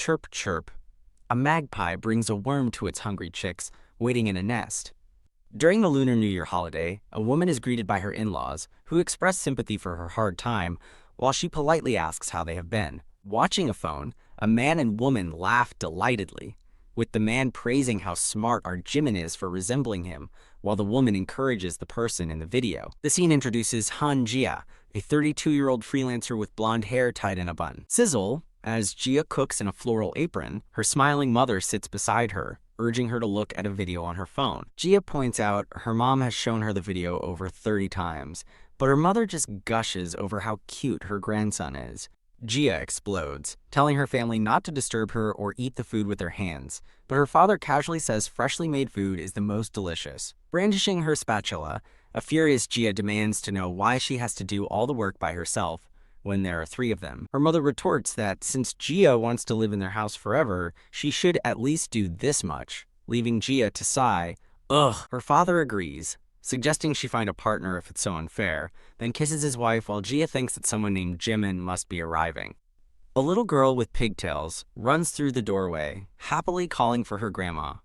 Chirp, chirp. A magpie brings a worm to its hungry chicks, waiting in a nest. During the Lunar New Year holiday, a woman is greeted by her in-laws, who express sympathy for her hard time, while she politely asks how they have been. Watching a phone, a man and woman laugh delightedly, with the man praising how smart our Jimin is for resembling him, while the woman encourages the person in the video. The scene introduces Han Jia, a 32-year-old freelancer with blonde hair tied in a bun. Sizzle, as Jia cooks in a floral apron, her smiling mother sits beside her, urging her to look at a video on her phone. Jia points out her mom has shown her the video over 30 times, but her mother just gushes over how cute her grandson is. Jia explodes, telling her family not to disturb her or eat the food with their hands, but her father casually says freshly made food is the most delicious. Brandishing her spatula, a furious Jia demands to know why she has to do all the work by herself when there are 3 of them. Her mother retorts that since Jia wants to live in their house forever, she should at least do this much, leaving Jia to sigh, "Ugh." Her father agrees, suggesting she find a partner if it's so unfair, then kisses his wife while Jia thinks that someone named Jimin must be arriving. A little girl with pigtails runs through the doorway, happily calling for her grandma.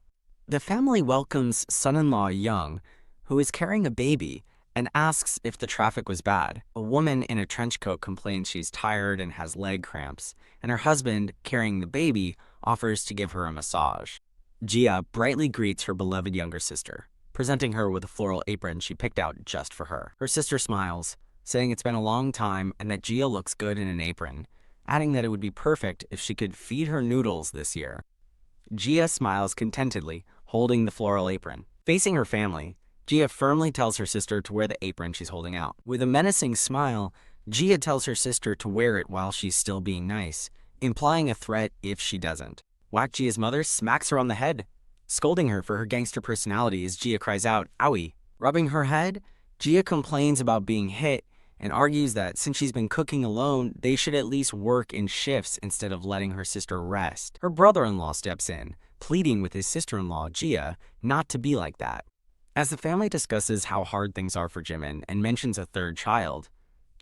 The family welcomes son-in-law Young, who is carrying a baby, and asks if the traffic was bad. A woman in a trench coat complains she's tired and has leg cramps, and her husband, carrying the baby, offers to give her a massage. Jia brightly greets her beloved younger sister, presenting her with a floral apron she picked out just for her. Her sister smiles, saying it's been a long time and that Jia looks good in an apron, adding that it would be perfect if she could feed her noodles this year. Jia smiles contentedly, holding the floral apron. Facing her family, Jia firmly tells her sister to wear the apron she's holding out. With a menacing smile, Jia tells her sister to wear it while she's still being nice, implying a threat if she doesn't. Whack Jia's mother smacks her on the head, scolding her for her gangster personality as Jia cries out, "Owie." Rubbing her head, Jia complains about being hit and argues that since she's been cooking alone, they should at least work in shifts instead of letting her sister rest. Her brother-in-law steps in, pleading with his sister-in-law, Jia, not to be like that. As the family discusses how hard things are for Jimin and mentions a 3rd child,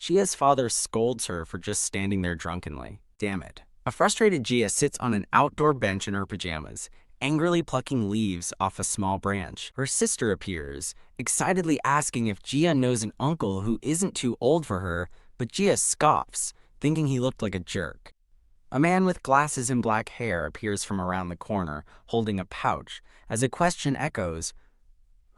Jia's father scolds her for just standing there drunkenly. Damn it. A frustrated Jia sits on an outdoor bench in her pajamas, angrily plucking leaves off a small branch. Her sister appears, excitedly asking if Jia knows an uncle who isn't too old for her, but Jia scoffs, thinking he looked like a jerk. A man with glasses and black hair appears from around the corner, holding a pouch, as a question echoes,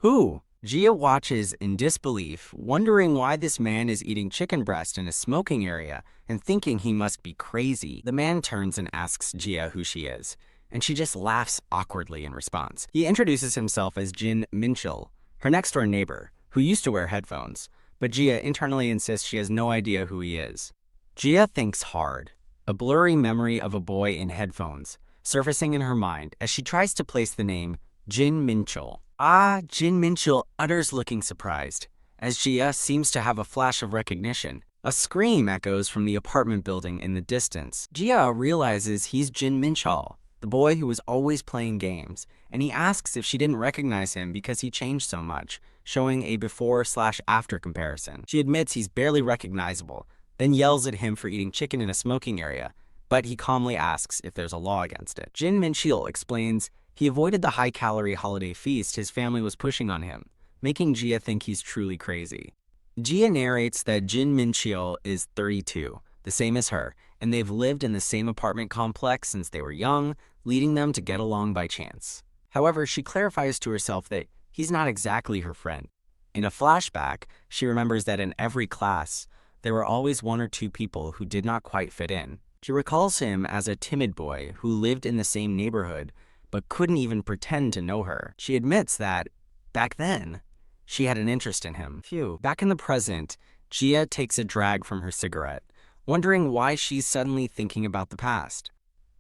"Who?" Jia watches in disbelief, wondering why this man is eating chicken breast in a smoking area and thinking he must be crazy. The man turns and asks Jia who she is, and she just laughs awkwardly in response. He introduces himself as Jin Minchul, her next-door neighbor, who used to wear headphones, but Jia internally insists she has no idea who he is. Jia thinks hard, a blurry memory of a boy in headphones, surfacing in her mind as she tries to place the name Jin Minchul. "Ah," Jin Minchul utters, looking surprised, as Jia seems to have a flash of recognition. A scream echoes from the apartment building in the distance. Jia realizes he's Jin Minchul, the boy who was always playing games, and he asks if she didn't recognize him because he changed so much, showing a before/after comparison. She admits he's barely recognizable, then yells at him for eating chicken in a smoking area, but he calmly asks if there's a law against it. Jin Minchul explains he avoided the high-calorie holiday feast his family was pushing on him, making Jia think he's truly crazy. Jia narrates that Jin Minchul is 32, the same as her, and they've lived in the same apartment complex since they were young, leading them to get along by chance. However, she clarifies to herself that he's not exactly her friend. In a flashback, she remembers that in every class, there were always 1 or 2 people who did not quite fit in. She recalls him as a timid boy who lived in the same neighborhood, but couldn't even pretend to know her. She admits that, back then, she had an interest in him. Phew. Back in the present, Jia takes a drag from her cigarette, wondering why she's suddenly thinking about the past.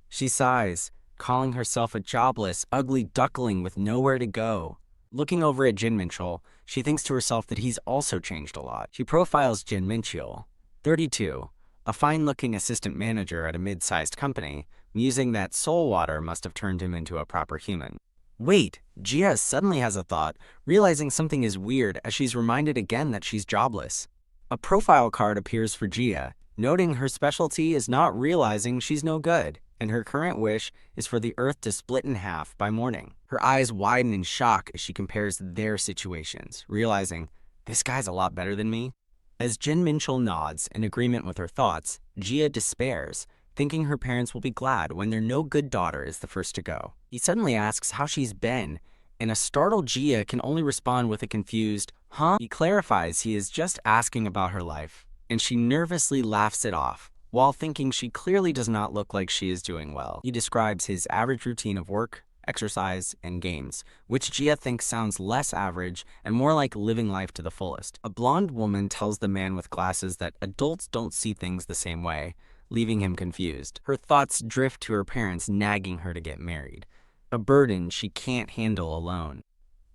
She sighs, calling herself a jobless, ugly duckling with nowhere to go. Looking over at Jin Minchul, she thinks to herself that he's also changed a lot. She profiles Jin Minchul, 32, a fine-looking assistant manager at a mid-sized company, musing that soul water must have turned him into a proper human. Wait, Jia suddenly has a thought, realizing something is weird as she's reminded again that she's jobless. A profile card appears for Jia, noting her specialty is not realizing she's no good. and her current wish is for the earth to split in half by morning. Her eyes widen in shock as she compares their situations, realizing, this guy's a lot better than me. As Jin Minchul nods in agreement with her thoughts, Jia despairs, thinking her parents will be glad when their no-good daughter is the first to go. He suddenly asks how she's been, and a startled Jia can only respond with a confused, huh? He clarifies he is just asking about her life, and she nervously laughs it off, while thinking she clearly does not look like she is doing well. He describes his average routine of work, exercise, and games, which Jia thinks sounds less average and more like living life to the fullest. A blonde woman tells the man with glasses that adults don't see things the same way, leaving him confused. Her thoughts drift to her parents nagging her to get married, a burden she can't handle alone.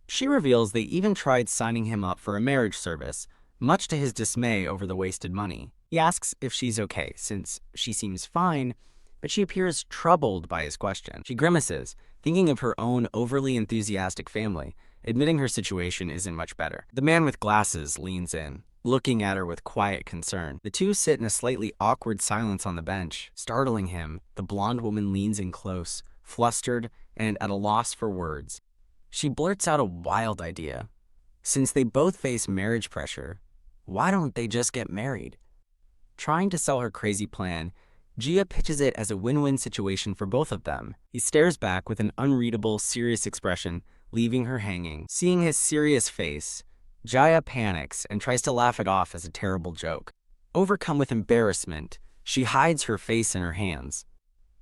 She reveals they even tried signing him up for a marriage service, much to his dismay over the wasted money. He asks if she's okay, since she seems fine, but she appears troubled by his question. She grimaces, thinking of her own overly enthusiastic family, admitting her situation isn't much better. The man with glasses leans in, looking at her with quiet concern. The two sit in a slightly awkward silence on the bench. Startling him, the blonde woman leans in close, flustered and at a loss for words. She blurts out a wild idea. Since they both face marriage pressure, why don't they just get married? Trying to sell her crazy plan, Jia pitches it as a win-win situation for both of them. He stares back with an unreadable, serious expression, leaving her hanging. Seeing his serious face, Jia panics and tries to laugh it off as a terrible joke. Overcome with embarrassment, she hides her face in her hands.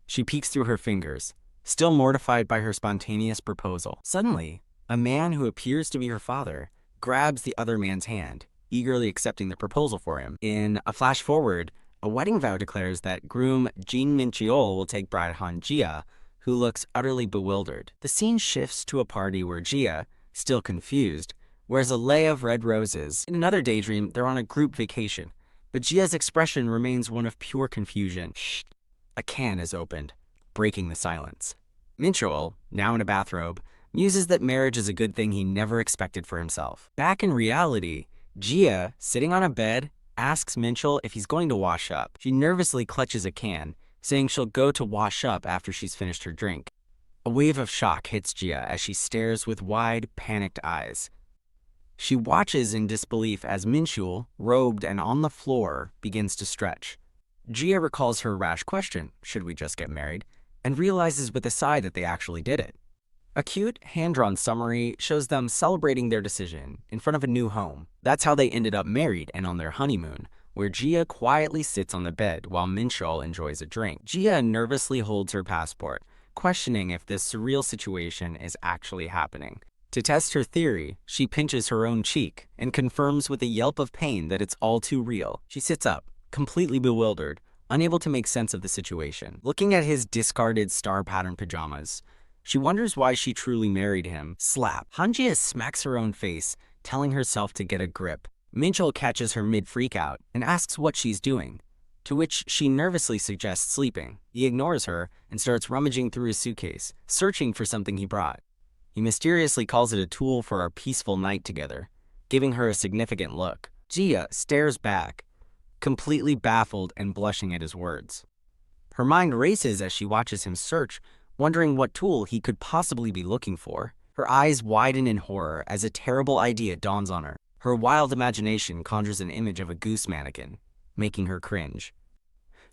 She peeks through her fingers, still mortified by her spontaneous proposal. Suddenly, a man who appears to be her father grabs the other man's hand, eagerly accepting the proposal for him. In a flash forward, a wedding vow declares that groom Jin Min-cheol will take bride Han Jia, who looks utterly bewildered. The scene shifts to a party where Jia, still confused, wears a lei of red roses. In another daydream, they're on a group vacation, but Jia's expression remains one of pure confusion. Shh. A can is opened, breaking the silence. Min-cheol, now in a bathrobe, muses that marriage is a good thing he never expected for himself. Back in reality, Jia, sitting on a bed, asks Min-cheol if he's going to wash up. She nervously clutches a can, saying she'll go to wash up after she's finished her drink. A wave of shock hits Jia as she stares with wide, panicked eyes. She watches in disbelief as Min-cheol, robed and on the floor, begins to stretch. Jia recalls her rash question, should we just get married, and realizes with a sigh that they actually did it. A cute, hand-drawn summary shows them celebrating their decision in front of a new home. That's how they ended up married and on their honeymoon, where Jia quietly sits on the bed while Min-cheol enjoys a drink. Jia nervously holds her passport, questioning if this surreal situation is actually happening. To test her theory, she pinches her own cheek and confirms with a yelp of pain that it's all too real. She sits up, completely bewildered, unable to make sense of the situation. Looking at his discarded star-patterned pajamas, she wonders why she truly married him. Slap. Han Jia smacks her own face, telling herself to get a grip. Min-cheol catches her mid-freak-out and asks what she's doing, to which she nervously suggests sleeping. He ignores her and starts rummaging through his suitcase, searching for something he brought. He mysteriously calls it a tool for our peaceful night together, giving her a significant look. Jia stares back, completely baffled and blushing at his words. Her mind races as she watches him search, wondering what tool he could possibly be looking for. Her eyes widen in horror as a terrible idea dawns on her. Her wild imagination conjures an image of a goose mannequin, making her cringe.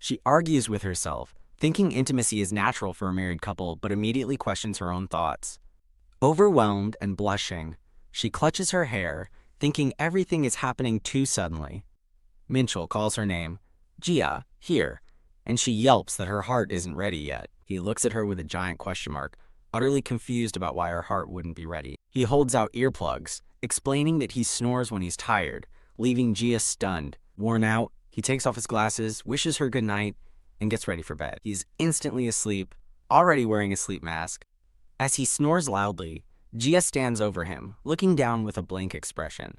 She argues with herself, thinking intimacy is natural for a married couple, but immediately questions her own thoughts. Overwhelmed and blushing, she clutches her hair, thinking everything is happening too suddenly. Min-cheol calls her name, Jia, here, and she yelps that her heart isn't ready yet. He looks at her with a giant question mark, utterly confused about why her heart wouldn't be ready. He holds out earplugs, explaining that he snores when he's tired, leaving Jia stunned. Worn out, he takes off his glasses, wishes her good night, and gets ready for bed. He's instantly asleep, already wearing a sleep mask. As he snores loudly, Jia stands over him, looking down with a blank expression.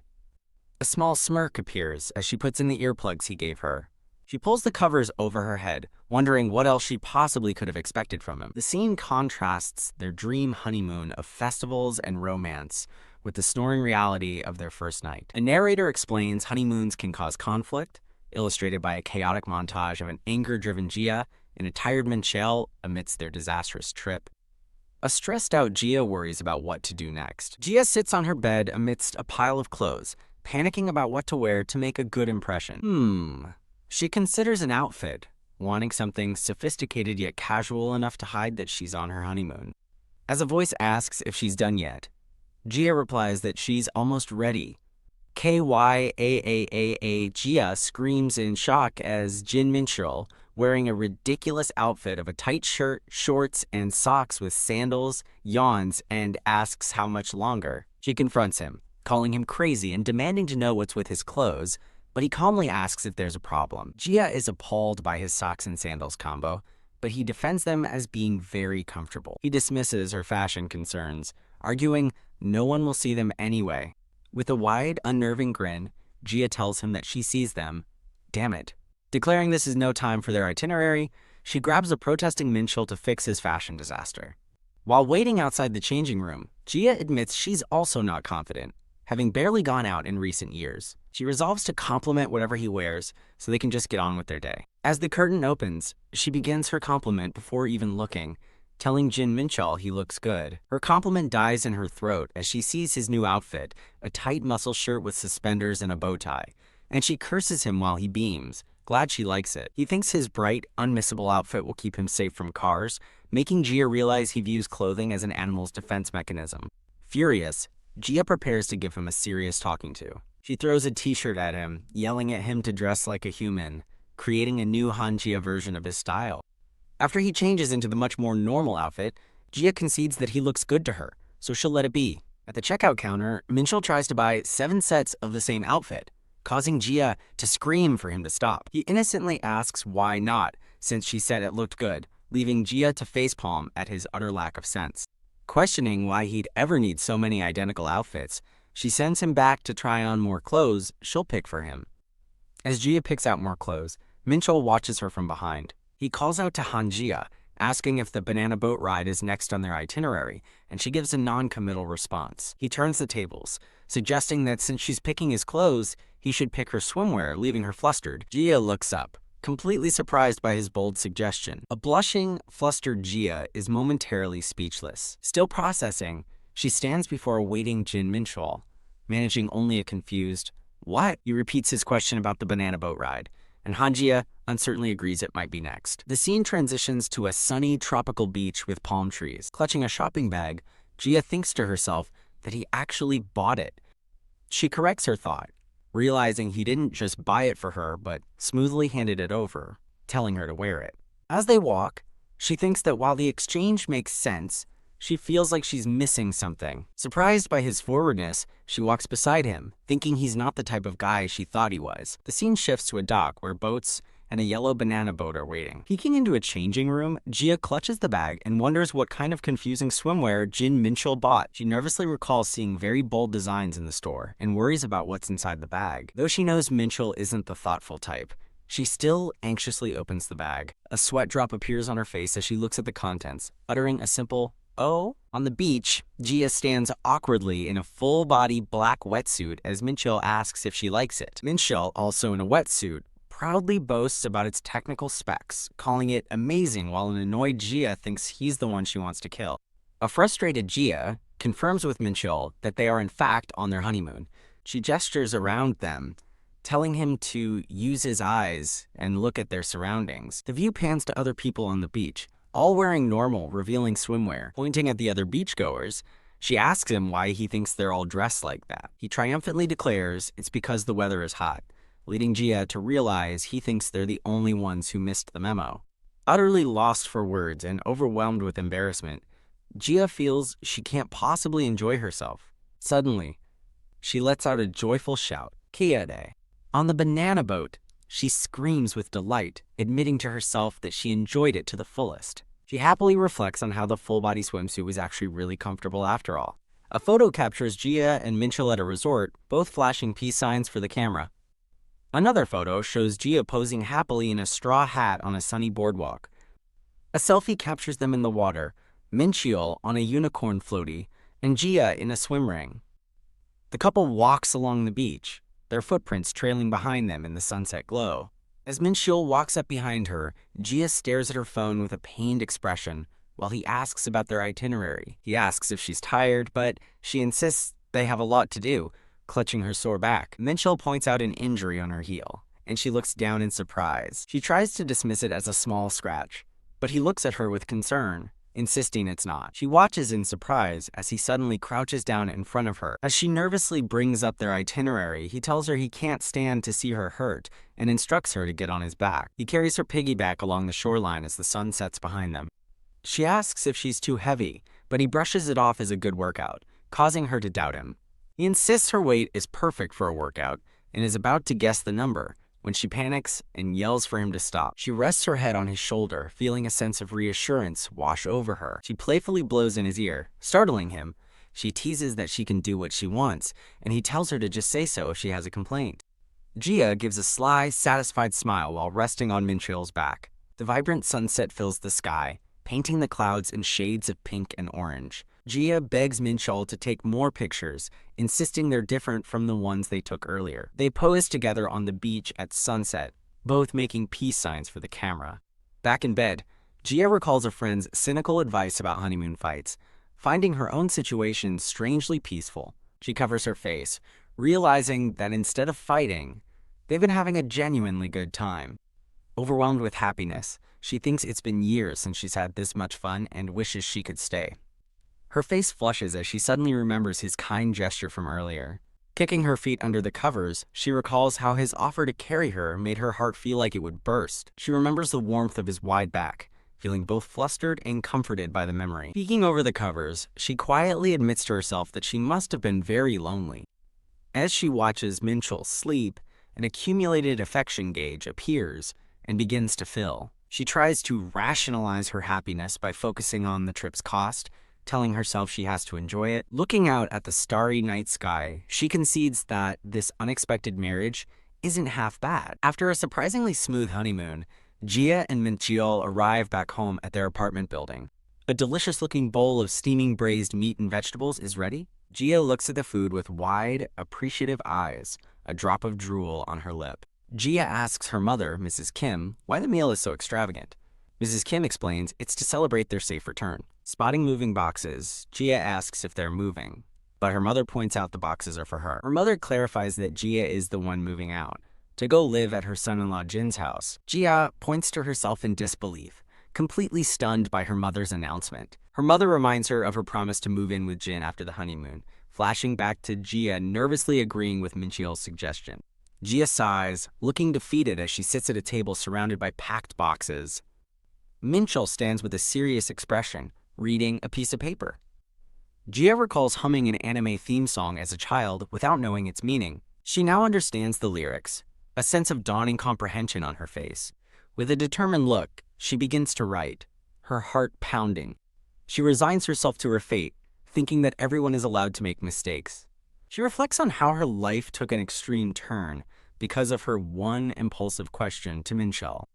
A small smirk appears as she puts in the earplugs he gave her. She pulls the covers over her head, wondering what else she possibly could have expected from him. The scene contrasts their dream honeymoon of festivals and romance with the snoring reality of their first night. A narrator explains honeymoons can cause conflict, illustrated by a chaotic montage of an anger-driven Jia and a tired Minchel amidst their disastrous trip. A stressed-out Gia worries about what to do next. Gia sits on her bed amidst a pile of clothes, panicking about what to wear to make a good impression. She considers an outfit, wanting something sophisticated yet casual enough to hide that she's on her honeymoon. As a voice asks if she's done yet, Gia replies that she's almost ready. Kyaaa Gia screams in shock as Jin Minchul, wearing a ridiculous outfit of a tight shirt, shorts, and socks with sandals, yawns and asks how much longer. She confronts him, calling him crazy and demanding to know what's with his clothes, but he calmly asks if there's a problem. Gia is appalled by his socks and sandals combo, but he defends them as being very comfortable. He dismisses her fashion concerns, arguing no one will see them anyway. With a wide, unnerving grin, Gia tells him that she sees them. Damn it. Declaring this is no time for their itinerary, she grabs a protesting Minchul to fix his fashion disaster. While waiting outside the changing room, Gia admits she's also not confident, having barely gone out in recent years. She resolves to compliment whatever he wears so they can just get on with their day. As the curtain opens, she begins her compliment before even looking, telling Jin Minchul he looks good. Her compliment dies in her throat as she sees his new outfit, a tight muscle shirt with suspenders and a bow tie, and she curses him while he beams, glad she likes it. He thinks his bright, unmissable outfit will keep him safe from cars, making Gia realize he views clothing as an animal's defense mechanism. Furious, Gia prepares to give him a serious talking to. She throws a t-shirt at him, yelling at him to dress like a human, creating a new Hanjia version of his style. After he changes into the much more normal outfit, Gia concedes that he looks good to her, so she'll let it be. At the checkout counter, Minchul tries to buy 7 sets of the same outfit, causing Gia to scream for him to stop. He innocently asks why not, since she said it looked good, leaving Gia to facepalm at his utter lack of sense. Questioning why he'd ever need so many identical outfits, she sends him back to try on more clothes she'll pick for him. As Gia picks out more clothes, Minchul watches her from behind. He calls out to Hanjia, asking if the banana boat ride is next on their itinerary, and she gives a non-committal response. He turns the tables, suggesting that since she's picking his clothes, he should pick her swimwear, leaving her flustered. Gia looks up, completely surprised by his bold suggestion. A blushing, flustered Gia is momentarily speechless. Still processing, she stands before a waiting Jin Minchul, managing only a confused, "What?" He repeats his question about the banana boat ride, and Hanjia uncertainly agrees it might be next. The scene transitions to a sunny, tropical beach with palm trees. Clutching a shopping bag, Gia thinks to herself that he actually bought it. She corrects her thought, realizing he didn't just buy it for her, but smoothly handed it over, telling her to wear it. As they walk, she thinks that while the exchange makes sense, she feels like she's missing something. Surprised by his forwardness, she walks beside him, thinking he's not the type of guy she thought he was. The scene shifts to a dock where boats and a yellow banana boat are waiting. Peeking into a changing room, Gia clutches the bag and wonders what kind of confusing swimwear Jin Minchul bought. She nervously recalls seeing very bold designs in the store and worries about what's inside the bag. Though she knows Minchul isn't the thoughtful type, she still anxiously opens the bag. A sweat drop appears on her face as she looks at the contents, uttering a simple, "Oh?" On the beach, Gia stands awkwardly in a full-body black wetsuit as Minchul asks if she likes it. Minchul, also in a wetsuit, proudly boasts about its technical specs, calling it amazing while an annoyed Gia thinks he's the one she wants to kill. A frustrated Gia confirms with Minchul that they are in fact on their honeymoon. She gestures around them, telling him to use his eyes and look at their surroundings. The view pans to other people on the beach, all wearing normal, revealing swimwear. Pointing at the other beachgoers, she asks him why he thinks they're all dressed like that. He triumphantly declares it's because the weather is hot, leading Gia to realize he thinks they're the only ones who missed the memo. Utterly lost for words and overwhelmed with embarrassment, Gia feels she can't possibly enjoy herself. Suddenly, she lets out a joyful shout, "Kiade!" On the banana boat, she screams with delight, admitting to herself that she enjoyed it to the fullest. She happily reflects on how the full-body swimsuit was actually really comfortable after all. A photo captures Gia and Minchul at a resort, both flashing peace signs for the camera. Another photo shows Gia posing happily in a straw hat on a sunny boardwalk. A selfie captures them in the water, Minchul on a unicorn floaty, and Gia in a swim ring. The couple walks along the beach, their footprints trailing behind them in the sunset glow. As Minchul walks up behind her, Gia stares at her phone with a pained expression while he asks about their itinerary. He asks if she's tired, but she insists they have a lot to do, clutching her sore back. Minchul points out an injury on her heel, and she looks down in surprise. She tries to dismiss it as a small scratch, but he looks at her with concern, insisting it's not. She watches in surprise as he suddenly crouches down in front of her. As she nervously brings up their itinerary, he tells her he can't stand to see her hurt and instructs her to get on his back. He carries her piggyback along the shoreline as the sun sets behind them. She asks if she's too heavy, but he brushes it off as a good workout, causing her to doubt him. He insists her weight is perfect for a workout and is about to guess the number when she panics and yells for him to stop. She rests her head on his shoulder, feeling a sense of reassurance wash over her. She playfully blows in his ear, startling him. She teases that she can do what she wants, and he tells her to just say so if she has a complaint. Gia gives a sly, satisfied smile while resting on Minchul's back. The vibrant sunset fills the sky, painting the clouds in shades of pink and orange. Gia begs Minchul to take more pictures, insisting they're different from the ones they took earlier. They pose together on the beach at sunset, both making peace signs for the camera. Back in bed, Gia recalls a friend's cynical advice about honeymoon fights, finding her own situation strangely peaceful. She covers her face, realizing that instead of fighting, they've been having a genuinely good time. Overwhelmed with happiness, she thinks it's been years since she's had this much fun and wishes she could stay. Her face flushes as she suddenly remembers his kind gesture from earlier. Kicking her feet under the covers, she recalls how his offer to carry her made her heart feel like it would burst. She remembers the warmth of his wide back, feeling both flustered and comforted by the memory. Peeking over the covers, she quietly admits to herself that she must have been very lonely. As she watches Minchul sleep, an accumulated affection gauge appears and begins to fill. She tries to rationalize her happiness by focusing on the trip's cost, telling herself she has to enjoy it. Looking out at the starry night sky, she concedes that this unexpected marriage isn't half bad. After a surprisingly smooth honeymoon, Gia and Minchul arrive back home at their apartment building. A delicious-looking bowl of steaming braised meat and vegetables is ready. Gia looks at the food with wide, appreciative eyes, a drop of drool on her lip. Gia asks her mother, Mrs. Kim, why the meal is so extravagant. Mrs. Kim explains it's to celebrate their safe return. Spotting moving boxes, Gia asks if they're moving, but her mother points out the boxes are for her. Her mother clarifies that Gia is the one moving out, to go live at her son-in-law Jin's house. Gia points to herself in disbelief, completely stunned by her mother's announcement. Her mother reminds her of her promise to move in with Jin after the honeymoon, flashing back to Gia nervously agreeing with Minchul's suggestion. Gia sighs, looking defeated as she sits at a table surrounded by packed boxes. Minchul stands with a serious expression, reading a piece of paper. Gia recalls humming an anime theme song as a child without knowing its meaning. She now understands the lyrics, a sense of dawning comprehension on her face. With a determined look, she begins to write, her heart pounding. She resigns herself to her fate, thinking that everyone is allowed to make mistakes. She reflects on how her life took an extreme turn because of her one impulsive question to Minchul.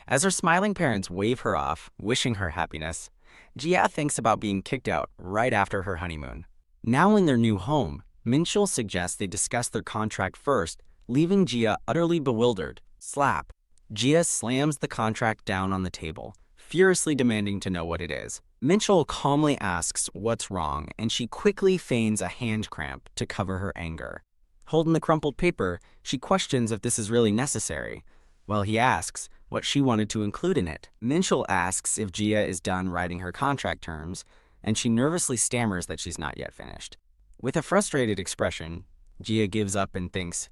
As her smiling parents wave her off, wishing her happiness, Gia thinks about being kicked out right after her honeymoon. Now in their new home, Minchul suggests they discuss their contract first, leaving Gia utterly bewildered. Slap. Gia slams the contract down on the table, furiously demanding to know what it is. Minchul calmly asks what's wrong, and she quickly feigns a hand cramp to cover her anger. Holding the crumpled paper, she questions if this is really necessary, while he asks what she wanted to include in it. Minchul asks if Gia is done writing her contract terms, and she nervously stammers that she's not yet finished. With a frustrated expression, Gia gives up and thinks,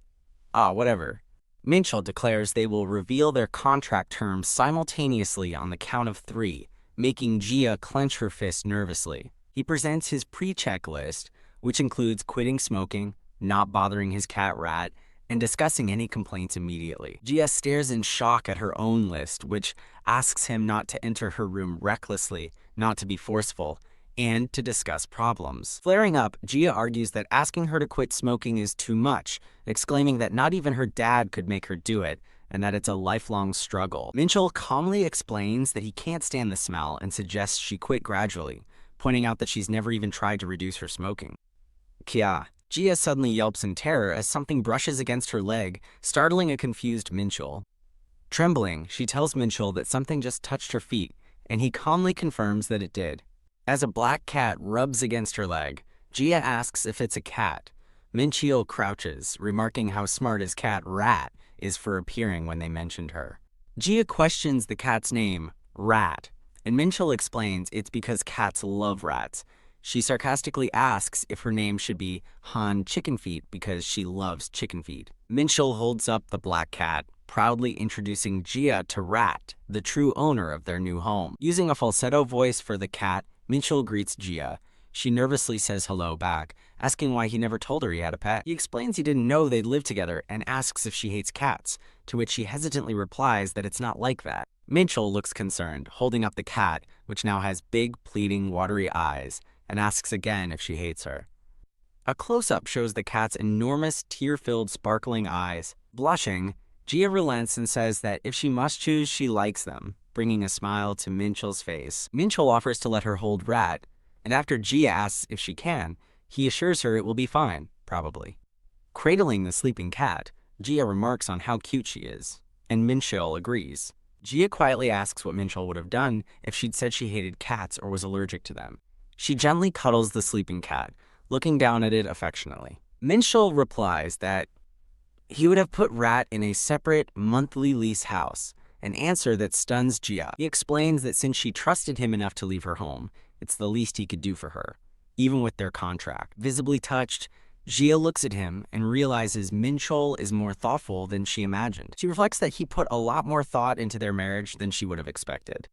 whatever. Minchul declares they will reveal their contract terms simultaneously on the count of 3, making Gia clench her fist nervously. He presents his pre-check list, which includes quitting smoking, not bothering his cat Rat, and discussing any complaints immediately. Gia stares in shock at her own list, which asks him not to enter her room recklessly, not to be forceful, and to discuss problems. Flaring up, Gia argues that asking her to quit smoking is too much, exclaiming that not even her dad could make her do it, and that it's a lifelong struggle. Minchul calmly explains that he can't stand the smell and suggests she quit gradually, pointing out that she's never even tried to reduce her smoking. Kia. Gia suddenly yelps in terror as something brushes against her leg, startling a confused Minchul. Trembling, she tells Minchul that something just touched her feet, and he calmly confirms that it did. As a black cat rubs against her leg, Gia asks if it's a cat. Minchul crouches, remarking how smart his cat Rat is for appearing when they mentioned her. Gia questions the cat's name, Rat, and Minchul explains it's because cats love rats. She sarcastically asks if her name should be Han Chicken Feet because she loves chicken feet. Minchul holds up the black cat, proudly introducing Gia to Rat, the true owner of their new home. Using a falsetto voice for the cat, Minchul greets Gia. She nervously says hello back, asking why he never told her he had a pet. He explains he didn't know they'd live together and asks if she hates cats, to which she hesitantly replies that it's not like that. Minchul looks concerned, holding up the cat, which now has big, pleading, watery eyes, and asks again if she hates her. A close-up shows the cat's enormous, tear-filled, sparkling eyes. Blushing, Gia relents and says that if she must choose, she likes them, bringing a smile to Minchul's face. Minchul offers to let her hold Rat, and after Gia asks if she can, he assures her it will be fine, probably. Cradling the sleeping cat, Gia remarks on how cute she is, and Minchul agrees. Gia quietly asks what Minchul would have done if she'd said she hated cats or was allergic to them. She gently cuddles the sleeping cat, looking down at it affectionately. Minchul replies that he would have put Rat in a separate, monthly lease house, an answer that stuns Gia. He explains that since she trusted him enough to leave her home, it's the least he could do for her, even with their contract. Visibly touched, Gia looks at him and realizes Minchul is more thoughtful than she imagined. She reflects that he put a lot more thought into their marriage than she would have expected.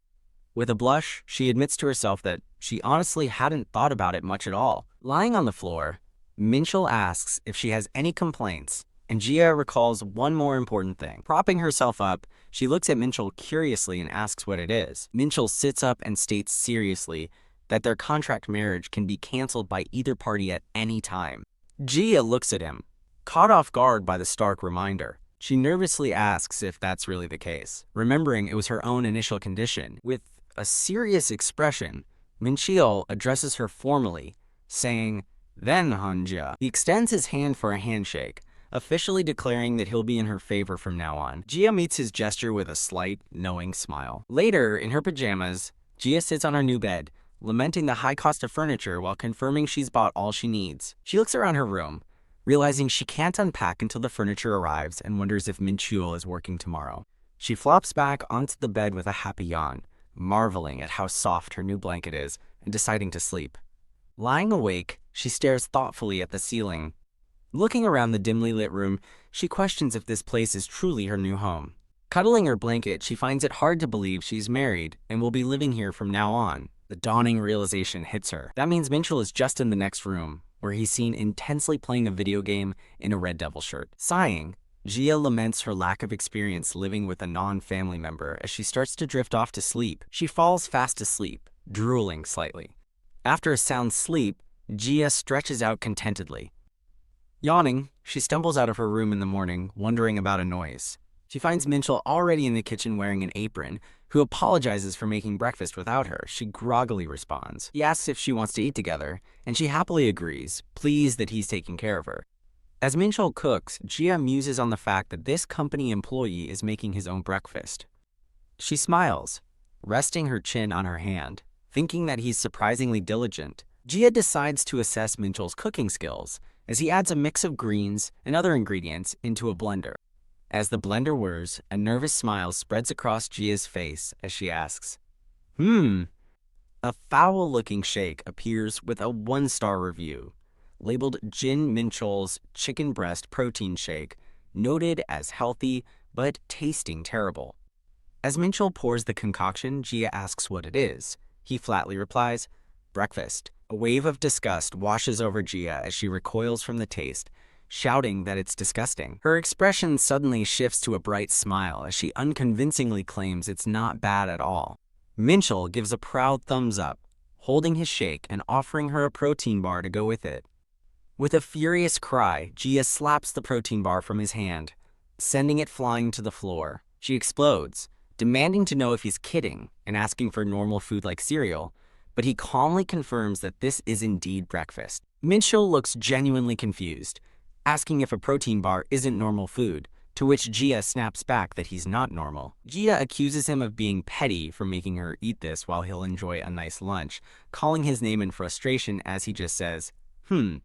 With a blush, she admits to herself that she honestly hadn't thought about it much at all. Lying on the floor, Minchul asks if she has any complaints, and Gia recalls one more important thing. Propping herself up, she looks at Minchul curiously and asks what it is. Minchul sits up and states seriously that their contract marriage can be canceled by either party at any time. Gia looks at him, caught off guard by the stark reminder. She nervously asks if that's really the case, remembering it was her own initial condition. With a serious expression, Minchul addresses her formally, saying, "Then, Hanja." He extends his hand for a handshake, officially declaring that he'll be in her favor from now on. Gia meets his gesture with a slight, knowing smile. Later, in her pajamas, Gia sits on her new bed, lamenting the high cost of furniture while confirming she's bought all she needs. She looks around her room, realizing she can't unpack until the furniture arrives and wonders if Minchul is working tomorrow. She flops back onto the bed with a happy yawn, marveling at how soft her new blanket is and deciding to sleep. Lying awake, she stares thoughtfully at the ceiling. Looking around the dimly lit room, she questions if this place is truly her new home. Cuddling her blanket, she finds it hard to believe she's married and will be living here from now on. The dawning realization hits her. That means Minchul is just in the next room, where he's seen intensely playing a video game in a Red Devil shirt. Sighing, Gia laments her lack of experience living with a non-family member as she starts to drift off to sleep. She falls fast asleep, drooling slightly. After a sound sleep, Gia stretches out contentedly. Yawning, she stumbles out of her room in the morning, wondering about a noise. She finds Minchul already in the kitchen wearing an apron, who apologizes for making breakfast without her. She groggily responds. He asks if she wants to eat together, and she happily agrees, pleased that he's taking care of her. As Minchul cooks, Gia muses on the fact that this company employee is making his own breakfast. She smiles, resting her chin on her hand, thinking that he's surprisingly diligent. Gia decides to assess Minchul's cooking skills, as he adds a mix of greens and other ingredients into a blender. As the blender whirs, a nervous smile spreads across Gia's face as she asks, A foul-looking shake appears with a 1-star review, labeled Jin Minchul's Chicken Breast Protein Shake, noted as healthy but tasting terrible. As Minchul pours the concoction, Gia asks what it is. He flatly replies, breakfast. A wave of disgust washes over Gia as she recoils from the taste, shouting that it's disgusting. Her expression suddenly shifts to a bright smile as she unconvincingly claims it's not bad at all. Minchul gives a proud thumbs up, holding his shake and offering her a protein bar to go with it. With a furious cry, Gia slaps the protein bar from his hand, sending it flying to the floor. She explodes, demanding to know if he's kidding and asking for normal food like cereal, but he calmly confirms that this is indeed breakfast. Minchul looks genuinely confused, asking if a protein bar isn't normal food, to which Gia snaps back that he's not normal. Gia accuses him of being petty for making her eat this while he'll enjoy a nice lunch, calling his name in frustration as he just says, In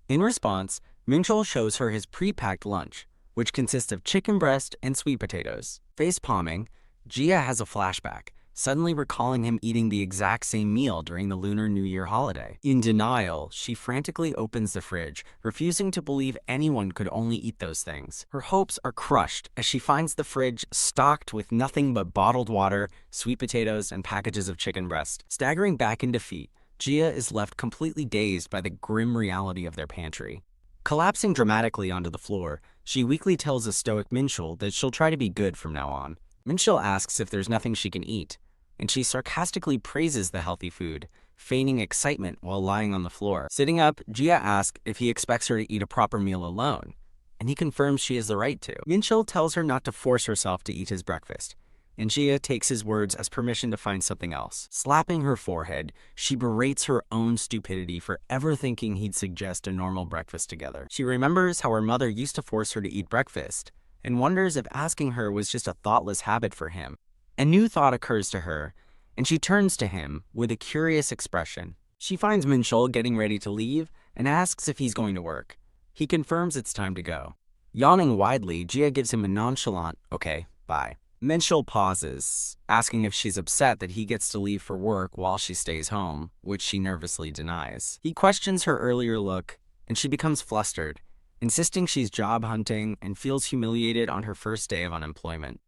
response, Minchul shows her his pre-packed lunch, which consists of chicken breast and sweet potatoes. Face-palming, Gia has a flashback, suddenly recalling him eating the exact same meal during the Lunar New Year holiday. In denial, she frantically opens the fridge, refusing to believe anyone could only eat those things. Her hopes are crushed as she finds the fridge stocked with nothing but bottled water, sweet potatoes, and packages of chicken breast. Staggering back in defeat, Gia is left completely dazed by the grim reality of their pantry. Collapsing dramatically onto the floor, she weakly tells a stoic Minchul that she'll try to be good from now on. Minchul asks if there's nothing she can eat, and she sarcastically praises the healthy food, feigning excitement while lying on the floor. Sitting up, Gia asks if he expects her to eat a proper meal alone, and he confirms she has the right to. Minchul tells her not to force herself to eat his breakfast, and Gia takes his words as permission to find something else. Slapping her forehead, she berates her own stupidity for ever thinking he'd suggest a normal breakfast together. She remembers how her mother used to force her to eat breakfast, and wonders if asking her was just a thoughtless habit for him. A new thought occurs to her, and she turns to him with a curious expression. She finds Minchul getting ready to leave and asks if he's going to work. He confirms it's time to go. Yawning widely, Gia gives him a nonchalant, "Okay, bye." Minchul pauses, asking if she's upset that he gets to leave for work while she stays home, which she nervously denies. He questions her earlier look, and she becomes flustered, insisting she's job hunting and feels humiliated on her first day of unemployment.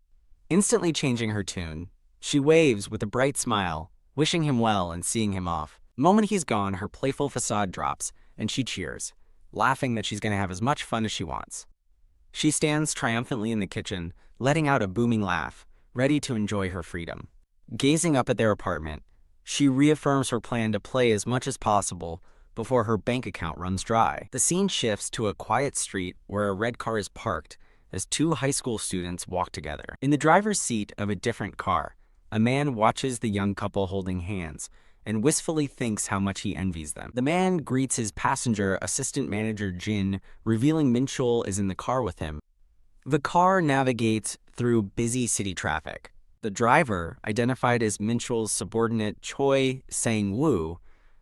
Instantly changing her tune, she waves with a bright smile, wishing him well and seeing him off. The moment he's gone, her playful facade drops, and she cheers, laughing that she's going to have as much fun as she wants. She stands triumphantly in the kitchen, letting out a booming laugh, ready to enjoy her freedom. Gazing up at their apartment, she reaffirms her plan to play as much as possible before her bank account runs dry. The scene shifts to a quiet street where a red car is parked as two high school students walk together. In the driver's seat of a different car, a man watches the young couple holding hands and wistfully thinks how much he envies them. The man greets his passenger, assistant manager Jin, revealing Minchul is in the car with him. The car navigates through busy city traffic. The driver, identified as Minchul's subordinate Choi Sang-woo,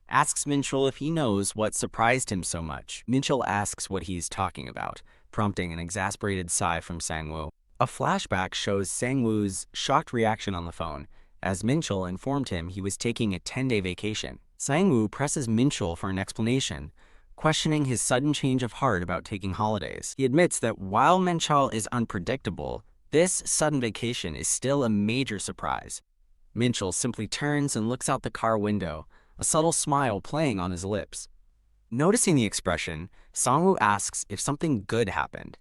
asks Minchul if he knows what surprised him so much. Minchul asks what he's talking about, prompting an exasperated sigh from Sang-woo. A flashback shows Sang-woo's shocked reaction on the phone, as Minchul informed him he was taking a 10-day vacation. Sang-woo presses Minchul for an explanation, questioning his sudden change of heart about taking holidays. He admits that while Minchul is unpredictable, this sudden vacation is still a major surprise. Minchul simply turns and looks out the car window, a subtle smile playing on his lips. Noticing the expression, Sang-woo asks if something good happened,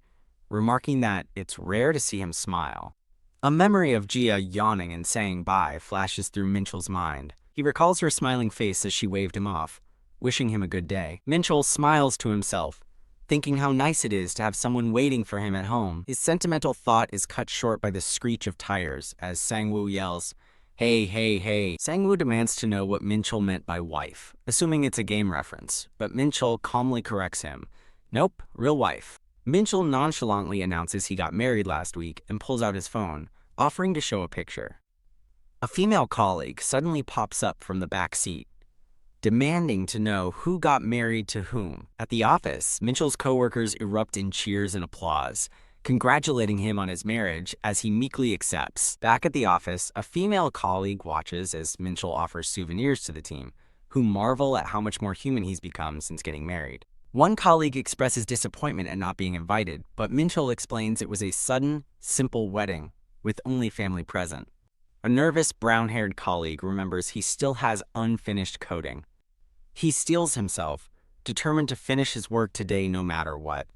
remarking that it's rare to see him smile. A memory of Gia yawning and saying bye flashes through Minchul's mind. He recalls her smiling face as she waved him off, wishing him a good day. Minchul smiles to himself, thinking how nice it is to have someone waiting for him at home. His sentimental thought is cut short by the screech of tires as Sang-woo yells, "Hey, hey, hey." Sang-woo demands to know what Minchul meant by wife, assuming it's a game reference, but Minchul calmly corrects him. Nope, real wife. Minchul nonchalantly announces he got married last week and pulls out his phone, offering to show a picture. A female colleague suddenly pops up from the back seat, demanding to know who got married to whom. At the office, Minchul's coworkers erupt in cheers and applause, congratulating him on his marriage as he meekly accepts. Back at the office, a female colleague watches as Minchul offers souvenirs to the team, who marvel at how much more human he's become since getting married. One colleague expresses disappointment at not being invited, but Minchul explains it was a sudden, simple wedding with only family present. A nervous, brown-haired colleague remembers he still has unfinished coding. He steels himself, determined to finish his work today no matter what.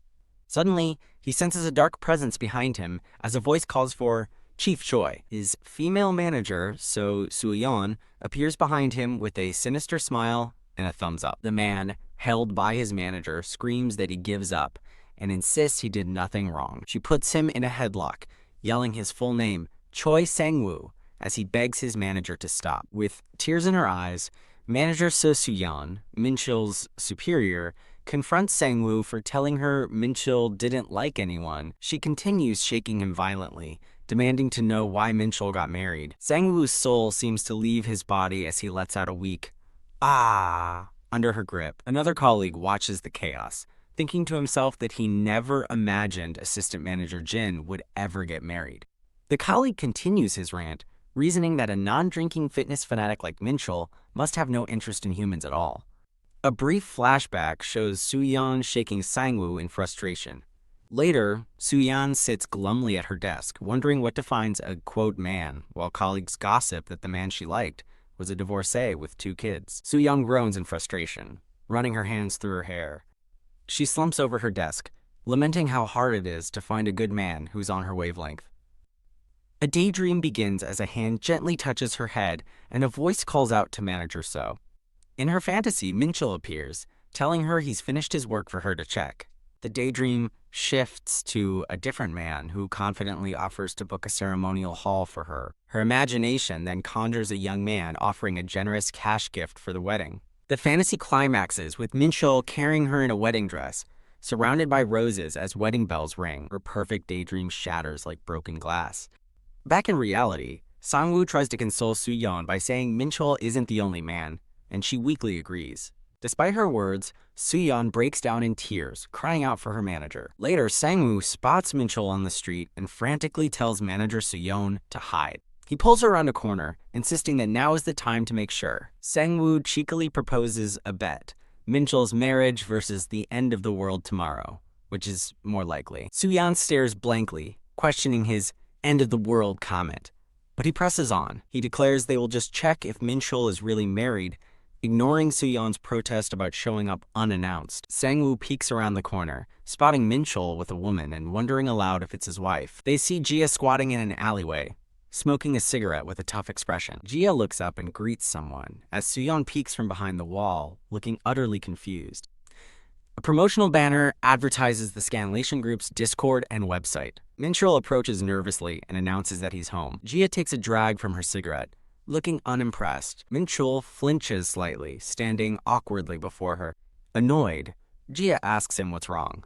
Suddenly, he senses a dark presence behind him as a voice calls for Chief Choi. His female manager, So Soo-yeon, appears behind him with a sinister smile and a thumbs up. The man, held by his manager, screams that he gives up and insists he did nothing wrong. She puts him in a headlock, yelling his full name, Choi Sang-woo, as he begs his manager to stop. With tears in her eyes, manager So Soo-yeon, Minchul's superior, confronts Sang-woo for telling her Min-chul didn't like anyone. She continues shaking him violently, demanding to know why Min-chul got married. Sang-woo's soul seems to leave his body as he lets out a weak "ah" under her grip. Another colleague watches the chaos, thinking to himself that he never imagined assistant manager Jin would ever get married. The colleague continues his rant, reasoning that a non-drinking fitness fanatic like Min-chul must have no interest in humans at all. A brief flashback shows Soo-yeon shaking Sang-woo in frustration. Later, Soo-yeon sits glumly at her desk, wondering what defines a quote man, while colleagues gossip that the man she liked was a divorcee with 2 kids. Soo-yeon groans in frustration, running her hands through her hair. She slumps over her desk, lamenting how hard it is to find a good man who's on her wavelength. A daydream begins as a hand gently touches her head and a voice calls out to Manager So. In her fantasy, Min-chul appears, telling her he's finished his work for her to check. The daydream shifts to a different man who confidently offers to book a ceremonial hall for her. Her imagination then conjures a young man offering a generous cash gift for the wedding. The fantasy climaxes with Min-chul carrying her in a wedding dress, surrounded by roses as wedding bells ring. Her perfect daydream shatters like broken glass. Back in reality, Sang-woo tries to console Soo-yeon by saying Min-chul isn't the only man, and she weakly agrees. Despite her words, Soo-yeon breaks down in tears, crying out for her manager. Later, Sang-woo spots Min-chul on the street and frantically tells manager Soo-yeon to hide. He pulls her around a corner, insisting that now is the time to make sure. Sang-woo cheekily proposes a bet, Min-chul's marriage versus the end of the world tomorrow, which is more likely. Soo-yeon stares blankly, questioning his end of the world comment. But he presses on. He declares they will just check if Min-chul is really married, ignoring Soo-yeon's protest about showing up unannounced. Sang-woo peeks around the corner, spotting Min-chul with a woman and wondering aloud if it's his wife. They see Gia squatting in an alleyway, smoking a cigarette with a tough expression. Gia looks up and greets someone, as Soo-yeon peeks from behind the wall, looking utterly confused. A promotional banner advertises the Scanlation Group's Discord and website. Min-chul approaches nervously and announces that he's home. Gia takes a drag from her cigarette, looking unimpressed. Min-chul flinches slightly, standing awkwardly before her. Annoyed, Gia asks him what's wrong.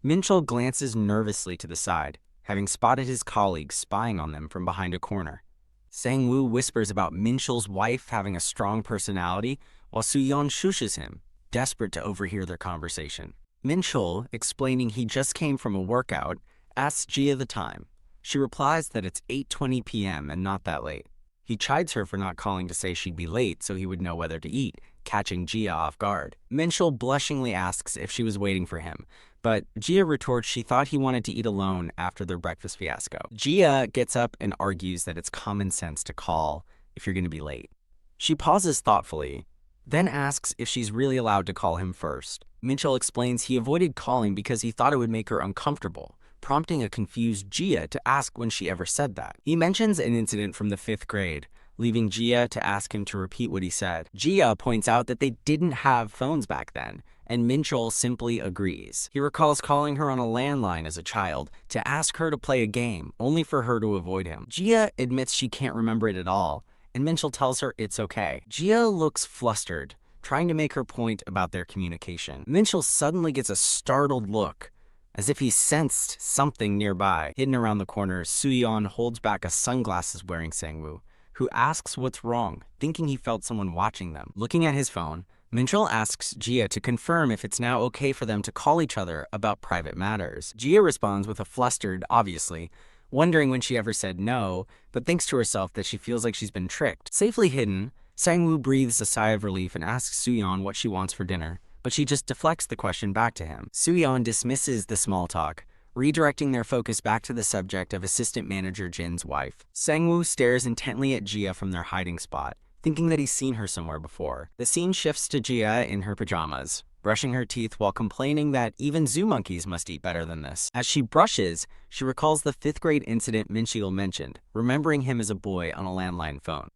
Min-chul glances nervously to the side, having spotted his colleagues spying on them from behind a corner. Sang-woo whispers about Min-chul's wife having a strong personality, while Soo-yeon shushes him, desperate to overhear their conversation. Min-chul, explaining he just came from a workout, asks Gia the time. She replies that it's 8:20 p.m. and not that late. He chides her for not calling to say she'd be late so he would know whether to eat, catching Gia off guard. Min-chul blushingly asks if she was waiting for him, but Gia retorts she thought he wanted to eat alone after their breakfast fiasco. Gia gets up and argues that it's common sense to call if you're going to be late. She pauses thoughtfully, then asks if she's really allowed to call him first. Min-chul explains he avoided calling because he thought it would make her uncomfortable, prompting a confused Gia to ask when she ever said that. He mentions an incident from the 5th grade, leaving Gia to ask him to repeat what he said. Gia points out that they didn't have phones back then, and Min-chul simply agrees. He recalls calling her on a landline as a child to ask her to play a game, only for her to avoid him. Gia admits she can't remember it at all, and Min-chul tells her it's okay. Gia looks flustered, trying to make her point about their communication. Min-chul suddenly gets a startled look, as if he sensed something nearby. Hidden around the corner, Soo-yeon holds back a sunglasses-wearing Sang-woo, who asks what's wrong, thinking he felt someone watching them. Looking at his phone, Min-chul asks Gia to confirm if it's now okay for them to call each other about private matters. Gia responds with a flustered, obviously, wondering when she ever said no, but thinks to herself that she feels like she's been tricked. Safely hidden, Sang-woo breathes a sigh of relief and asks Soo-yeon what she wants for dinner, but she just deflects the question back to him. Soo-yeon dismisses the small talk, redirecting their focus back to the subject of assistant manager Jin's wife. Sang-woo stares intently at Gia from their hiding spot, thinking that he's seen her somewhere before. The scene shifts to Gia in her pajamas, brushing her teeth while complaining that even zoo monkeys must eat better than this. As she brushes, she recalls the 5th grade incident Min-chul mentioned, remembering him as a boy on a landline phone.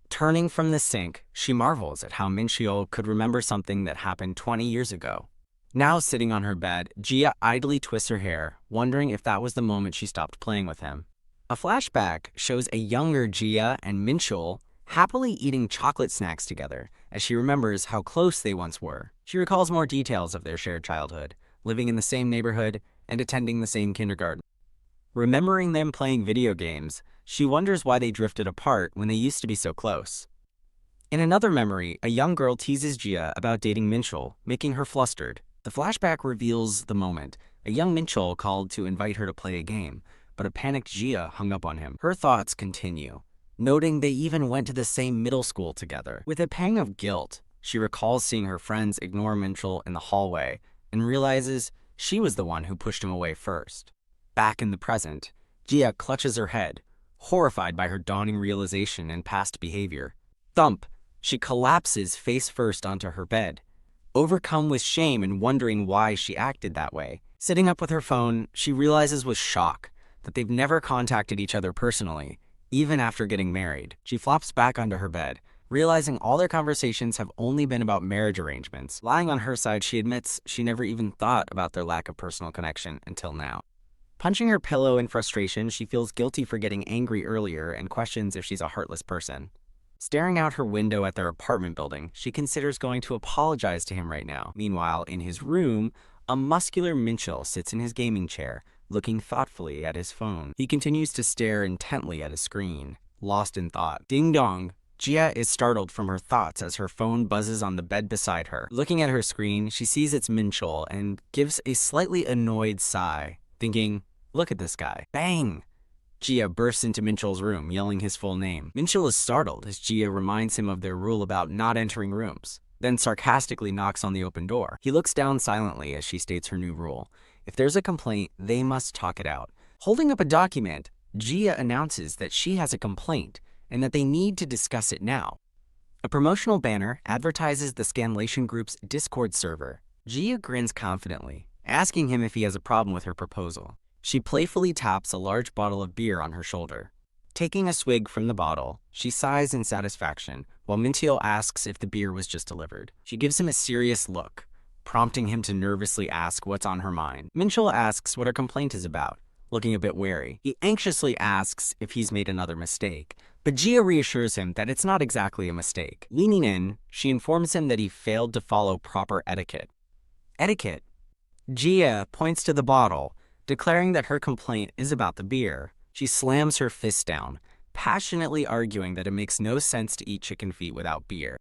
Turning from the sink, she marvels at how Min-chul could remember something that happened 20 years ago. Now sitting on her bed, Gia idly twists her hair, wondering if that was the moment she stopped playing with him. A flashback shows a younger Gia and Min-chul happily eating chocolate snacks together as she remembers how close they once were. She recalls more details of their shared childhood, living in the same neighborhood and attending the same kindergarten. Remembering them playing video games, she wonders why they drifted apart when they used to be so close. In another memory, a young girl teases Jia about dating Minchul, making her flustered. The flashback reveals the moment. A young Minchul called to invite her to play a game, but a panicked Jia hung up on him. Her thoughts continue, noting they even went to the same middle school together. With a pang of guilt, she recalls seeing her friends ignore Minchul in the hallway and realizes she was the one who pushed him away first. Back in the present, Jia clutches her head, horrified by her dawning realization and past behavior. Thump! She collapses face first onto her bed, overcome with shame and wondering why she acted that way. Sitting up with her phone, she realizes with shock that they've never contacted each other personally, even after getting married. She flops back onto her bed, realizing all their conversations have only been about marriage arrangements. Lying on her side, she admits she never even thought about their lack of personal connection until now. Punching her pillow in frustration, she feels guilty for getting angry earlier and questions if she's a heartless person. Staring out her window at their apartment building, she considers going to apologize to him right now. Meanwhile, in his room, a muscular Minchul sits in his gaming chair, looking thoughtfully at his phone. He continues to stare intently at a screen, lost in thought. Ding dong! Jia is startled from her thoughts as her phone buzzes on the bed beside her. Looking at her screen, she sees it's Minchul and gives a slightly annoyed sigh, thinking, "Look at this guy." Bang! Jia bursts into Minchul's room, yelling his full name. Minchul is startled as Jia reminds him of their rule about not entering rooms, then sarcastically knocks on the open door. He looks down silently as she states her new rule. If there's a complaint, they must talk it out. Holding up a document, Jia announces that she has a complaint and that they need to discuss it now. A promotional banner advertises the Scanlation Group's Discord server. Jia grins confidently, asking him if he has a problem with her proposal. She playfully taps a large bottle of beer on her shoulder. Taking a swig from the bottle, she sighs in satisfaction, while Minchul asks if the beer was just delivered. She gives him a serious look, prompting him to nervously ask what's on her mind. Minchul asks what her complaint is about, looking a bit wary. He anxiously asks if he's made another mistake, but Jia reassures him that it's not exactly a mistake. Leaning in, she informs him that he failed to follow proper etiquette. Etiquette? Jia points to the bottle, declaring that her complaint is about the beer. She slams her fist down, passionately arguing that it makes no sense to eat chicken feet without beer.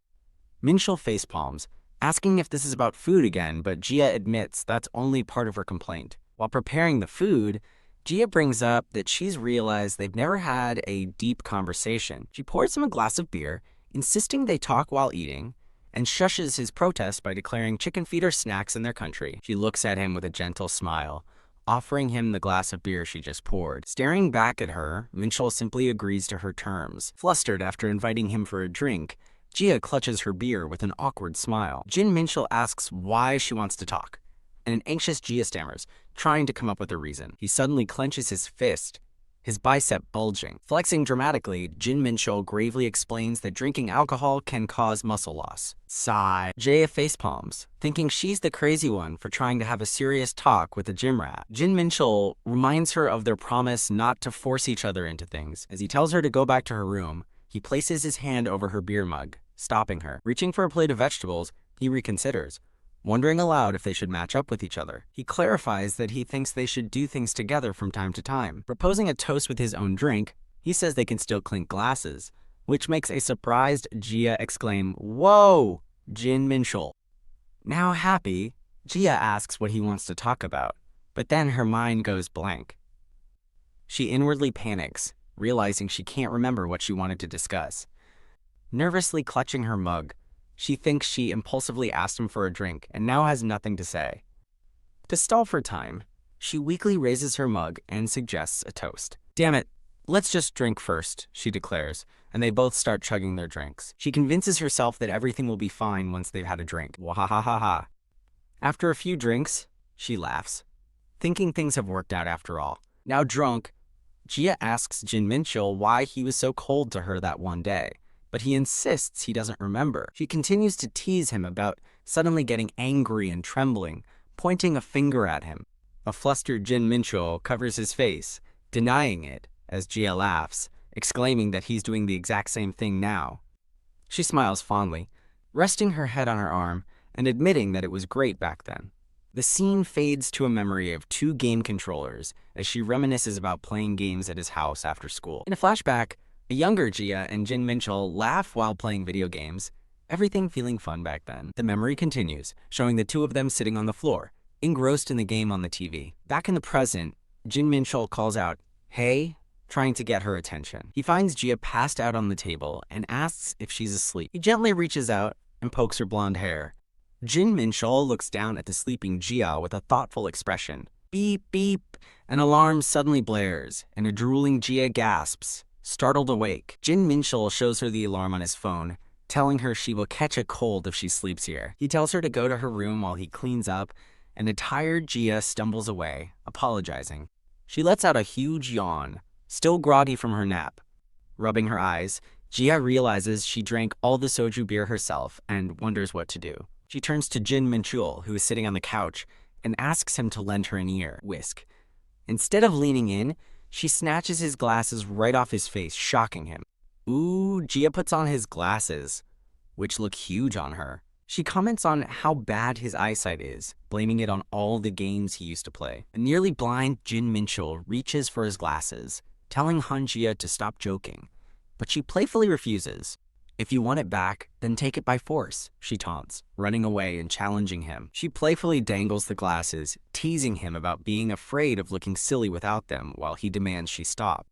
Minchul facepalms, asking if this is about food again, but Jia admits that's only part of her complaint. While preparing the food, Jia brings up that she's realized they've never had a deep conversation. She pours him a glass of beer, insisting they talk while eating, and shushes his protest by declaring chicken feet are snacks in their country. She looks at him with a gentle smile, offering him the glass of beer she just poured. Staring back at her, Minchul simply agrees to her terms. Flustered after inviting him for a drink, Jia clutches her beer with an awkward smile. Jin Minchul asks why she wants to talk, and an anxious Jia stammers, trying to come up with a reason. He suddenly clenches his fist, his bicep bulging. Flexing dramatically, Jin Minchul gravely explains that drinking alcohol can cause muscle loss. Sigh. Jia facepalms, thinking she's the crazy one for trying to have a serious talk with a gym rat. Jin Minchul reminds her of their promise not to force each other into things. As he tells her to go back to her room, he places his hand over her beer mug, stopping her. Reaching for a plate of vegetables, he reconsiders, wondering aloud if they should match up with each other. He clarifies that he thinks they should do things together from time to time. Proposing a toast with his own drink, he says they can still clink glasses, which makes a surprised Jia exclaim, "Whoa, Jin Minchul." Now happy, Jia asks what he wants to talk about, but then her mind goes blank. She inwardly panics, realizing she can't remember what she wanted to discuss. Nervously clutching her mug, she thinks she impulsively asked him for a drink and now has nothing to say. To stall for time, she weakly raises her mug and suggests a toast. "Damn it, let's just drink first," she declares, and they both start chugging their drinks. She convinces herself that everything will be fine once they've had a drink. Wahahaha. After a few drinks, she laughs, thinking things have worked out after all. Now drunk, Jia asks Jin Minchul why he was so cold to her that one day, but he insists he doesn't remember. She continues to tease him about suddenly getting angry and trembling, pointing a finger at him. A flustered Jin Minchul covers his face, denying it, as Jia laughs, exclaiming that he's doing the exact same thing now. She smiles fondly, resting her head on her arm and admitting that it was great back then. The scene fades to a memory of two game controllers as she reminisces about playing games at his house after school. In a flashback, a younger Gia and Jin Minchul laugh while playing video games, everything feeling fun back then. The memory continues, showing the two of them sitting on the floor, engrossed in the game on the TV. Back in the present, Jin Minchul calls out, "Hey," trying to get her attention. He finds Gia passed out on the table and asks if she's asleep. He gently reaches out and pokes her blonde hair. Jin Minchul looks down at the sleeping Gia with a thoughtful expression. Beep, beep. An alarm suddenly blares, and a drooling Gia gasps, startled awake. Jin Minchul shows her the alarm on his phone, telling her she will catch a cold if she sleeps here. He tells her to go to her room while he cleans up, and a tired Gia stumbles away, apologizing. She lets out a huge yawn, still groggy from her nap. Rubbing her eyes, Gia realizes she drank all the soju beer herself and wonders what to do. She turns to Jin Minchul, who is sitting on the couch, and asks him to lend her an ear. Whisk. Instead of leaning in, she snatches his glasses right off his face, shocking him. Ooh, Gia puts on his glasses, which look huge on her. She comments on how bad his eyesight is, blaming it on all the games he used to play. A nearly blind Jin Minchul reaches for his glasses, telling Han Gia to stop joking, but she playfully refuses. If you want it back, then take it by force, she taunts, running away and challenging him. She playfully dangles the glasses, teasing him about being afraid of looking silly without them while he demands she stop.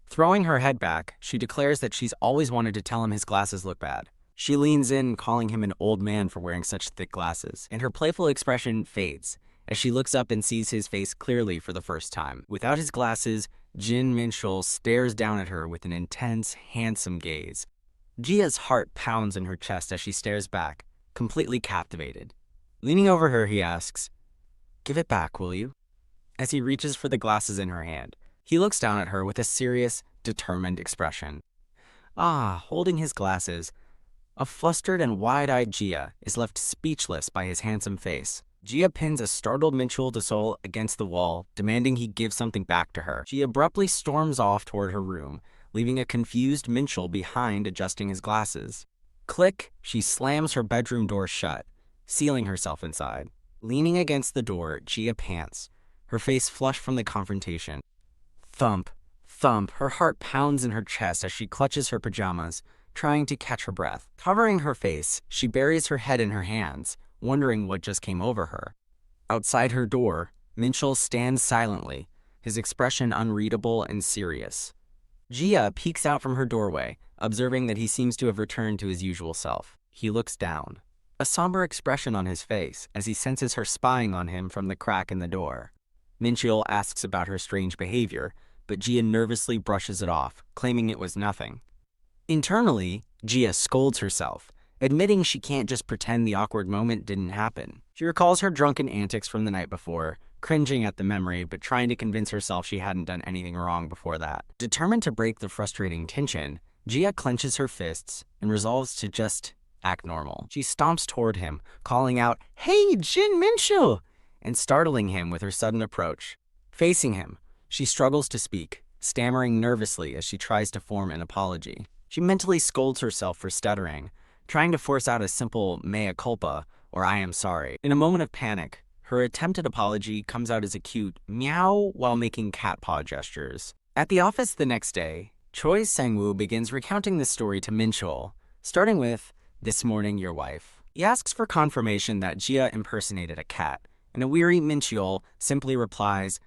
Throwing her head back, she declares that she's always wanted to tell him his glasses look bad. She leans in, calling him an old man for wearing such thick glasses, and her playful expression fades as she looks up and sees his face clearly for the first time. Without his glasses, Jin Minchul stares down at her with an intense, handsome gaze. Gia's heart pounds in her chest as she stares back, completely captivated. Leaning over her, he asks, "Give it back, will you?" As he reaches for the glasses in her hand, he looks down at her with a serious, determined expression. Holding his glasses, a flustered and wide-eyed Gia is left speechless by his handsome face. Gia pins a startled Minchul Desol against the wall, demanding he give something back to her. She abruptly storms off toward her room, leaving a confused Minchul behind adjusting his glasses. Click, she slams her bedroom door shut, sealing herself inside. Leaning against the door, Gia pants, her face flushed from the confrontation. Thump, thump, her heart pounds in her chest as she clutches her pajamas, trying to catch her breath. Covering her face, she buries her head in her hands, wondering what just came over her. Outside her door, Minchul stands silently, his expression unreadable and serious. Gia peeks out from her doorway, observing that he seems to have returned to his usual self. He looks down, a somber expression on his face as he senses her spying on him from the crack in the door. Minchul asks about her strange behavior, but Gia nervously brushes it off, claiming it was nothing. Internally, Gia scolds herself, admitting she can't just pretend the awkward moment didn't happen. She recalls her drunken antics from the night before, cringing at the memory but trying to convince herself she hadn't done anything wrong before that. Determined to break the frustrating tension, Gia clenches her fists and resolves to just act normal. She stomps toward him, calling out, "Hey, Jin Minchul!" and startling him with her sudden approach. Facing him, she struggles to speak, stammering nervously as she tries to form an apology. She mentally scolds herself for stuttering, trying to force out a simple mea culpa or "I am sorry." In a moment of panic, her attempted apology comes out as a cute meow while making cat paw gestures. At the office the next day, Choi Sang-woo begins recounting the story to Minchul, starting with, "This morning, your wife." He asks for confirmation that Gia impersonated a cat, and a weary Minchul simply replies,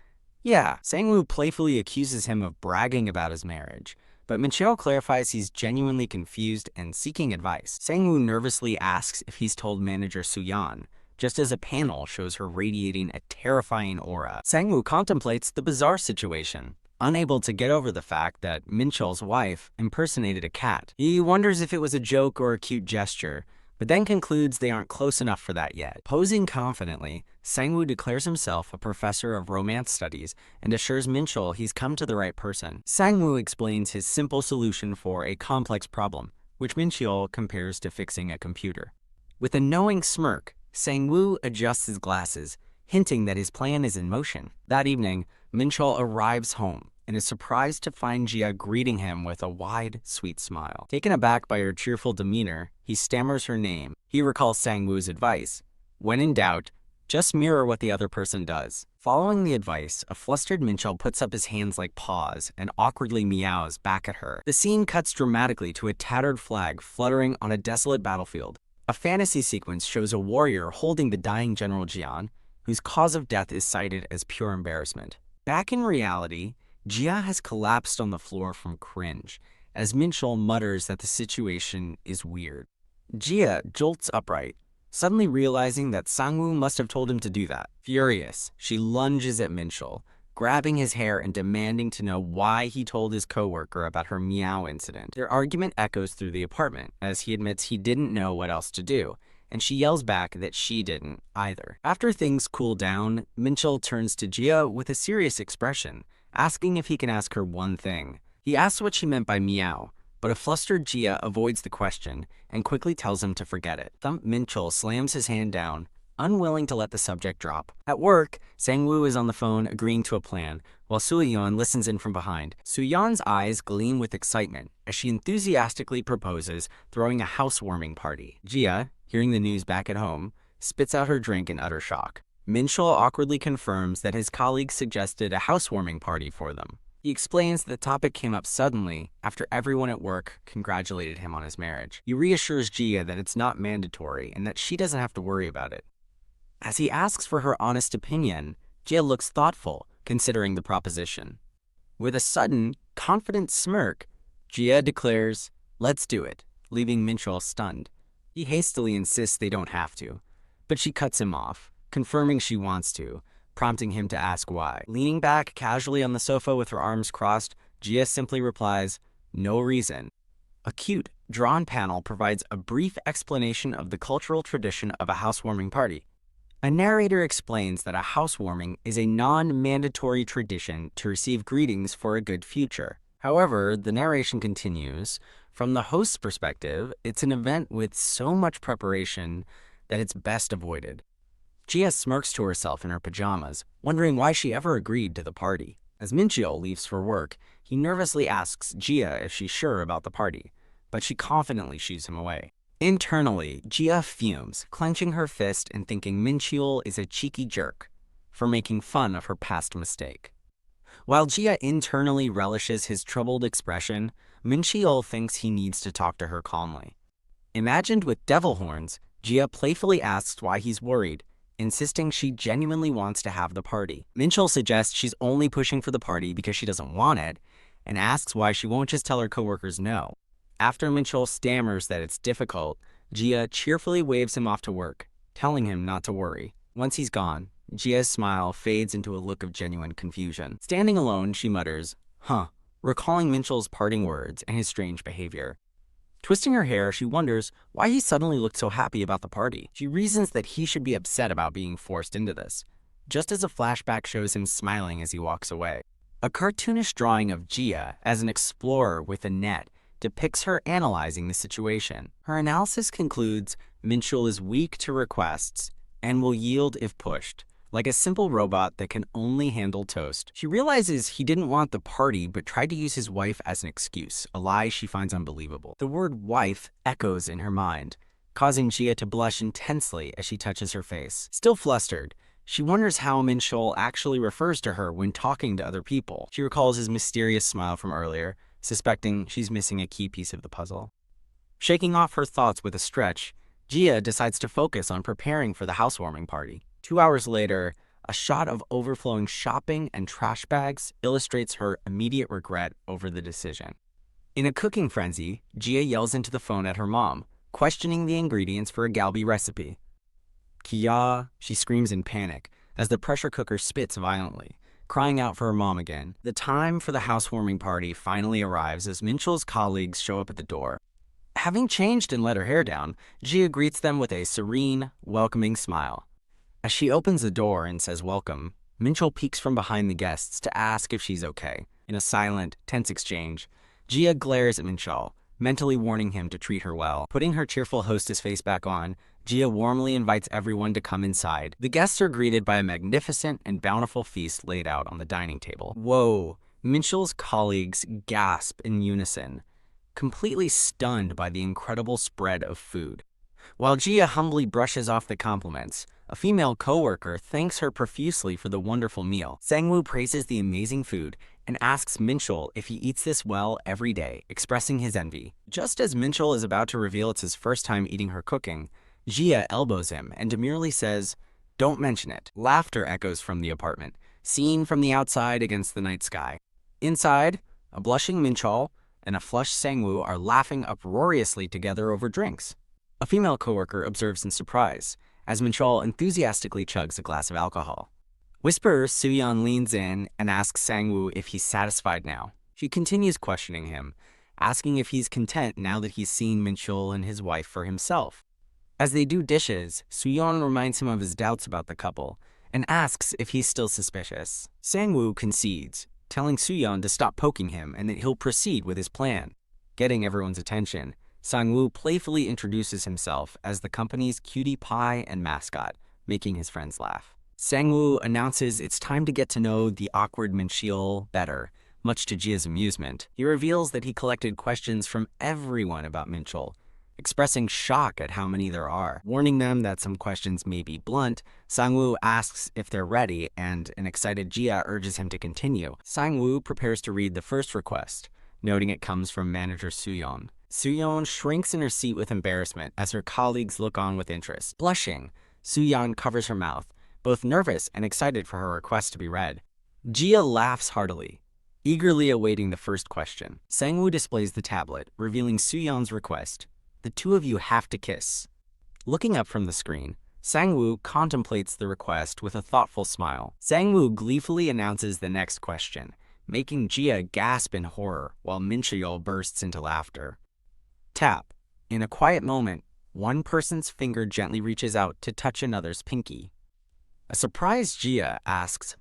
"Yeah." Sang-woo playfully accuses him of bragging about his marriage, but Minchul clarifies he's genuinely confused and seeking advice. Sang-woo nervously asks if he's told manager Soo-yeon, just as a panel shows her radiating a terrifying aura. Sang-woo contemplates the bizarre situation, unable to get over the fact that Minchul's wife impersonated a cat. He wonders if it was a joke or a cute gesture, but then concludes they aren't close enough for that yet. Posing confidently, Sang-woo declares himself a professor of romance studies and assures Minchul he's come to the right person. Sang-woo explains his simple solution for a complex problem, which Minchul compares to fixing a computer. With a knowing smirk, Sang-woo adjusts his glasses, hinting that his plan is in motion. That evening, Minchul arrives home, and is surprised to find Jia greeting him with a wide, sweet smile. Taken aback by her cheerful demeanor, he stammers her name. He recalls Sang-woo's advice: when in doubt, just mirror what the other person does. Following the advice, a flustered Minchul puts up his hands like paws and awkwardly meows back at her. The scene cuts dramatically to a tattered flag fluttering on a desolate battlefield. A fantasy sequence shows a warrior holding the dying General Jian, whose cause of death is cited as pure embarrassment. Back in reality, Jia has collapsed on the floor from cringe, as Minchul mutters that the situation is weird. Jia jolts upright, suddenly realizing that Sang-woo must have told him to do that. Furious, she lunges at Minchul, grabbing his hair and demanding to know why he told his coworker about her meow incident. Their argument echoes through the apartment, as he admits he didn't know what else to do, and she yells back that she didn't either. After things cool down, Minchul turns to Jia with a serious expression, asking if he can ask her one thing. He asks what she meant by meow, but a flustered Jia avoids the question and quickly tells him to forget it. Thump Minchul slams his hand down, unwilling to let the subject drop. At work, Sang-woo is on the phone agreeing to a plan, while Soo-yeon listens in from behind. Soo-yeon's eyes gleam with excitement as she enthusiastically proposes throwing a housewarming party. Jia, hearing the news back at home, spits out her drink in utter shock. Minchul awkwardly confirms that his colleagues suggested a housewarming party for them. He explains that the topic came up suddenly after everyone at work congratulated him on his marriage. He reassures Jia that it's not mandatory and that she doesn't have to worry about it. As he asks for her honest opinion, Jia looks thoughtful, considering the proposition. With a sudden, confident smirk, Jia declares, "Let's do it," leaving Minchul stunned. He hastily insists they don't have to, but she cuts him off, confirming she wants to, prompting him to ask why. Leaning back casually on the sofa with her arms crossed, Jia simply replies, "No reason." A cute, drawn panel provides a brief explanation of the cultural tradition of a housewarming party. A narrator explains that a housewarming is a non-mandatory tradition to receive greetings for a good future. However, the narration continues, from the host's perspective, it's an event with so much preparation that it's best avoided. Jia smirks to herself in her pajamas, wondering why she ever agreed to the party. As Minchul leaves for work, he nervously asks Jia if she's sure about the party, but she confidently shoos him away. Internally, Jia fumes, clenching her fist and thinking Minchul is a cheeky jerk for making fun of her past mistake. While Jia internally relishes his troubled expression, Minchul thinks he needs to talk to her calmly. Imagined with devil horns, Jia playfully asks why he's worried, insisting she genuinely wants to have the party. Minchul suggests she's only pushing for the party because she doesn't want it, and asks why she won't just tell her coworkers no. After Minchul stammers that it's difficult, Jia cheerfully waves him off to work, telling him not to worry. Once he's gone, Jia's smile fades into a look of genuine confusion. Standing alone, she mutters, "Huh," recalling Minchul's parting words and his strange behavior. Twisting her hair, she wonders why he suddenly looked so happy about the party. She reasons that he should be upset about being forced into this, just as a flashback shows him smiling as he walks away. A cartoonish drawing of Jia as an explorer with a net depicts her analyzing the situation. Her analysis concludes Minchul is weak to requests and will yield if pushed, like a simple robot that can only handle toast. She realizes he didn't want the party but tried to use his wife as an excuse, a lie she finds unbelievable. The word wife echoes in her mind, causing Jia to blush intensely as she touches her face. Still flustered, she wonders how Minchul actually refers to her when talking to other people. She recalls his mysterious smile from earlier, suspecting she's missing a key piece of the puzzle. Shaking off her thoughts with a stretch, Jia decides to focus on preparing for the housewarming party. 2 hours later, a shot of overflowing shopping and trash bags illustrates her immediate regret over the decision. In a cooking frenzy, Jia yells into the phone at her mom, questioning the ingredients for a galbi recipe. "Kia," she screams in panic as the pressure cooker spits violently, crying out for her mom again. The time for the housewarming party finally arrives as Minchul's colleagues show up at the door. Having changed and let her hair down, Jia greets them with a serene, welcoming smile. As she opens the door and says welcome, Minchul peeks from behind the guests to ask if she's okay. In a silent, tense exchange, Jia glares at Minchul, mentally warning him to treat her well. Putting her cheerful hostess face back on, Jia warmly invites everyone to come inside. The guests are greeted by a magnificent and bountiful feast laid out on the dining table. Whoa, Minchul's colleagues gasp in unison, completely stunned by the incredible spread of food. While Gia humbly brushes off the compliments, a female coworker thanks her profusely for the wonderful meal. Sangwoo praises the amazing food and asks Minchul if he eats this well every day, expressing his envy. Just as Minchul is about to reveal it's his first time eating her cooking, Gia elbows him and demurely says, "Don't mention it." Laughter echoes from the apartment, seen from the outside against the night sky. Inside, a blushing Minchul and a flushed Sangwoo are laughing uproariously together over drinks. A female coworker observes in surprise, as Minchul enthusiastically chugs a glass of alcohol. Whisperer Suyeon leans in and asks Sangwoo if he's satisfied now. She continues questioning him, asking if he's content now that he's seen Minchul and his wife for himself. As they do dishes, Suyeon reminds him of his doubts about the couple and asks if he's still suspicious. Sangwoo concedes, telling Suyeon to stop poking him and that he'll proceed with his plan. Getting everyone's attention, Sangwoo playfully introduces himself as the company's cutie pie and mascot, making his friends laugh. Sangwoo announces it's time to get to know the awkward Minchul better, much to Jia's amusement. He reveals that he collected questions from everyone about Minchul, expressing shock at how many there are. Warning them that some questions may be blunt, Sangwoo asks if they're ready, and an excited Jia urges him to continue. Sangwoo prepares to read the first request, noting it comes from manager Suyeon. Suyeon shrinks in her seat with embarrassment as her colleagues look on with interest. Blushing, Suyeon covers her mouth, both nervous and excited for her request to be read. Jia laughs heartily, eagerly awaiting the first question. Sangwoo displays the tablet, revealing Suyeon's request. "The two of you have to kiss." Looking up from the screen, Sangwoo contemplates the request with a thoughtful smile. Sangwoo gleefully announces the next question, making Jia gasp in horror while Minchul bursts into laughter. Tap. In a quiet moment, one person's finger gently reaches out to touch another's pinky. A surprised Jia asks,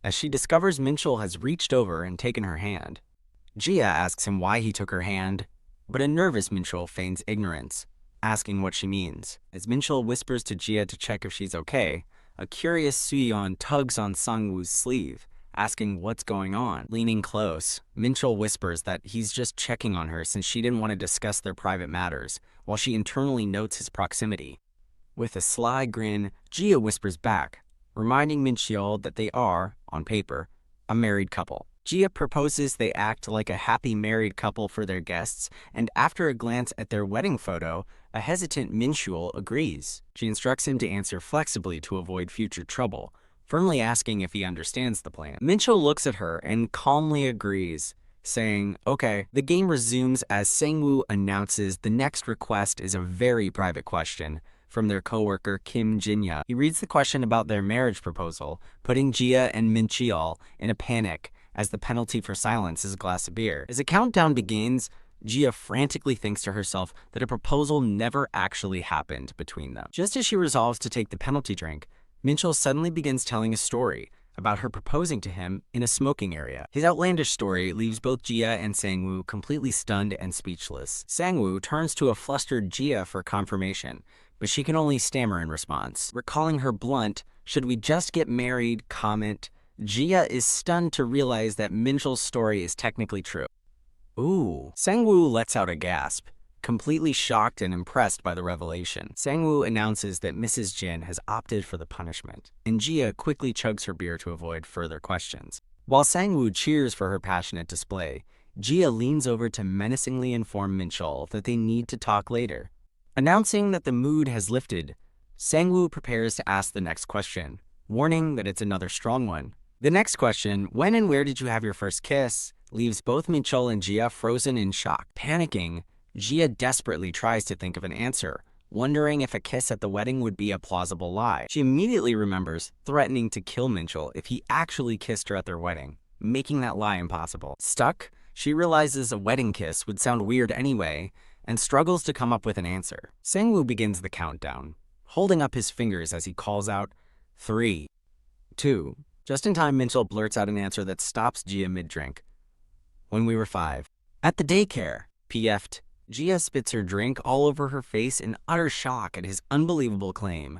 as she discovers Minchul has reached over and taken her hand. Jia asks him why he took her hand, but a nervous Minchul feigns ignorance, asking what she means. As Minchul whispers to Jia to check if she's okay, a curious Suyeon tugs on Sangwoo's sleeve, asking what's going on. Leaning close, Minchul whispers that he's just checking on her since she didn't want to discuss their private matters, while she internally notes his proximity. With a sly grin, Jia whispers back, reminding Minchul that they are, on paper, a married couple. Jia proposes they act like a happy married couple for their guests, and after a glance at their wedding photo, a hesitant Minchul agrees. She instructs him to answer flexibly to avoid future trouble, firmly asking if he understands the plan. Minchul looks at her and calmly agrees, saying, "Okay." The game resumes as Sangwoo announces the next request is a very private question from their coworker Kim Jinya. He reads the question about their marriage proposal, putting Jia and Minchul in a panic as the penalty for silence is a glass of beer. As the countdown begins, Jia frantically thinks to herself that a proposal never actually happened between them. Just as she resolves to take the penalty drink, Minchul suddenly begins telling a story about her proposing to him in a smoking area. His outlandish story leaves both Jia and Sangwoo completely stunned and speechless. Sangwoo turns to a flustered Jia for confirmation, but she can only stammer in response. Recalling her blunt, "Should we just get married?" comment, Jia is stunned to realize that Minchul's story is technically true. Ooh. Sangwoo lets out a gasp, completely shocked and impressed by the revelation. Sangwoo announces that Mrs. Jin has opted for the punishment, and Jia quickly chugs her beer to avoid further questions. While Sangwoo cheers for her passionate display, Jia leans over to menacingly inform Minchul that they need to talk later. Announcing that the mood has lifted, Sangwoo prepares to ask the next question, warning that it's another strong one. The next question, "When and where did you have your first kiss?" leaves both Minchul and Jia frozen in shock. Panicking, Jia desperately tries to think of an answer, wondering if a kiss at the wedding would be a plausible lie. She immediately remembers threatening to kill Minchul if he actually kissed her at their wedding, making that lie impossible. Stuck, she realizes a wedding kiss would sound weird anyway, and struggles to come up with an answer. Sangwoo begins the countdown, holding up his fingers as he calls out, 3, 2. Just in time, Minchul blurts out an answer that stops Jia mid-drink. "When we were 5. At the daycare." PF'd. Jia spits her drink all over her face in utter shock at his unbelievable claim.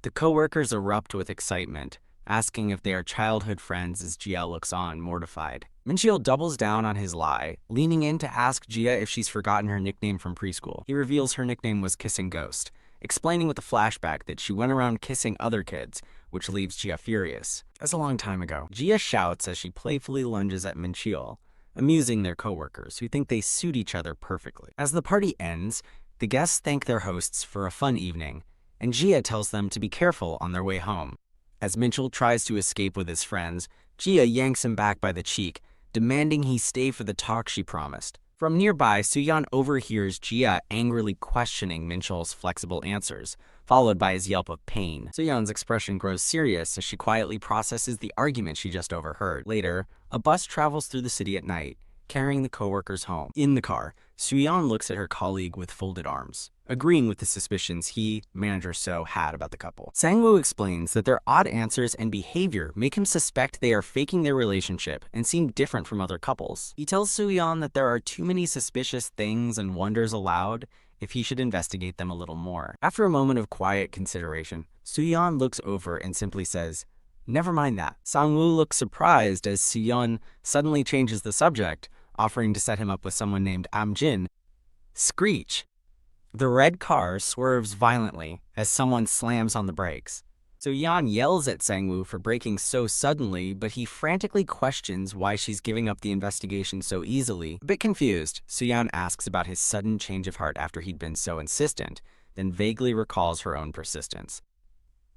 The coworkers erupt with excitement, asking if they are childhood friends as Jia looks on, mortified. Mincheol doubles down on his lie, leaning in to ask Jia if she's forgotten her nickname from preschool. He reveals her nickname was Kissing Ghost, explaining with a flashback that she went around kissing other kids, which leaves Jia furious. That's a long time ago. Jia shouts as she playfully lunges at Mincheol, amusing their coworkers, who think they suit each other perfectly. As the party ends, the guests thank their hosts for a fun evening, and Jia tells them to be careful on their way home. As Mincheol tries to escape with his friends, Jia yanks him back by the cheek, demanding he stay for the talk she promised. From nearby, Suyeon overhears Jia angrily questioning Mincheol's flexible answers, followed by his yelp of pain. Suyeon's expression grows serious as she quietly processes the argument she just overheard. Later, a bus travels through the city at night, carrying the coworkers home. In the car, Suyeon looks at her colleague with folded arms, agreeing with the suspicions he, manager So, had about the couple. Sang-woo explains that their odd answers and behavior make him suspect they are faking their relationship and seem different from other couples. He tells Suyeon that there are too many suspicious things and wonders aloud if he should investigate them a little more. After a moment of quiet consideration, Suyeon looks over and simply says, "Never mind that." Sang-woo looks surprised as Suyeon suddenly changes the subject, offering to set him up with someone named Amjin. Screech! The red car swerves violently as someone slams on the brakes. Suyeon yells at Sang-woo for braking so suddenly, but he frantically questions why she's giving up the investigation so easily. A bit confused, Suyeon asks about his sudden change of heart after he'd been so insistent, then vaguely recalls her own persistence.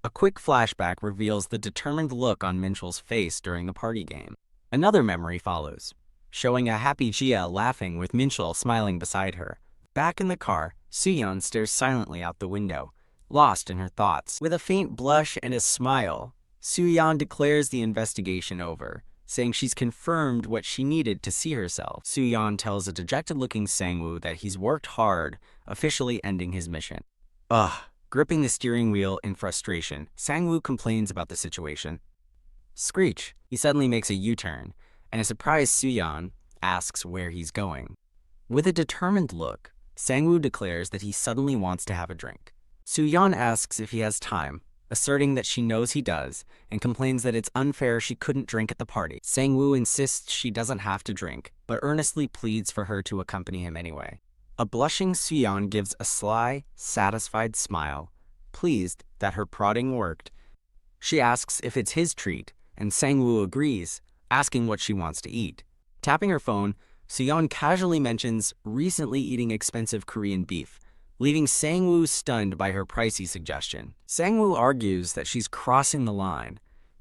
A quick flashback reveals the determined look on Mincheol's face during the party game. Another memory follows, showing a happy Jia laughing with Mincheol smiling beside her. Back in the car, Suyeon stares silently out the window, lost in her thoughts. With a faint blush and a smile, Suyeon declares the investigation over, saying she's confirmed what she needed to see herself. Suyeon tells a dejected-looking Sang-woo that he's worked hard, officially ending his mission. Ugh. Gripping the steering wheel in frustration, Sang-woo complains about the situation. Screech! He suddenly makes a U-turn, and a surprised Suyeon asks where he's going. With a determined look, Sang-woo declares that he suddenly wants to have a drink. Suyeon asks if he has time, asserting that she knows he does, and complains that it's unfair she couldn't drink at the party. Sang-woo insists she doesn't have to drink, but earnestly pleads for her to accompany him anyway. A blushing Suyeon gives a sly, satisfied smile, pleased that her prodding worked. She asks if it's his treat, and Sang-woo agrees, asking what she wants to eat. Tapping her phone, Suyeon casually mentions recently eating expensive Korean beef, leaving Sang-woo stunned by her pricey suggestion. Sang-woo argues that she's crossing the line,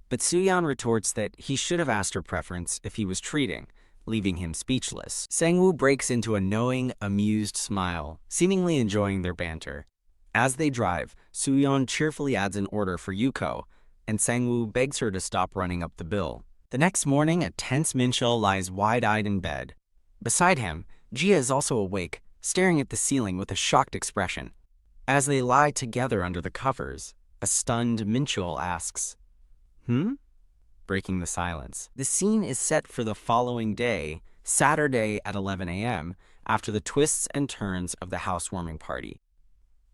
but Suyeon retorts that he should have asked her preference if he was treating, leaving him speechless. Sang-woo breaks into a knowing, amused smile, seemingly enjoying their banter. As they drive, Suyeon cheerfully adds an order for Yuko, and Sang-woo begs her to stop running up the bill. The next morning, a tense Mincheol lies wide-eyed in bed. Beside him, Jia is also awake, staring at the ceiling with a shocked expression. As they lie together under the covers, a stunned Mincheol asks, breaking the silence. The scene is set for the following day, Saturday at 11 a.m., after the twists and turns of the housewarming party.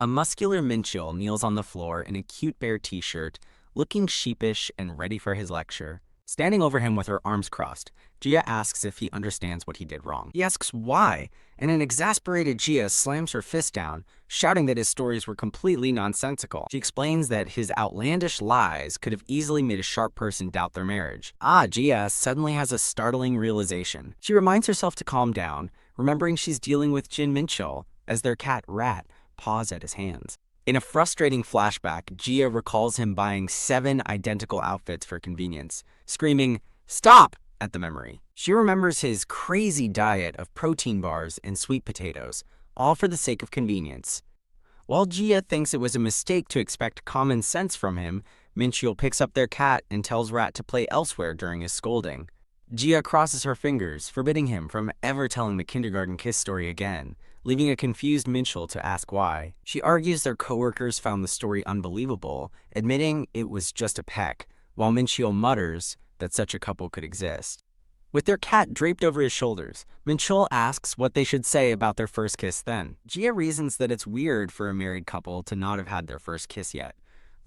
A muscular Mincheol kneels on the floor in a cute bear t-shirt, looking sheepish and ready for his lecture. Standing over him with her arms crossed, Jia asks if he understands what he did wrong. He asks why, and an exasperated Jia slams her fist down, shouting that his stories were completely nonsensical. She explains that his outlandish lies could have easily made a sharp person doubt their marriage. Jia suddenly has a startling realization. She reminds herself to calm down, remembering she's dealing with Jin Mincheol as their cat Rat paws at his hands. In a frustrating flashback, Jia recalls him buying 7 identical outfits for convenience, screaming, "Stop!" at the memory. She remembers his crazy diet of protein bars and sweet potatoes, all for the sake of convenience. While Jia thinks it was a mistake to expect common sense from him, Mincheol picks up their cat and tells Rat to play elsewhere during his scolding. Jia crosses her fingers, forbidding him from ever telling the kindergarten kiss story again, leaving a confused Mincheol to ask why. She argues their coworkers found the story unbelievable, admitting it was just a peck, while Mincheol mutters that such a couple could exist. With their cat draped over his shoulders, Mincheol asks what they should say about their first kiss then. Jia reasons that it's weird for a married couple to not have had their first kiss yet,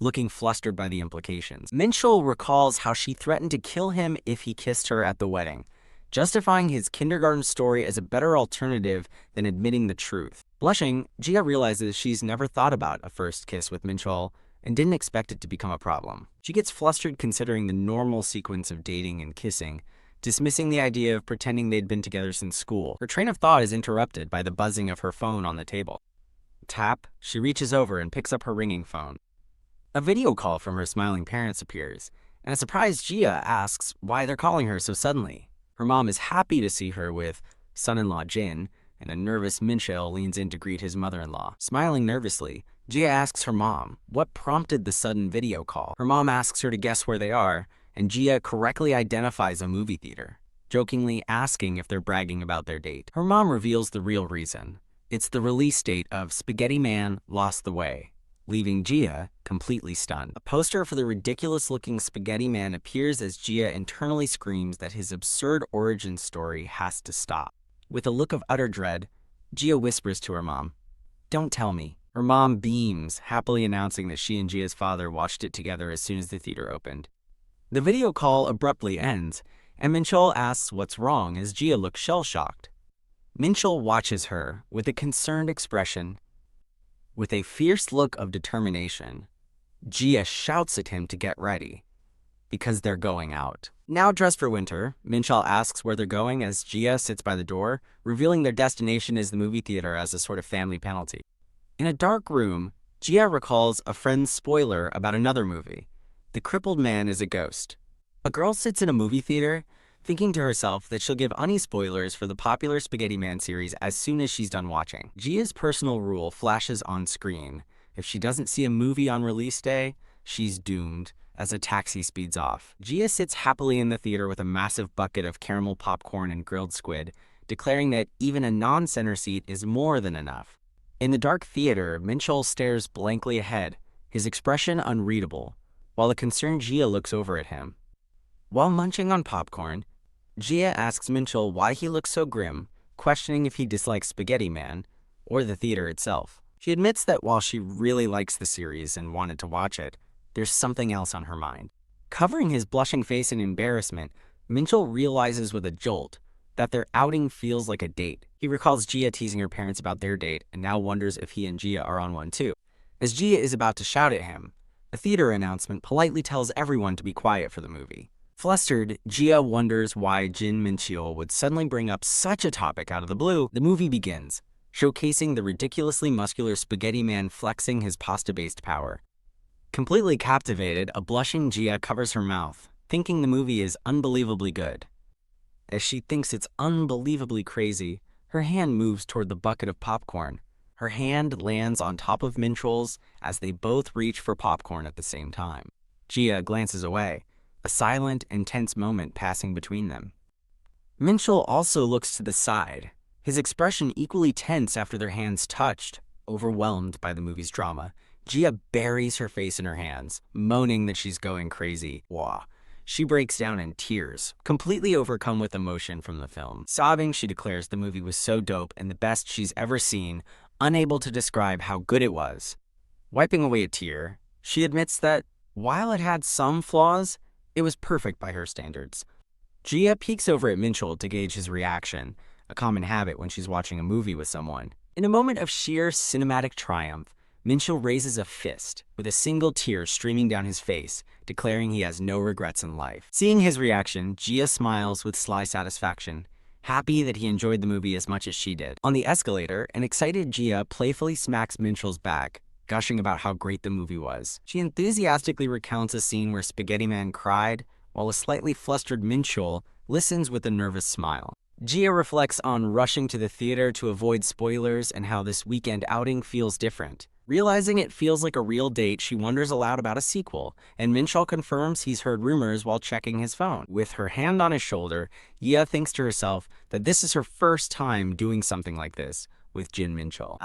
looking flustered by the implications. Minchul recalls how she threatened to kill him if he kissed her at the wedding, justifying his kindergarten story as a better alternative than admitting the truth. Blushing, Jia realizes she's never thought about a first kiss with Minchul and didn't expect it to become a problem. She gets flustered considering the normal sequence of dating and kissing, dismissing the idea of pretending they'd been together since school. Her train of thought is interrupted by the buzzing of her phone on the table. Tap, she reaches over and picks up her ringing phone. A video call from her smiling parents appears, and a surprised Jia asks why they're calling her so suddenly. Her mom is happy to see her with son-in-law Jin, and a nervous Minchul leans in to greet his mother-in-law. Smiling nervously, Jia asks her mom what prompted the sudden video call. Her mom asks her to guess where they are, and Jia correctly identifies a movie theater, jokingly asking if they're bragging about their date. Her mom reveals the real reason. It's the release date of Spaghetti Man Lost the Way, leaving Jia completely stunned. A poster for the ridiculous-looking Spaghetti Man appears as Jia internally screams that his absurd origin story has to stop. With a look of utter dread, Jia whispers to her mom, "Don't tell me." Her mom beams, happily announcing that she and Jia's father watched it together as soon as the theater opened. The video call abruptly ends, and Minchul asks what's wrong as Jia looks shell-shocked. Minchul watches her with a concerned expression. With a fierce look of determination, Jia shouts at him to get ready, because they're going out. Now dressed for winter, Minchul asks where they're going as Jia sits by the door, revealing their destination is the movie theater as a sort of family penalty. In a dark room, Jia recalls a friend's spoiler about another movie. The crippled man is a ghost. A girl sits in a movie theater, thinking to herself that she'll give any spoilers for the popular Spaghetti Man series as soon as she's done watching. Jia's personal rule flashes on screen. If she doesn't see a movie on release day, she's doomed, as a taxi speeds off. Jia sits happily in the theater with a massive bucket of caramel popcorn and grilled squid, declaring that even a non-center seat is more than enough. In the dark theater, Minchul stares blankly ahead, his expression unreadable, while the concerned Jia looks over at him. While munching on popcorn, Jia asks Minchul why he looks so grim, questioning if he dislikes Spaghetti Man or the theater itself. She admits that while she really likes the series and wanted to watch it, there's something else on her mind. Covering his blushing face in embarrassment, Minchul realizes with a jolt that their outing feels like a date. He recalls Jia teasing her parents about their date and now wonders if he and Jia are on one too. As Jia is about to shout at him, a theater announcement politely tells everyone to be quiet for the movie. Flustered, Jia wonders why Jin Minchul would suddenly bring up such a topic out of the blue. The movie begins, showcasing the ridiculously muscular Spaghetti Man flexing his pasta-based power. Completely captivated, a blushing Jia covers her mouth, thinking the movie is unbelievably good. As she thinks it's unbelievably crazy, her hand moves toward the bucket of popcorn. Her hand lands on top of Minchul's as they both reach for popcorn at the same time. Jia glances away, a silent, intense moment passing between them. Minchul also looks to the side, his expression equally tense after their hands touched. Overwhelmed by the movie's drama, Jia buries her face in her hands, moaning that she's going crazy. Wah. She breaks down in tears, completely overcome with emotion from the film. Sobbing, she declares the movie was so dope and the best she's ever seen, unable to describe how good it was. Wiping away a tear, she admits that, while it had some flaws, it was perfect by her standards. Jia peeks over at Minchul to gauge his reaction, a common habit when she's watching a movie with someone. In a moment of sheer cinematic triumph, Minchul raises a fist, with a single tear streaming down his face, declaring he has no regrets in life. Seeing his reaction, Jia smiles with sly satisfaction, happy that he enjoyed the movie as much as she did. On the escalator, an excited Jia playfully smacks Minchul's back, gushing about how great the movie was. She enthusiastically recounts a scene where Spaghetti Man cried, while a slightly flustered Minchul listens with a nervous smile. Jia reflects on rushing to the theater to avoid spoilers and how this weekend outing feels different. Realizing it feels like a real date, she wonders aloud about a sequel, and Minchul confirms he's heard rumors while checking his phone. With her hand on his shoulder, Jia thinks to herself that this is her first time doing something like this with Jin Minchul.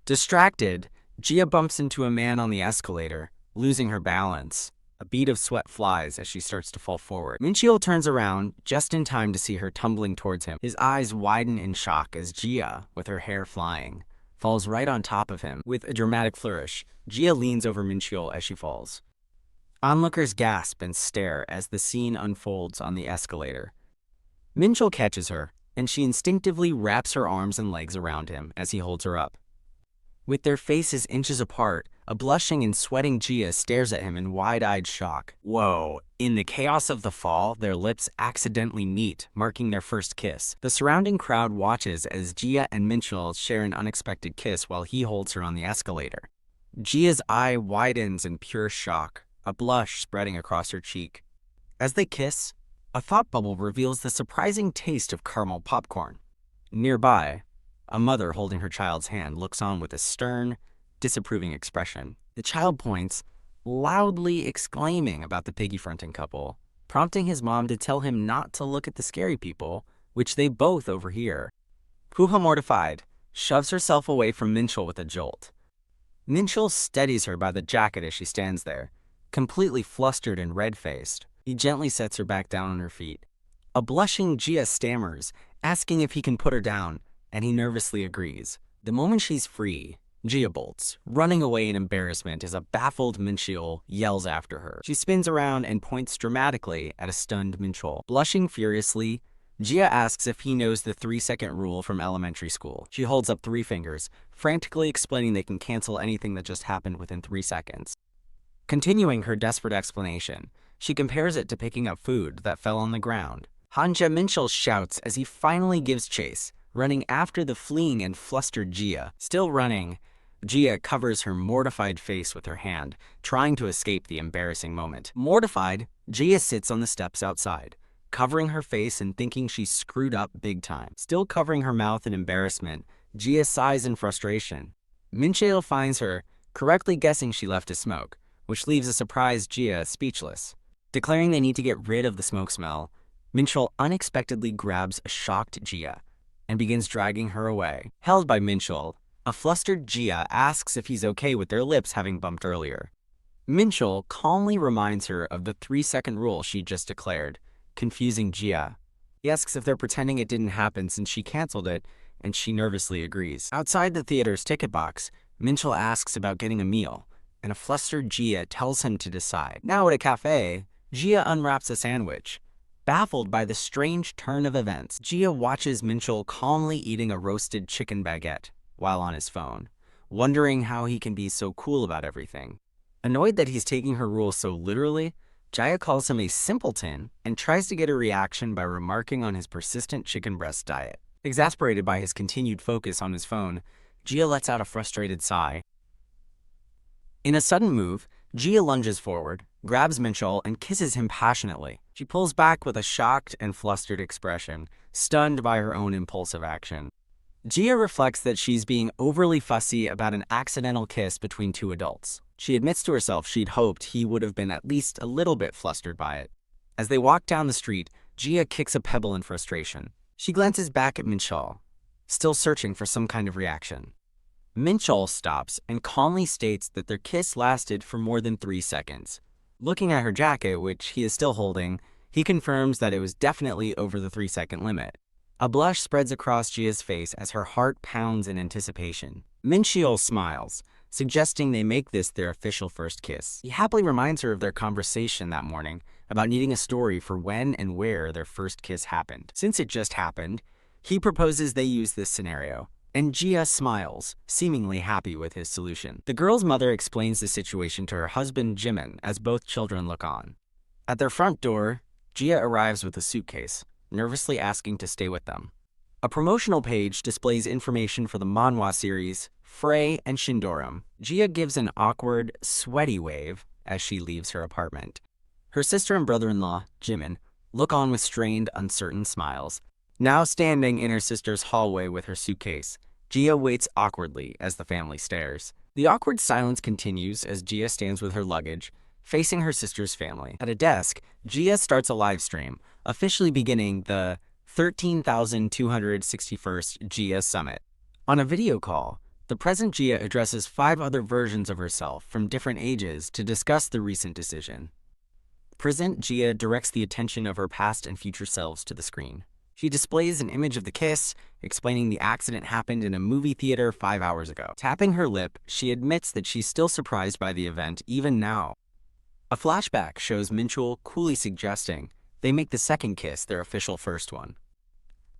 Distracted, Jia bumps into a man on the escalator, losing her balance. A bead of sweat flies as she starts to fall forward. Minchul turns around just in time to see her tumbling towards him. His eyes widen in shock as Jia, with her hair flying, falls right on top of him. With a dramatic flourish, Jia leans over Mincheol as she falls. Onlookers gasp and stare as the scene unfolds on the escalator. Mincheol catches her, and she instinctively wraps her arms and legs around him as he holds her up. With their faces inches apart, a blushing and sweating Jia stares at him in wide-eyed shock. Whoa! In the chaos of the fall, their lips accidentally meet, marking their first kiss. The surrounding crowd watches as Jia and Mincheol share an unexpected kiss while he holds her on the escalator. Jia's eye widens in pure shock, a blush spreading across her cheek. As they kiss, a thought bubble reveals the surprising taste of caramel popcorn. Nearby, a mother holding her child's hand looks on with a stern, disapproving expression. The child points, loudly exclaiming about the piggy-fronting couple, prompting his mom to tell him not to look at the scary people, which they both overhear. Puha, mortified, shoves herself away from Mincheol with a jolt. Mincheol steadies her by the jacket as she stands there, completely flustered and red-faced. He gently sets her back down on her feet. A blushing Jia stammers, asking if he can put her down, and he nervously agrees. The moment she's free, Jia bolts, running away in embarrassment as a baffled Mincheol yells after her. She spins around and points dramatically at a stunned Mincheol. Blushing furiously, Jia asks if he knows the 3-second rule from elementary school. She holds up 3 fingers, frantically explaining they can cancel anything that just happened within 3 seconds. Continuing her desperate explanation, she compares it to picking up food that fell on the ground. Hanja Mincheol shouts as he finally gives chase, running after the fleeing and flustered Jia. Still running, Jia covers her mortified face with her hand, trying to escape the embarrassing moment. Mortified, Jia sits on the steps outside, covering her face and thinking she's screwed up big time. Still covering her mouth in embarrassment, Jia sighs in frustration. Mincheol finds her, correctly guessing she left a smoke, which leaves a surprised Jia speechless. Declaring they need to get rid of the smoke smell, Mincheol unexpectedly grabs a shocked Jia and begins dragging her away. Held by Mincheol, a flustered Jia asks if he's okay with their lips having bumped earlier. Mincheol calmly reminds her of the 3-second rule she just declared, confusing Jia. He asks if they're pretending it didn't happen since she canceled it, and she nervously agrees. Outside the theater's ticket box, Mincheol asks about getting a meal, and a flustered Jia tells him to decide. Now at a cafe, Jia unwraps a sandwich. Baffled by the strange turn of events, Jia watches Mincheol calmly eating a roasted chicken baguette while on his phone, wondering how he can be so cool about everything. Annoyed that he's taking her rules so literally, Jia calls him a simpleton and tries to get a reaction by remarking on his persistent chicken breast diet. Exasperated by his continued focus on his phone, Jia lets out a frustrated sigh. In a sudden move, Jia lunges forward, grabs Mincheol, and kisses him passionately. She pulls back with a shocked and flustered expression, stunned by her own impulsive action. Jia reflects that she's being overly fussy about an accidental kiss between 2 adults. She admits to herself she'd hoped he would have been at least a little bit flustered by it. As they walk down the street, Jia kicks a pebble in frustration. She glances back at Mincheol, still searching for some kind of reaction. Mincheol stops and calmly states that their kiss lasted for more than 3 seconds. Looking at her jacket, which he is still holding, he confirms that it was definitely over the 3-second limit. A blush spreads across Jia's face as her heart pounds in anticipation. Mincheol smiles, suggesting they make this their official first kiss. He happily reminds her of their conversation that morning about needing a story for when and where their first kiss happened. Since it just happened, he proposes they use this scenario, and Jia smiles, seemingly happy with his solution. The girl's mother explains the situation to her husband Jimin as both children look on. At their front door, Jia arrives with a suitcase, nervously asking to stay with them. A promotional page displays information for the manhwa series, Frey and Shindorum. Jia gives an awkward, sweaty wave as she leaves her apartment. Her sister and brother-in-law, Jimin, look on with strained, uncertain smiles. Now standing in her sister's hallway with her suitcase, Jia waits awkwardly as the family stares. The awkward silence continues as Jia stands with her luggage, facing her sister's family. At a desk, Jia starts a live stream, officially beginning the 13,261st Jia Summit. On a video call, the present Jia addresses 5 other versions of herself from different ages to discuss the recent decision. Present Jia directs the attention of her past and future selves to the screen. She displays an image of the kiss, explaining the accident happened in a movie theater 5 hours ago. Tapping her lip, she admits that she's still surprised by the event even now. A flashback shows Minchul coolly suggesting they make the second kiss their official first one.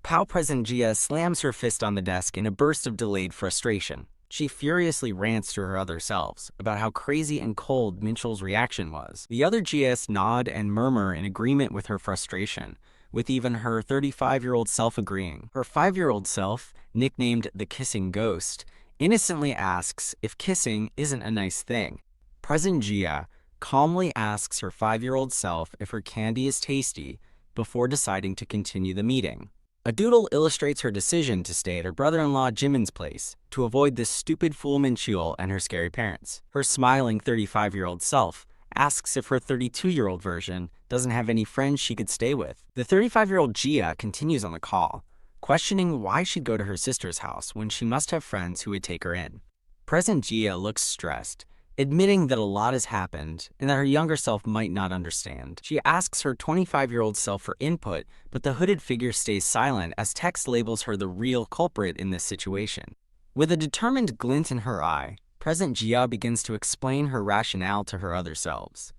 Pal Present Jia slams her fist on the desk in a burst of delayed frustration. She furiously rants to her other selves about how crazy and cold Minchul's reaction was. The other Jias nod and murmur in agreement with her frustration, with even her 35-year-old self agreeing. Her 5-year-old self, nicknamed the Kissing Ghost, innocently asks if kissing isn't a nice thing. Present Jia calmly asks her 5-year-old self if her candy is tasty before deciding to continue the meeting. A doodle illustrates her decision to stay at her brother-in-law Jimin's place to avoid this stupid fool Minchul and her scary parents. Her smiling 35-year-old self asks if her 32-year-old version doesn't have any friends she could stay with. The 35-year-old Jia continues on the call, questioning why she'd go to her sister's house when she must have friends who would take her in. Present Jia looks stressed, admitting that a lot has happened and that her younger self might not understand. She asks her 25-year-old self for input, but the hooded figure stays silent as text labels her the real culprit in this situation. With a determined glint in her eye, Present Jia begins to explain her rationale to her other selves.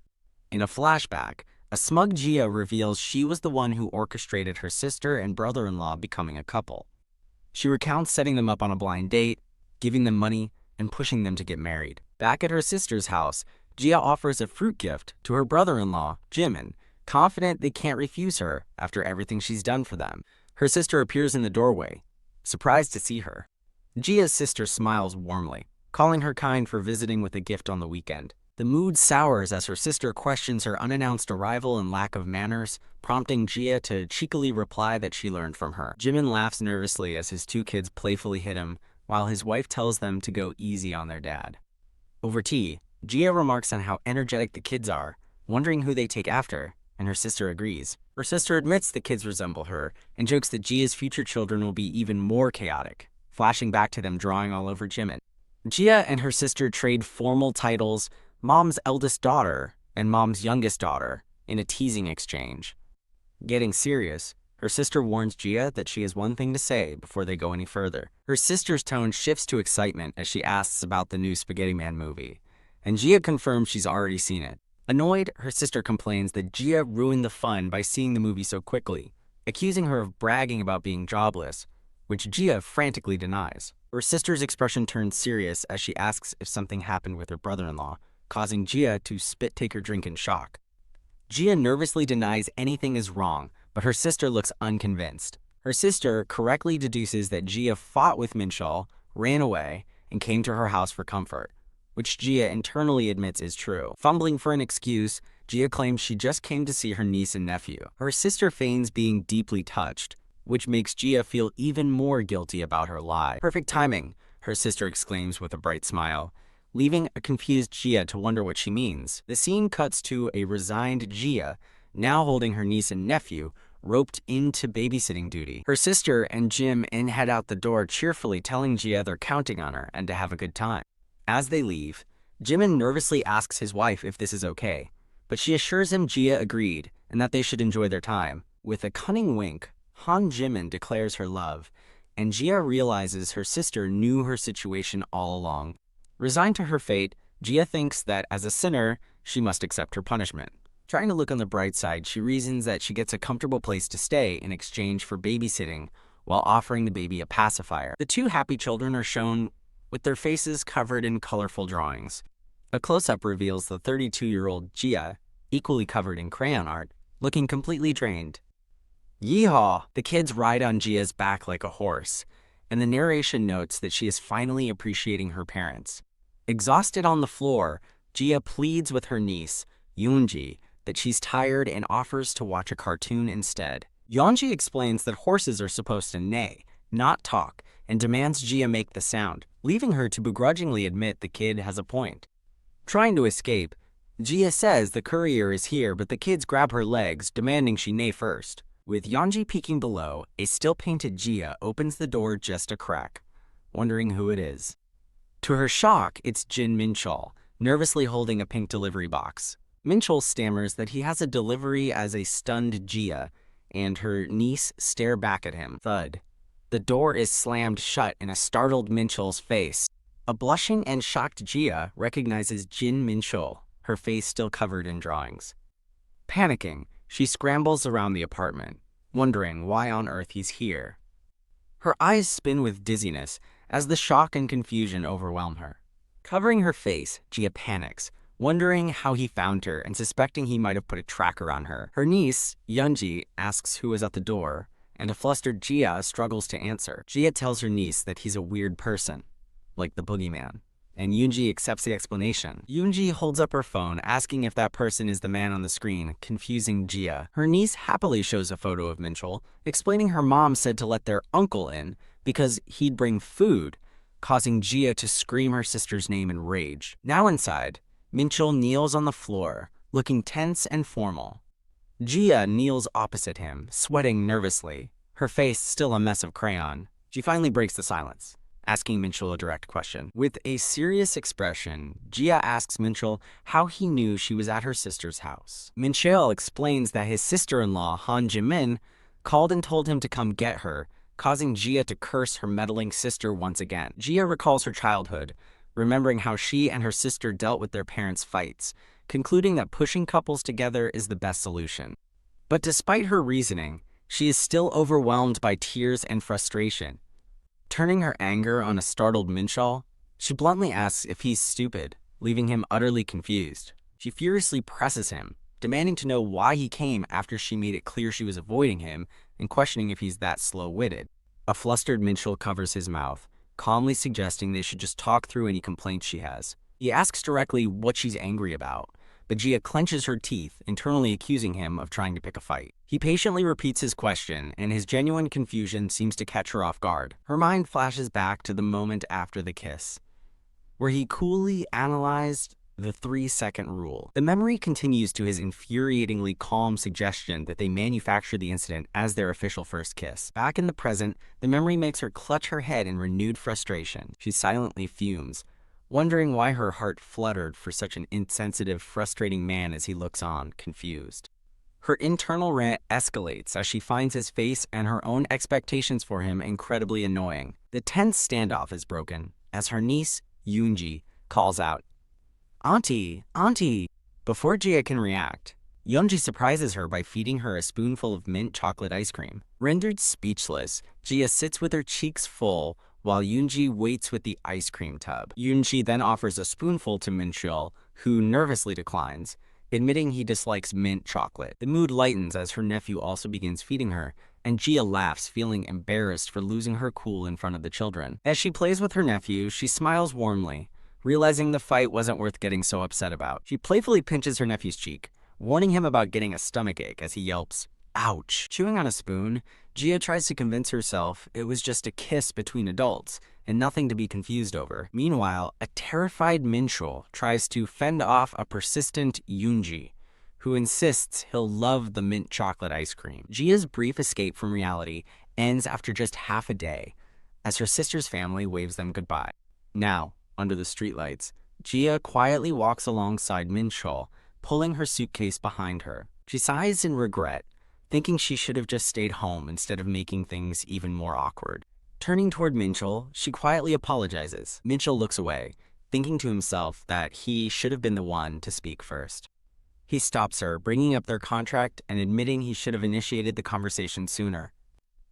In a flashback, a smug Jia reveals she was the one who orchestrated her sister and brother-in-law becoming a couple. She recounts setting them up on a blind date, giving them money, and pushing them to get married. Back at her sister's house, Jia offers a fruit gift to her brother-in-law, Jimin, confident they can't refuse her after everything she's done for them. Her sister appears in the doorway, surprised to see her. Jia's sister smiles warmly, calling her kind for visiting with a gift on the weekend. The mood sours as her sister questions her unannounced arrival and lack of manners, prompting Jia to cheekily reply that she learned from her. Jimin laughs nervously as his 2 kids playfully hit him, while his wife tells them to go easy on their dad. Over tea, Jia remarks on how energetic the kids are, wondering who they take after, and her sister agrees. Her sister admits the kids resemble her, and jokes that Jia's future children will be even more chaotic, flashing back to them drawing all over Jimin. Jia and her sister trade formal titles, Mom's eldest daughter and Mom's youngest daughter, in a teasing exchange. Getting serious, her sister warns Jia that she has one thing to say before they go any further. Her sister's tone shifts to excitement as she asks about the new Spaghetti Man movie, and Jia confirms she's already seen it. Annoyed, her sister complains that Jia ruined the fun by seeing the movie so quickly, accusing her of bragging about being jobless, which Jia frantically denies. Her sister's expression turns serious as she asks if something happened with her brother-in-law, causing Jia to take her drink in shock. Jia nervously denies anything is wrong, but her sister looks unconvinced. Her sister correctly deduces that Jia fought with Minchul, ran away, and came to her house for comfort, which Jia internally admits is true. Fumbling for an excuse, Jia claims she just came to see her niece and nephew. Her sister feigns being deeply touched, which makes Jia feel even more guilty about her lie. Perfect timing, her sister exclaims with a bright smile, leaving a confused Jia to wonder what she means. The scene cuts to a resigned Jia, now holding her niece and nephew, roped into babysitting duty. Her sister and Jim head out the door cheerfully telling Jia they're counting on her and to have a good time. As they leave, Jimin nervously asks his wife if this is okay, but she assures him Jia agreed and that they should enjoy their time. With a cunning wink, Han Jimin declares her love, and Jia realizes her sister knew her situation all along. Resigned to her fate, Jia thinks that as a sinner, she must accept her punishment. Trying to look on the bright side, she reasons that she gets a comfortable place to stay in exchange for babysitting while offering the baby a pacifier. The 2 happy children are shown with their faces covered in colorful drawings. A close-up reveals the 32-year-old Jia, equally covered in crayon art, looking completely drained. Yeehaw! The kids ride on Jia's back like a horse, and the narration notes that she is finally appreciating her parents. Exhausted on the floor, Jia pleads with her niece, Yoonji, that she's tired and offers to watch a cartoon instead. Yeonji explains that horses are supposed to neigh, not talk, and demands Jia make the sound, leaving her to begrudgingly admit the kid has a point. Trying to escape, Jia says the courier is here, but the kids grab her legs, demanding she neigh first. With Yeonji peeking below, a still-painted Jia opens the door just a crack, wondering who it is. To her shock, it's Jin Minchul, nervously holding a pink delivery box. Minchul stammers that he has a delivery as a stunned Jia, and her niece stare back at him. Thud. The door is slammed shut in a startled Minchul's face. A blushing and shocked Jia recognizes Jin Minchul, her face still covered in drawings. Panicking, she scrambles around the apartment, wondering why on earth he's here. Her eyes spin with dizziness as the shock and confusion overwhelm her. Covering her face, Jia panics, wondering how he found her and suspecting he might have put a tracker on her. Her niece, Yeonji, asks who is at the door, and a flustered Jia struggles to answer. Jia tells her niece that he's a weird person, like the boogeyman, and Yoonji accepts the explanation. Yoonji holds up her phone, asking if that person is the man on the screen, confusing Jia. Her niece happily shows a photo of Minchul, explaining her mom said to let their uncle in because he'd bring food, causing Jia to scream her sister's name in rage. Now inside, Minchul kneels on the floor, looking tense and formal. Jia kneels opposite him, sweating nervously, her face still a mess of crayon. She finally breaks the silence, asking Minchul a direct question. With a serious expression, Jia asks Minchul how he knew she was at her sister's house. Minchul explains that his sister-in-law, Han Jimin, called and told him to come get her, causing Jia to curse her meddling sister once again. Jia recalls her childhood, remembering how she and her sister dealt with their parents' fights, concluding that pushing couples together is the best solution. But despite her reasoning, she is still overwhelmed by tears and frustration. Turning her anger on a startled Minchul, she bluntly asks if he's stupid, leaving him utterly confused. She furiously presses him, demanding to know why he came after she made it clear she was avoiding him and questioning if he's that slow-witted. A flustered Minchul covers his mouth, calmly suggesting they should just talk through any complaints she has. He asks directly what she's angry about, but Jia clenches her teeth, internally accusing him of trying to pick a fight. He patiently repeats his question, and his genuine confusion seems to catch her off guard. Her mind flashes back to the moment after the kiss, where he coolly analyzed the 3-second rule. The memory continues to his infuriatingly calm suggestion that they manufacture the incident as their official first kiss. Back in the present, the memory makes her clutch her head in renewed frustration. She silently fumes, wondering why her heart fluttered for such an insensitive, frustrating man as he looks on, confused. Her internal rant escalates as she finds his face and her own expectations for him incredibly annoying. The tense standoff is broken as her niece, Yoonji, calls out, "Auntie, Auntie!" Before Jia can react, Yeonji surprises her by feeding her a spoonful of mint chocolate ice cream. Rendered speechless, Jia sits with her cheeks full while Yoonji waits with the ice cream tub. Yoonji then offers a spoonful to Minchul, who nervously declines, admitting he dislikes mint chocolate. The mood lightens as her nephew also begins feeding her, and Jia laughs, feeling embarrassed for losing her cool in front of the children. As she plays with her nephew, she smiles warmly, realizing the fight wasn't worth getting so upset about. She playfully pinches her nephew's cheek, warning him about getting a stomachache as he yelps, "Ouch!" Chewing on a spoon, Jia tries to convince herself it was just a kiss between adults and nothing to be confused over. Meanwhile, a terrified Minchul tries to fend off a persistent Yoonji, who insists he'll love the mint chocolate ice cream. Jia's brief escape from reality ends after just half a day, as her sister's family waves them goodbye. Now, under the streetlights, Jia quietly walks alongside Minchul, pulling her suitcase behind her. She sighs in regret, thinking she should have just stayed home instead of making things even more awkward. Turning toward Minchul, she quietly apologizes. Minchul looks away, thinking to himself that he should have been the one to speak first. He stops her, bringing up their contract and admitting he should have initiated the conversation sooner.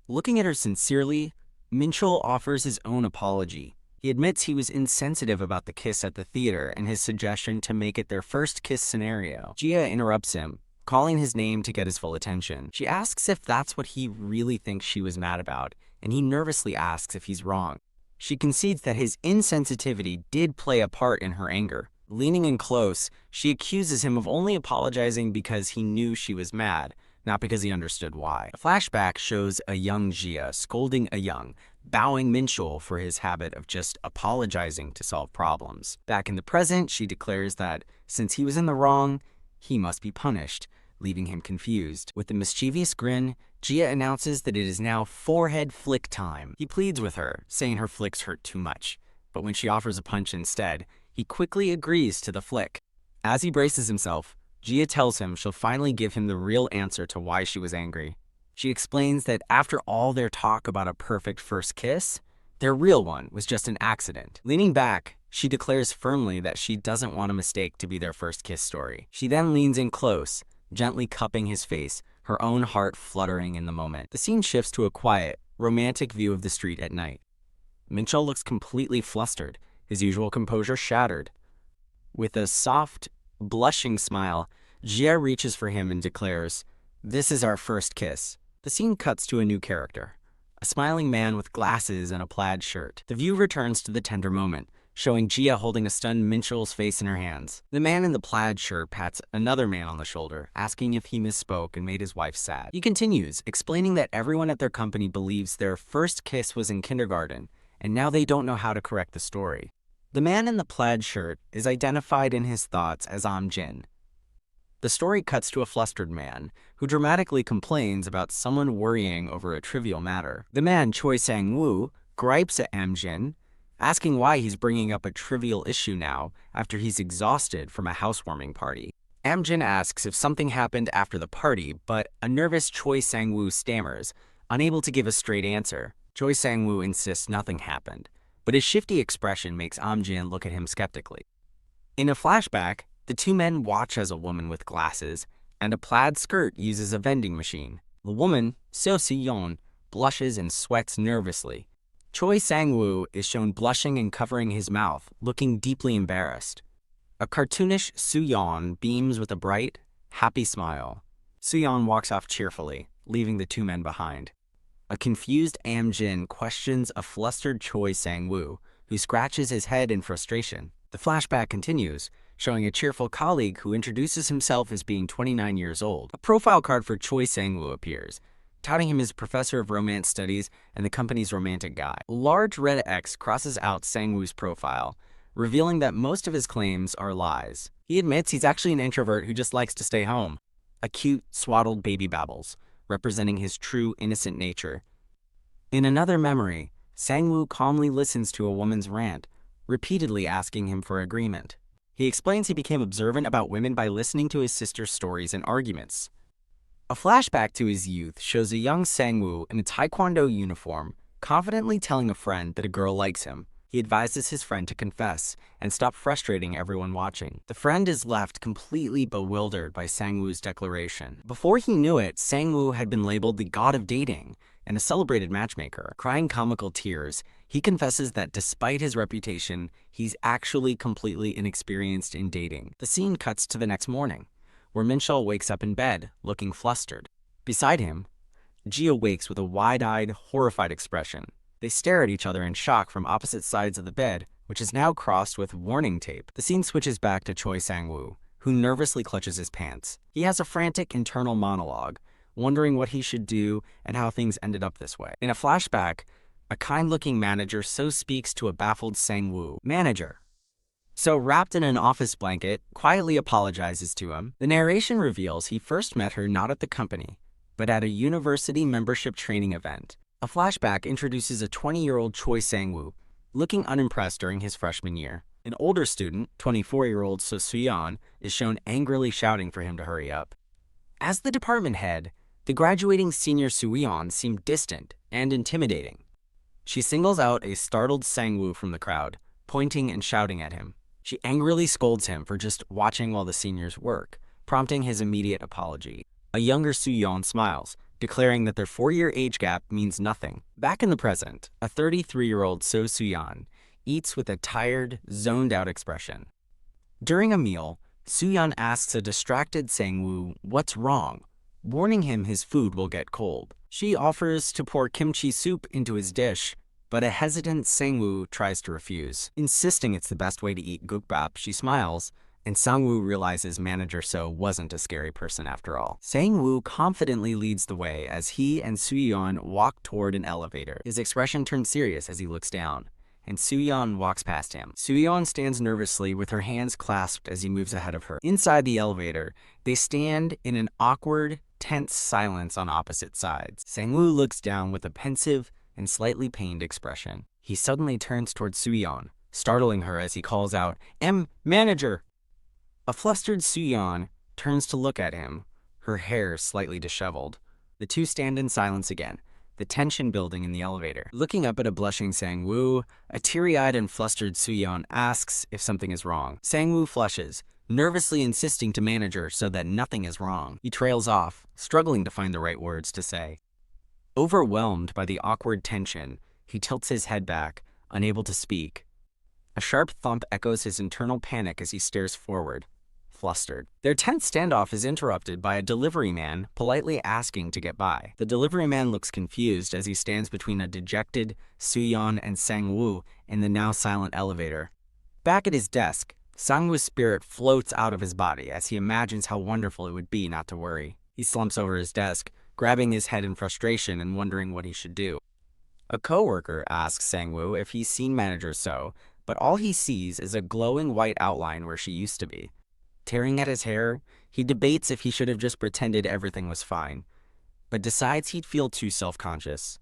Looking at her sincerely, Minchul offers his own apology. He admits he was insensitive about the kiss at the theater and his suggestion to make it their first kiss scenario. Jia interrupts him, calling his name to get his full attention. She asks if that's what he really thinks she was mad about, and he nervously asks if he's wrong. She concedes that his insensitivity did play a part in her anger. Leaning in close, she accuses him of only apologizing because he knew she was mad, not because he understood why. A flashback shows a young Jia scolding a young, bowing Minchul for his habit of just apologizing to solve problems. Back in the present, she declares that since he was in the wrong, he must be punished, leaving him confused. With a mischievous grin, Jia announces that it is now forehead flick time. He pleads with her, saying her flicks hurt too much, but when she offers a punch instead, he quickly agrees to the flick. As he braces himself, Jia tells him she'll finally give him the real answer to why she was angry. She explains that after all their talk about a perfect first kiss, their real one was just an accident. Leaning back, she declares firmly that she doesn't want a mistake to be their first kiss story. She then leans in close, gently cupping his face, her own heart fluttering in the moment. The scene shifts to a quiet, romantic view of the street at night. Minchul looks completely flustered, his usual composure shattered. With a soft, blushing smile, Jia reaches for him and declares, "This is our first kiss." The scene cuts to a new character, a smiling man with glasses and a plaid shirt. The view returns to the tender moment, showing Jia holding a stunned Minchul's face in her hands. The man in the plaid shirt pats another man on the shoulder, asking if he misspoke and made his wife sad. He continues, explaining that everyone at their company believes their first kiss was in kindergarten, and now they don't know how to correct the story. The man in the plaid shirt is identified in his thoughts as Jin. The story cuts to a flustered man, who dramatically complains about someone worrying over a trivial matter. The man, Choi Sang-woo, gripes at Jin, asking why he's bringing up a trivial issue now after he's exhausted from a housewarming party. Jin asks if something happened after the party, but a nervous Choi Sang-woo stammers, unable to give a straight answer. Choi Sang-woo insists nothing happened, but his shifty expression makes Jin look at him skeptically. In a flashback, the two men watch as a woman with glasses and a plaid skirt uses a vending machine. The woman, So Si-yeon, blushes and sweats nervously. Choi Sang-woo is shown blushing and covering his mouth, looking deeply embarrassed. A cartoonish Soo-yeon beams with a bright, happy smile. Soo-yeon walks off cheerfully, leaving the two men behind. A confused Jin questions a flustered Choi Sang-woo, who scratches his head in frustration. The flashback continues, showing a cheerful colleague who introduces himself as being 29 years old. A profile card for Choi Sang-woo appears, touting him as professor of romance studies and the company's romantic guy. A large red X crosses out Sang-woo's profile, revealing that most of his claims are lies. He admits he's actually an introvert who just likes to stay home. A cute, swaddled baby babbles, representing his true, innocent nature. In another memory, Sang-woo calmly listens to a woman's rant, repeatedly asking him for agreement. He explains he became observant about women by listening to his sister's stories and arguments. A flashback to his youth shows a young Sang-woo in a taekwondo uniform confidently telling a friend that a girl likes him. He advises his friend to confess and stop frustrating everyone watching. The friend is left completely bewildered by Sang-woo's declaration. Before he knew it, Sang-woo had been labeled the god of dating and a celebrated matchmaker. Crying comical tears, he confesses that despite his reputation, he's actually completely inexperienced in dating. The scene cuts to the next morning, where Minchul wakes up in bed, looking flustered. Beside him, Jia wakes with a wide-eyed, horrified expression. They stare at each other in shock from opposite sides of the bed, which is now crossed with warning tape. The scene switches back to Choi Sang-woo, who nervously clutches his pants. He has a frantic internal monologue, wondering what he should do and how things ended up this way. In a flashback, a kind-looking manager so speaks to a baffled Sang-woo. Manager, So, wrapped in an office blanket, quietly apologizes to him. The narration reveals he first met her not at the company, but at a university membership training event. A flashback introduces a 20-year-old Choi Sang-woo, looking unimpressed during his freshman year. An older student, 24-year-old So Soo-yeon, is shown angrily shouting for him to hurry up. As the department head, the graduating senior Soo-yeon seemed distant and intimidating. She singles out a startled Sang-woo from the crowd, pointing and shouting at him. She angrily scolds him for just watching while the seniors work, prompting his immediate apology. A younger Soo-yeon smiles, declaring that their 4-year age gap means nothing. Back in the present, a 33-year-old So Soo-yeon eats with a tired, zoned-out expression. During a meal, Soo-yeon asks a distracted Sang-woo what's wrong, warning him his food will get cold. She offers to pour kimchi soup into his dish, but a hesitant Sang-woo tries to refuse. Insisting it's the best way to eat gukbap, she smiles, and Sang-woo realizes manager So wasn't a scary person after all. Sang-woo confidently leads the way as he and Soo-yeon walk toward an elevator. His expression turns serious as he looks down, and Soo-yeon walks past him. Soo-yeon stands nervously with her hands clasped as he moves ahead of her. Inside the elevator, they stand in an awkward, tense silence on opposite sides. Sang-woo looks down with a pensive and slightly pained expression. He suddenly turns towards Soo-yeon, startling her as he calls out, "Manager!" A flustered Soo-yeon turns to look at him, her hair slightly disheveled. The two stand in silence again, the tension building in the elevator. Looking up at a blushing Sang-woo, a teary-eyed and flustered Soo-yeon asks if something is wrong. Sang-woo flushes, nervously insisting to manager so that nothing is wrong. He trails off, struggling to find the right words to say. Overwhelmed by the awkward tension, he tilts his head back, unable to speak. A sharp thump echoes his internal panic as he stares forward, flustered. Their tense standoff is interrupted by a delivery man politely asking to get by. The delivery man looks confused as he stands between a dejected Soo-yeon and Sang-woo in the now silent elevator. Back at his desk, Sang-woo's spirit floats out of his body as he imagines how wonderful it would be not to worry. He slumps over his desk, grabbing his head in frustration and wondering what he should do. A coworker asks Sang-woo if he's seen Manager So, but all he sees is a glowing white outline where she used to be. Tearing at his hair, he debates if he should have just pretended everything was fine, but decides he'd feel too self-conscious.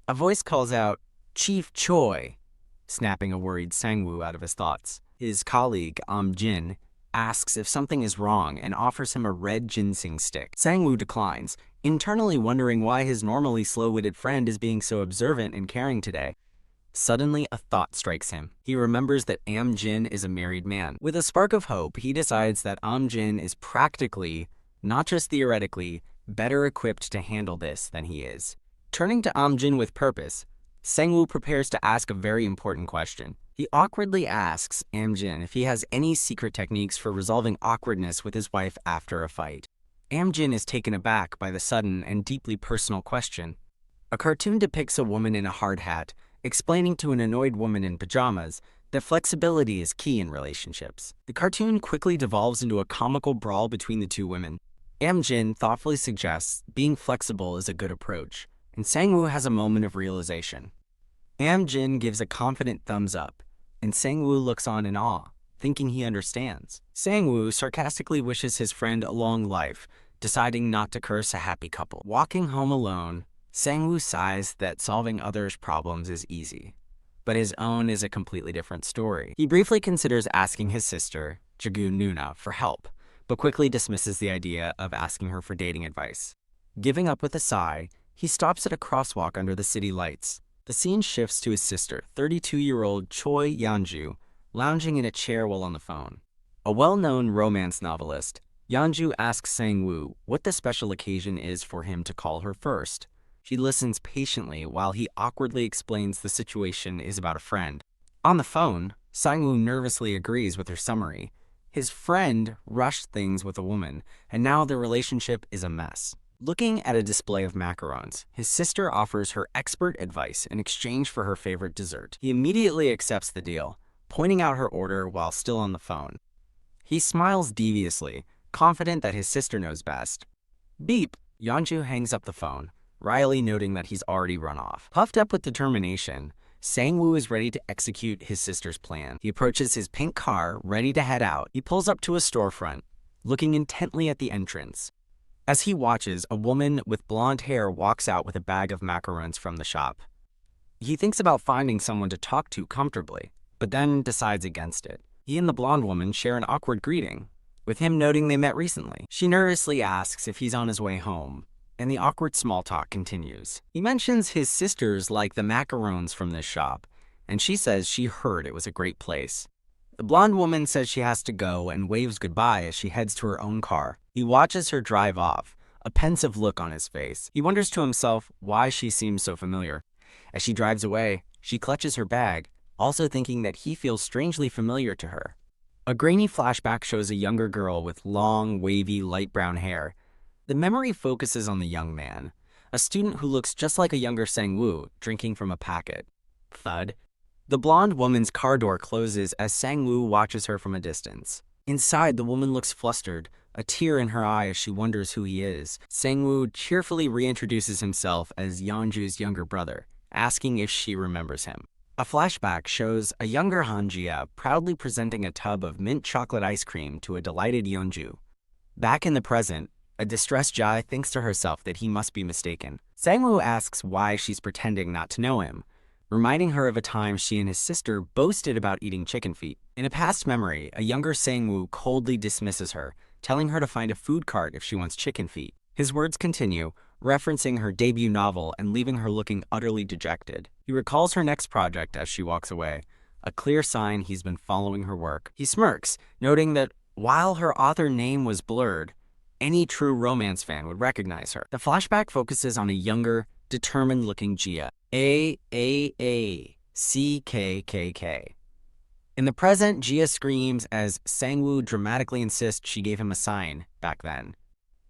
A voice calls out, "Chief Choi," snapping a worried Sang-woo out of his thoughts. His colleague, Jin, asks if something is wrong and offers him a red ginseng stick. Sang-woo declines, internally wondering why his normally slow-witted friend is being so observant and caring today. Suddenly, a thought strikes him. He remembers that Jin is a married man. With a spark of hope, he decides that Jin is practically, not just theoretically, better equipped to handle this than he is. Turning to Jin with purpose, Sang-woo prepares to ask a very important question. He awkwardly asks Jin if he has any secret techniques for resolving awkwardness with his wife after a fight. Jin is taken aback by the sudden and deeply personal question. A cartoon depicts a woman in a hard hat, explaining to an annoyed woman in pajamas that flexibility is key in relationships. The cartoon quickly devolves into a comical brawl between the two women. Jin thoughtfully suggests being flexible is a good approach, and Sang-woo has a moment of realization. Jin gives a confident thumbs up, and Sang-woo looks on in awe, thinking he understands. Sang-woo sarcastically wishes his friend a long life, deciding not to curse a happy couple. Walking home alone, Sang-woo sighs that solving others' problems is easy, but his own is a completely different story. He briefly considers asking his sister, Jagun Nuna, for help, but quickly dismisses the idea of asking her for dating advice. Giving up with a sigh, he stops at a crosswalk under the city lights. The scene shifts to his sister, 32-year-old Choi Yeonju, lounging in a chair while on the phone. A well-known romance novelist, Yeonju asks Sang-woo what the special occasion is for him to call her first. She listens patiently while he awkwardly explains the situation is about a friend. On the phone, Sang-woo nervously agrees with her summary. His friend rushed things with a woman, and now their relationship is a mess. Looking at a display of macarons, his sister offers her expert advice in exchange for her favorite dessert. He immediately accepts the deal, pointing out her order while still on the phone. He smiles deviously, confident that his sister knows best. Beep! Yeonju hangs up the phone, wryly noting that he's already run off. Puffed up with determination, Sang-woo is ready to execute his sister's plan. He approaches his pink car, ready to head out. He pulls up to a storefront, looking intently at the entrance. As he watches, a woman with blonde hair walks out with a bag of macarons from the shop. He thinks about finding someone to talk to comfortably, but then decides against it. He and the blonde woman share an awkward greeting, with him noting they met recently. She nervously asks if he's on his way home, and the awkward small talk continues. He mentions his sisters like the macarons from this shop, and she says she heard it was a great place. The blonde woman says she has to go and waves goodbye as she heads to her own car. He watches her drive off, a pensive look on his face. He wonders to himself why she seems so familiar. As she drives away, she clutches her bag, also thinking that he feels strangely familiar to her. A grainy flashback shows a younger girl with long, wavy, light brown hair. The memory focuses on the young man, a student who looks just like a younger Sang-woo, drinking from a packet. Thud. The blonde woman's car door closes as Sang-woo watches her from a distance. Inside, the woman looks flustered, a tear in her eye as she wonders who he is. Sang-woo cheerfully reintroduces himself as Yeonju's younger brother, asking if she remembers him. A flashback shows a younger Han-jia proudly presenting a tub of mint chocolate ice cream to a delighted Yeonju. Back in the present, a distressed Jai thinks to herself that he must be mistaken. Sang-woo asks why she's pretending not to know him, reminding her of a time she and his sister boasted about eating chicken feet. In a past memory, a younger Sang-woo coldly dismisses her, telling her to find a food cart if she wants chicken feet. His words continue, referencing her debut novel and leaving her looking utterly dejected. He recalls her next project as she walks away, a clear sign he's been following her work. He smirks, noting that while her author name was blurred, any true romance fan would recognize her. The flashback focuses on a younger, determined-looking Jia. A-C-K-K-K. In the present, Jia screams as Sang-woo dramatically insists she gave him a sign back then.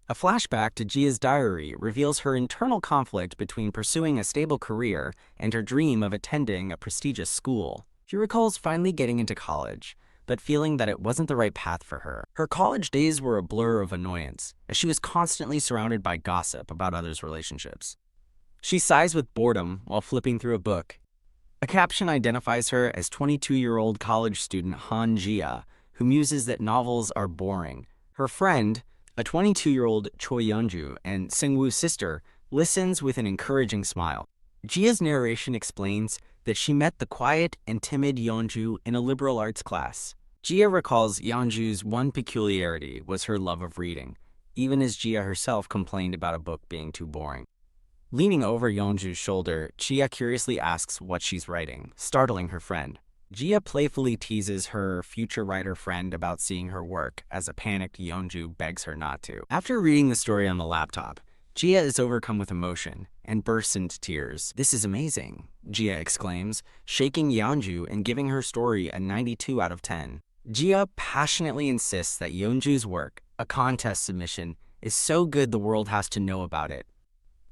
A flashback to Jia's diary reveals her internal conflict between pursuing a stable career and her dream of attending a prestigious school. She recalls finally getting into college, but feeling that it wasn't the right path for her. Her college days were a blur of annoyance, as she was constantly surrounded by gossip about others' relationships. She sighs with boredom while flipping through a book. A caption identifies her as 22-year-old college student Han Jia, who muses that novels are boring. Her friend, a 22-year-old Choi Yeonju and Seungwoo's sister, listens with an encouraging smile. Jia's narration explains that she met the quiet and timid Yeonju in a liberal arts class. Jia recalls Yeonju's one peculiarity was her love of reading, even as Jia herself complained about a book being too boring. Leaning over Yeonju's shoulder, Jia curiously asks what she's writing, startling her friend. Jia playfully teases her future writer friend about seeing her work as a panicked Yeonju begs her not to. After reading the story on the laptop, Jia is overcome with emotion and bursts into tears. "This is amazing," Jia exclaims, shaking Yeonju and giving her story a 92 out of 10. Jia passionately insists that Yeonju's work, a contest submission, is so good the world has to know about it.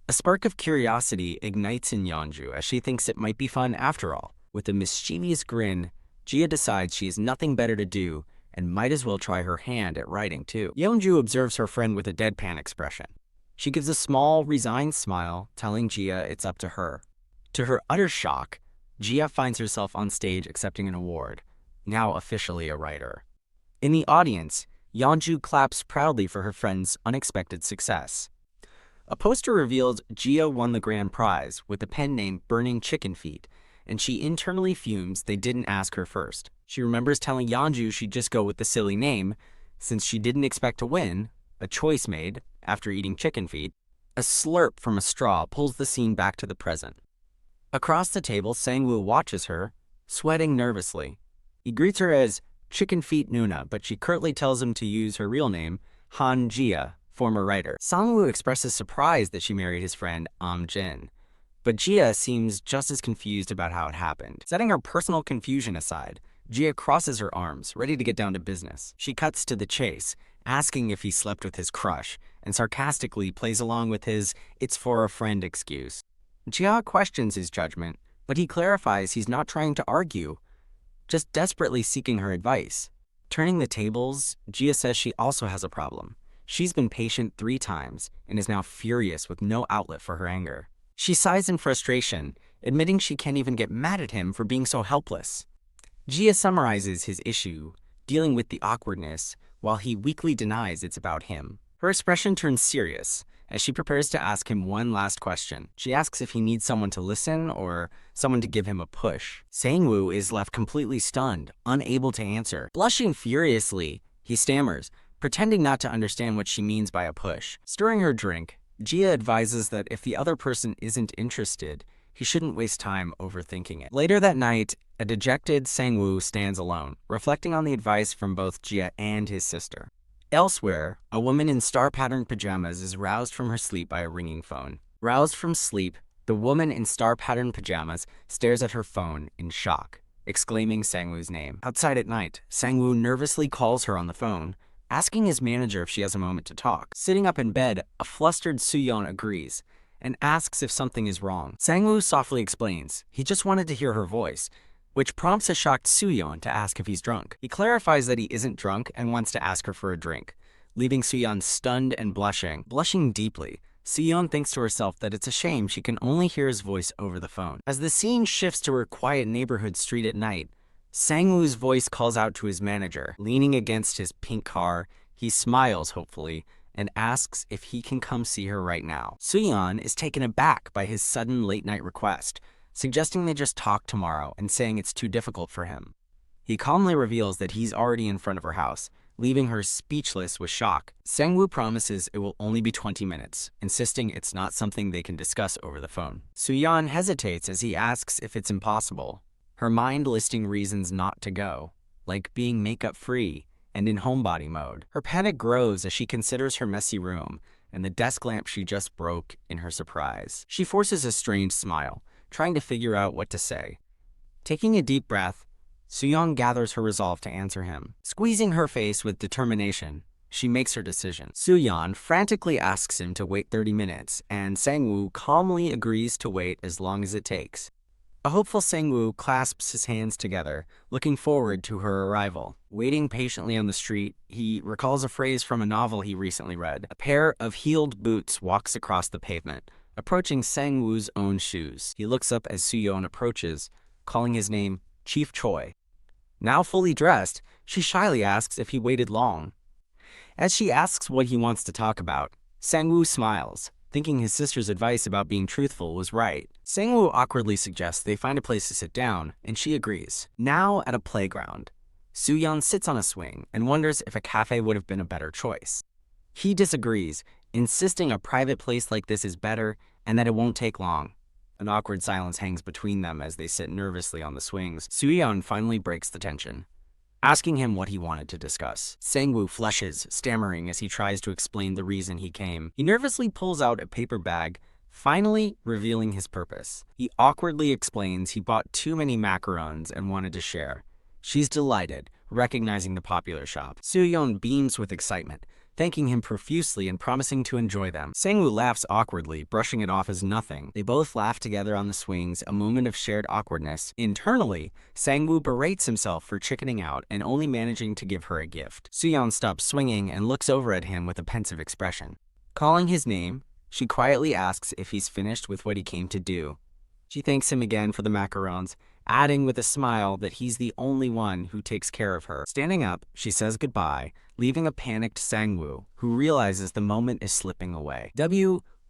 A spark of curiosity ignites in Yeonju as she thinks it might be fun after all. With a mischievous grin, Jia decides she has nothing better to do and might as well try her hand at writing too. Yeonju observes her friend with a deadpan expression. She gives a small, resigned smile, telling Jia it's up to her. To her utter shock, Jia finds herself on stage accepting an award, now officially a writer. In the audience, Yeonju claps proudly for her friend's unexpected success. A poster reveals Jia won the grand prize with a pen name Burning Chicken Feet, and she internally fumes they didn't ask her first. She remembers telling Yeonju she'd just go with the silly name, since she didn't expect to win, a choice made after eating chicken feet. A slurp from a straw pulls the scene back to the present. Across the table, Sang-woo watches her, sweating nervously. He greets her as Chicken Feet Nuna, but she curtly tells him to use her real name, Han Jia, former writer. Sang-woo expresses surprise that she married his friend Jin, but Jia seems just as confused about how it happened. Setting her personal confusion aside, Jia crosses her arms, ready to get down to business. She cuts to the chase, asking if he slept with his crush, and sarcastically plays along with his "it's for a friend" excuse. Jia questions his judgment, but he clarifies he's not trying to argue, just desperately seeking her advice. Turning the tables, Jia says she also has a problem. She's been patient 3 times and is now furious with no outlet for her anger. She sighs in frustration, admitting she can't even get mad at him for being so helpless. Jia summarizes his issue, dealing with the awkwardness, while he weakly denies it's about him. Her expression turns serious as she prepares to ask him one last question. She asks if he needs someone to listen or someone to give him a push. Sang-woo is left completely stunned, unable to answer. Blushing furiously, he stammers, pretending not to understand what she means by a push. Stirring her drink, Jia advises that if the other person isn't interested, he shouldn't waste time overthinking it. Later that night, a dejected Sang-woo stands alone, reflecting on the advice from both Jia and his sister. Elsewhere, a woman in star-patterned pajamas is roused from her sleep by a ringing phone. Roused from sleep, the woman in star-patterned pajamas stares at her phone in shock, exclaiming Sang-woo's name. Outside at night, Sang-woo nervously calls her on the phone, asking his manager if she has a moment to talk. Sitting up in bed, a flustered Soo-yeon agrees and asks if something is wrong. Sang-woo softly explains he just wanted to hear her voice, which prompts a shocked Soo-yeon to ask if he's drunk. He clarifies that he isn't drunk and wants to ask her for a drink, leaving Soo-yeon stunned and blushing. Blushing deeply, Soo-yeon thinks to herself that it's a shame she can only hear his voice over the phone. As the scene shifts to her quiet neighborhood street at night, Sang-woo's voice calls out to his manager. Leaning against his pink car, he smiles hopefully and asks if he can come see her right now. Soo-yeon is taken aback by his sudden late-night request, suggesting they just talk tomorrow and saying it's too difficult for him. He calmly reveals that he's already in front of her house, leaving her speechless with shock. Sang-woo promises it will only be 20 minutes, insisting it's not something they can discuss over the phone. Soo-yeon hesitates as he asks if it's impossible, her mind listing reasons not to go, like being makeup-free and in homebody mode. Her panic grows as she considers her messy room and the desk lamp she just broke in her surprise. She forces a strained smile, trying to figure out what to say. Taking a deep breath, Soo-yeon gathers her resolve to answer him. Squeezing her face with determination, she makes her decision. Soo-yeon frantically asks him to wait 30 minutes, and Sang-woo calmly agrees to wait as long as it takes. A hopeful Sang-woo clasps his hands together, looking forward to her arrival. Waiting patiently on the street, he recalls a phrase from a novel he recently read. A pair of heeled boots walks across the pavement, approaching Sang-woo's own shoes. He looks up as Soo-yeon approaches, calling his name Chief Choi. Now fully dressed, she shyly asks if he waited long. As she asks what he wants to talk about, Sang-woo smiles, thinking his sister's advice about being truthful was right. Sang-woo awkwardly suggests they find a place to sit down, and she agrees. Now at a playground, Soo-yeon sits on a swing and wonders if a cafe would have been a better choice. He disagrees, insisting a private place like this is better and that it won't take long. An awkward silence hangs between them as they sit nervously on the swings. Soo-yeon finally breaks the tension, asking him what he wanted to discuss. Sang-woo flushes, stammering as he tries to explain the reason he came. He nervously pulls out a paper bag, finally revealing his purpose. He awkwardly explains he bought too many macarons and wanted to share. She's delighted, recognizing the popular shop. Soo-yeon beams with excitement, thanking him profusely and promising to enjoy them. Sang-woo laughs awkwardly, brushing it off as nothing. They both laugh together on the swings, a moment of shared awkwardness. Internally, Sang-woo berates himself for chickening out and only managing to give her a gift. Soo-yeon stops swinging and looks over at him with a pensive expression. Calling his name, she quietly asks if he's finished with what he came to do. She thanks him again for the macarons, adding with a smile that he's the only one who takes care of her. Standing up, she says goodbye, leaving a panicked Sang-woo, who realizes the moment is slipping away.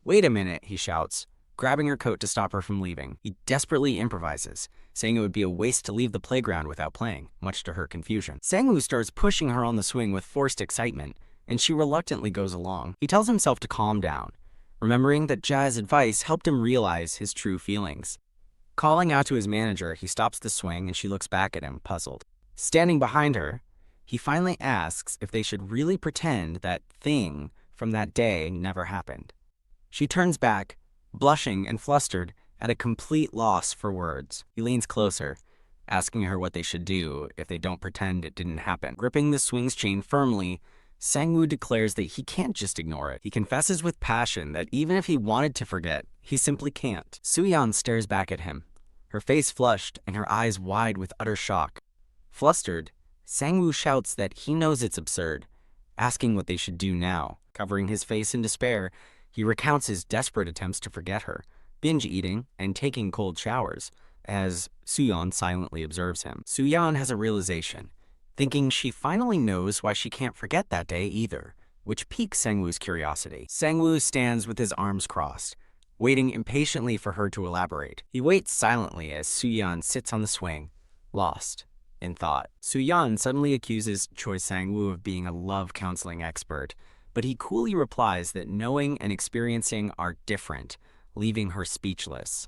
Wait a minute, he shouts, grabbing her coat to stop her from leaving. He desperately improvises, saying it would be a waste to leave the playground without playing, much to her confusion. Sang-woo starts pushing her on the swing with forced excitement, and she reluctantly goes along. He tells himself to calm down, remembering that Ja's advice helped him realize his true feelings. Calling out to his manager, he stops the swing and she looks back at him, puzzled. Standing behind her, he finally asks if they should really pretend that thing from that day never happened. She turns back, blushing and flustered, at a complete loss for words. He leans closer, asking her what they should do if they don't pretend it didn't happen. Gripping the swing's chain firmly, Sang-woo declares that he can't just ignore it. He confesses with passion that even if he wanted to forget, he simply can't. Soo-yeon stares back at him, her face flushed and her eyes wide with utter shock. Flustered, Sang-woo shouts that he knows it's absurd, asking what they should do now. Covering his face in despair, he recounts his desperate attempts to forget her, binge eating and taking cold showers, as Soo-yeon silently observes him. Soo-yeon has a realization, thinking she finally knows why she can't forget that day either, which piques Sang-woo's curiosity. Sang-woo stands with his arms crossed, waiting impatiently for her to elaborate. He waits silently as Soo-yeon sits on the swing, lost in thought. Soo-yeon suddenly accuses Choi Sang-woo of being a love counseling expert, but he coolly replies that knowing and experiencing are different, leaving her speechless.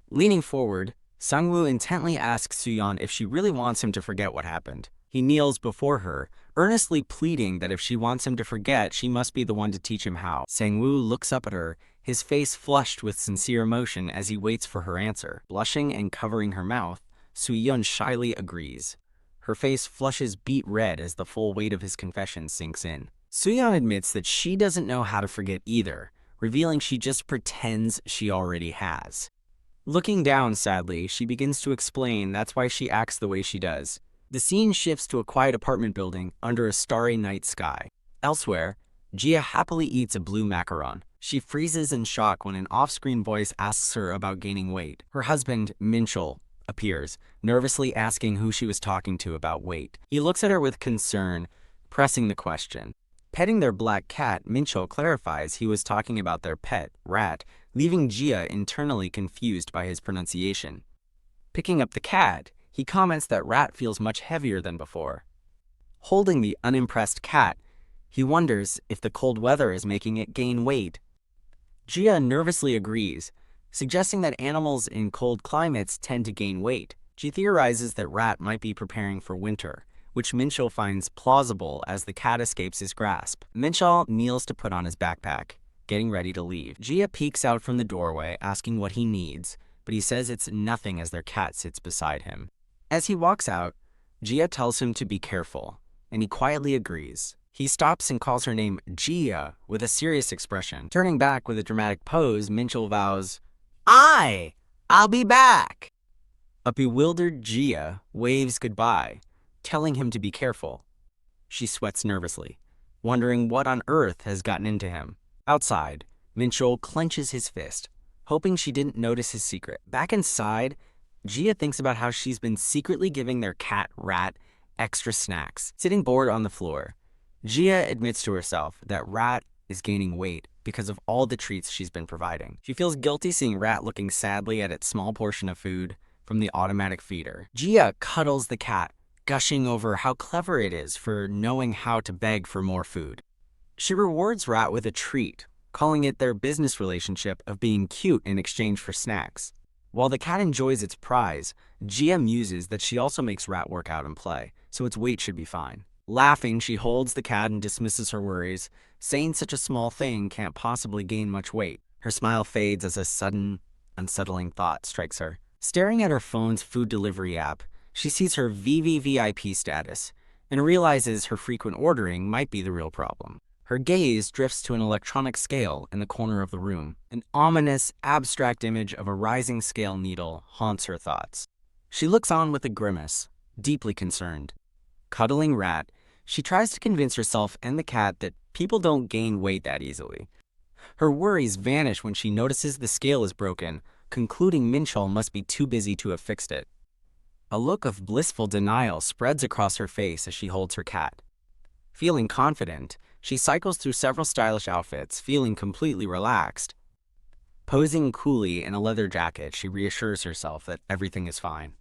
Leaning forward, Sang-woo intently asks Soo-yeon if she really wants him to forget what happened. He kneels before her, earnestly pleading that if she wants him to forget, she must be the one to teach him how. Sang-woo looks up at her, his face flushed with sincere emotion as he waits for her answer. Blushing and covering her mouth, Soo-yeon shyly agrees. Her face flushes beet red as the full weight of his confession sinks in. Soo-yeon admits that she doesn't know how to forget either, revealing she just pretends she already has. Looking down sadly, she begins to explain that's why she acts the way she does. The scene shifts to a quiet apartment building under a starry night sky. Elsewhere, Gia happily eats a blue macaron. She freezes in shock when an off-screen voice asks her about gaining weight. Her husband, Minchul, appears, nervously asking who she was talking to about weight. He looks at her with concern, pressing the question. Petting their black cat, Minchul clarifies he was talking about their pet, Rat, leaving Gia internally confused by his pronunciation. Picking up the cat, he comments that Rat feels much heavier than before. Holding the unimpressed cat, he wonders if the cold weather is making it gain weight. Gia nervously agrees, suggesting that animals in cold climates tend to gain weight. She theorizes that Rat might be preparing for winter, which Minchul finds plausible as the cat escapes his grasp. Minchul kneels to put on his backpack, getting ready to leave. Gia peeks out from the doorway, asking what he needs, but he says it's nothing as their cat sits beside him. As he walks out, Gia tells him to be careful, and he quietly agrees. He stops and calls her name Gia with a serious expression. Turning back with a dramatic pose, Minchul vows, I'll be back. A bewildered Gia waves goodbye, telling him to be careful. She sweats nervously, wondering what on earth has gotten into him. Outside, Minchul clenches his fist, hoping she didn't notice his secret. Back inside, Gia thinks about how she's been secretly giving their cat, Rat, extra snacks. Sitting bored on the floor, Gia admits to herself that Rat is gaining weight because of all the treats she's been providing. She feels guilty seeing Rat looking sadly at its small portion of food from the automatic feeder. Gia cuddles the cat, gushing over how clever it is for knowing how to beg for more food. She rewards Rat with a treat, calling it their business relationship of being cute in exchange for snacks. While the cat enjoys its prize, Gia muses that she also makes Rat work out and play, so its weight should be fine. Laughing, she holds the cat and dismisses her worries, saying such a small thing can't possibly gain much weight. Her smile fades as a sudden, unsettling thought strikes her. Staring at her phone's food delivery app, she sees her VVVIP status and realizes her frequent ordering might be the real problem. Her gaze drifts to an electronic scale in the corner of the room. An ominous, abstract image of a rising scale needle haunts her thoughts. She looks on with a grimace, deeply concerned. Cuddling Rat, she tries to convince herself and the cat that people don't gain weight that easily. Her worries vanish when she notices the scale is broken, concluding Minchul must be too busy to have fixed it. A look of blissful denial spreads across her face as she holds her cat. Feeling confident, she cycles through several stylish outfits, feeling completely relaxed. Posing coolly in a leather jacket, she reassures herself that everything is fine.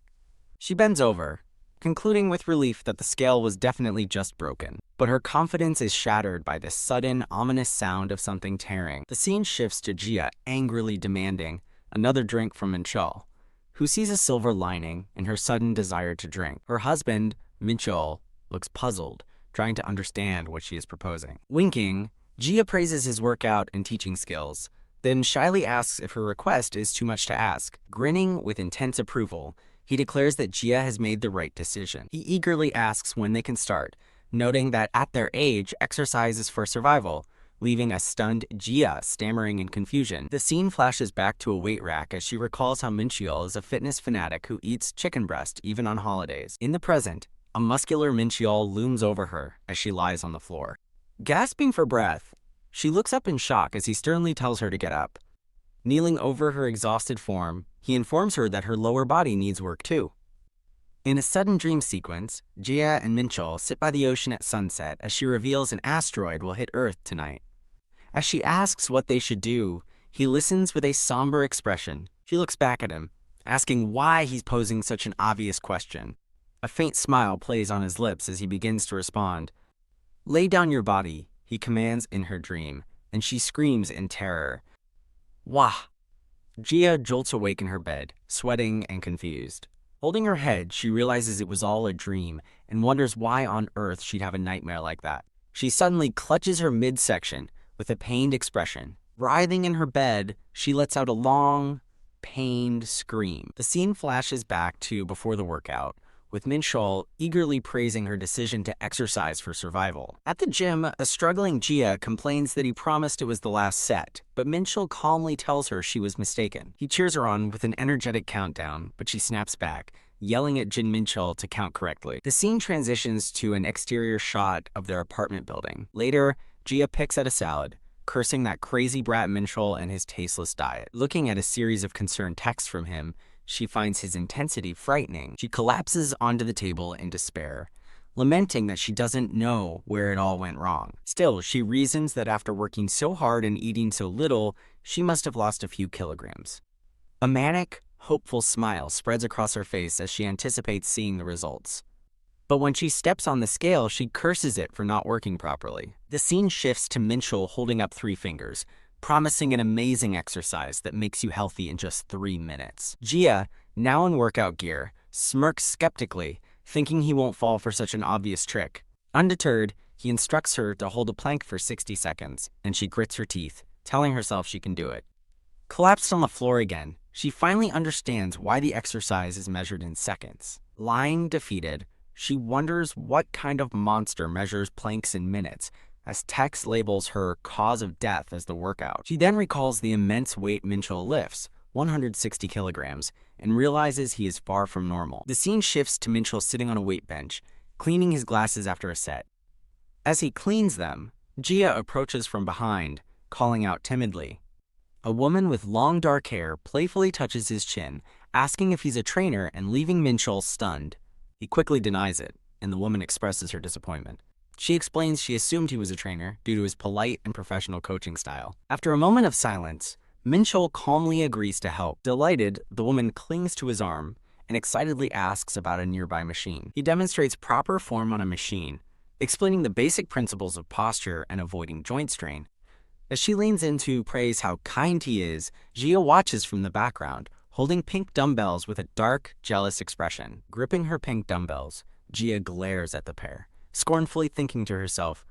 She bends over, concluding with relief that the scale was definitely just broken. But her confidence is shattered by the sudden, ominous sound of something tearing. The scene shifts to Gia angrily demanding another drink from Minchul, who sees a silver lining in her sudden desire to drink. Her husband, Minchul, looks puzzled, trying to understand what she is proposing. Winking, Gia praises his workout and teaching skills, then shyly asks if her request is too much to ask. Grinning with intense approval, he declares that Gia has made the right decision. He eagerly asks when they can start, noting that at their age, exercise is for survival, leaving a stunned Gia stammering in confusion. The scene flashes back to a weight rack as she recalls how Minchul is a fitness fanatic who eats chicken breast even on holidays. In the present, a muscular Minchul looms over her as she lies on the floor. Gasping for breath, she looks up in shock as he sternly tells her to get up. Kneeling over her exhausted form, he informs her that her lower body needs work too. In a sudden dream sequence, Gia and Minchul sit by the ocean at sunset as she reveals an asteroid will hit Earth tonight. As she asks what they should do, he listens with a somber expression. She looks back at him, asking why he's posing such an obvious question. A faint smile plays on his lips as he begins to respond. "Lay down your body," he commands in her dream, and she screams in terror. Wah! Gia jolts awake in her bed, sweating and confused. Holding her head, she realizes it was all a dream and wonders why on earth she'd have a nightmare like that. She suddenly clutches her midsection with a pained expression. Writhing in her bed, she lets out a long, pained scream. The scene flashes back to before the workout, with Minchul eagerly praising her decision to exercise for survival. At the gym, a struggling Gia complains that he promised it was the last set, but Minchul calmly tells her she was mistaken. He cheers her on with an energetic countdown, but she snaps back, yelling at Jin Minchul to count correctly. The scene transitions to an exterior shot of their apartment building. Later, Gia picks at a salad, cursing that crazy brat Minchul and his tasteless diet. Looking at a series of concerned texts from him, she finds his intensity frightening. She collapses onto the table in despair, lamenting that she doesn't know where it all went wrong. Still, she reasons that after working so hard and eating so little, she must have lost a few kilograms. A manic, hopeful smile spreads across her face as she anticipates seeing the results. But when she steps on the scale, she curses it for not working properly. The scene shifts to Minchul holding up 3 fingers, promising an amazing exercise that makes you healthy in just 3 minutes. Jia, now in workout gear, smirks skeptically, thinking he won't fall for such an obvious trick. Undeterred, he instructs her to hold a plank for 60 seconds, and she grits her teeth, telling herself she can do it. Collapsed on the floor again, she finally understands why the exercise is measured in seconds. Lying defeated, she wonders what kind of monster measures planks in minutes, as text labels her cause of death as the workout. She then recalls the immense weight Minchul lifts, 160 kilograms, and realizes he is far from normal. The scene shifts to Minchul sitting on a weight bench, cleaning his glasses after a set. As he cleans them, Jia approaches from behind, calling out timidly. A woman with long dark hair playfully touches his chin, asking if he's a trainer and leaving Minchul stunned. He quickly denies it, and the woman expresses her disappointment. She explains she assumed he was a trainer due to his polite and professional coaching style. After a moment of silence, Minchul calmly agrees to help. Delighted, the woman clings to his arm and excitedly asks about a nearby machine. He demonstrates proper form on a machine, explaining the basic principles of posture and avoiding joint strain. As she leans in to praise how kind he is, Jia watches from the background, holding pink dumbbells with a dark, jealous expression. Gripping her pink dumbbells, Jia glares at the pair, scornfully thinking to herself,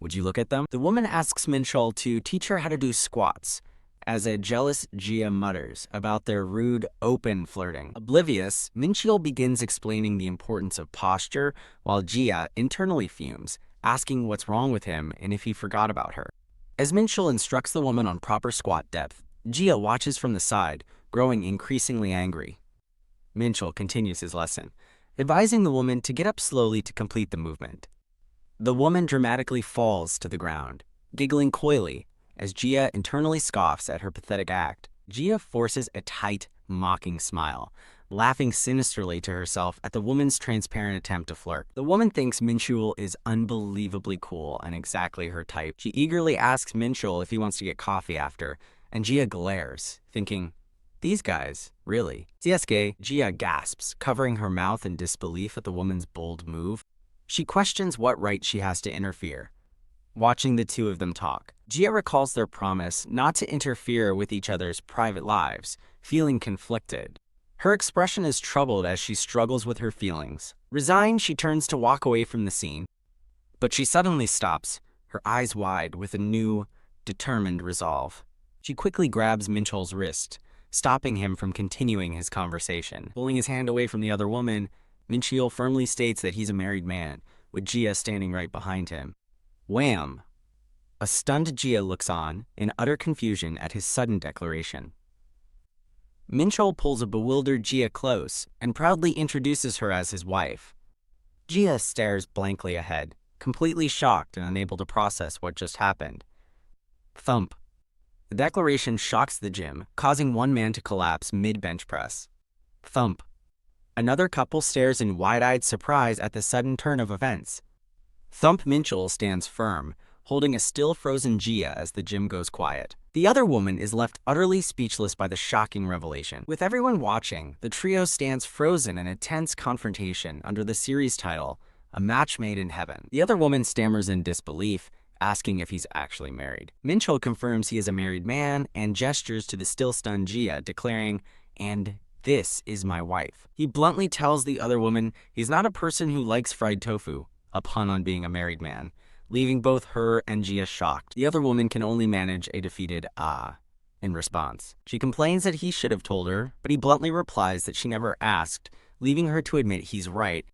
"Would you look at them?" The woman asks Minchul to teach her how to do squats, as a jealous Jia mutters about their rude, open flirting. Oblivious, Minchul begins explaining the importance of posture, while Jia internally fumes, asking what's wrong with him and if he forgot about her. As Minchul instructs the woman on proper squat depth, Jia watches from the side, growing increasingly angry. Minchul continues his lesson, advising the woman to get up slowly to complete the movement. The woman dramatically falls to the ground, giggling coyly, as Jia internally scoffs at her pathetic act. Jia forces a tight, mocking smile, laughing sinisterly to herself at the woman's transparent attempt to flirt. The woman thinks Minchul is unbelievably cool and exactly her type. She eagerly asks Minchul if he wants to get coffee after, and Jia glares, thinking, "These guys, really?" CSK, Jia gasps, covering her mouth in disbelief at the woman's bold move. She questions what right she has to interfere. Watching the two of them talk, Jia recalls their promise not to interfere with each other's private lives, feeling conflicted. Her expression is troubled as she struggles with her feelings. Resigned, she turns to walk away from the scene, but she suddenly stops, her eyes wide with a new, determined resolve. She quickly grabs Minchul's wrist, stopping him from continuing his conversation. Pulling his hand away from the other woman, Minchul firmly states that he's a married man, with Jia standing right behind him. Wham! A stunned Jia looks on, in utter confusion at his sudden declaration. Minchul pulls a bewildered Jia close and proudly introduces her as his wife. Jia stares blankly ahead, completely shocked and unable to process what just happened. Thump. The declaration shocks the gym, causing one man to collapse mid-bench press. Thump. Another couple stares in wide-eyed surprise at the sudden turn of events. Thump. Minchul stands firm, holding a still frozen Jia as the gym goes quiet. The other woman is left utterly speechless by the shocking revelation. With everyone watching, the trio stands frozen in a tense confrontation under the series title, A Match Made in Heaven. The other woman stammers in disbelief, asking if he's actually married. Minchul confirms he is a married man and gestures to the still stunned Jia, declaring, "And this is my wife." He bluntly tells the other woman he's not a person who likes fried tofu, a pun on being a married man, leaving both her and Jia shocked. The other woman can only manage a defeated "ah" in response. She complains that he should have told her, but he bluntly replies that she never asked, leaving her to admit he's right.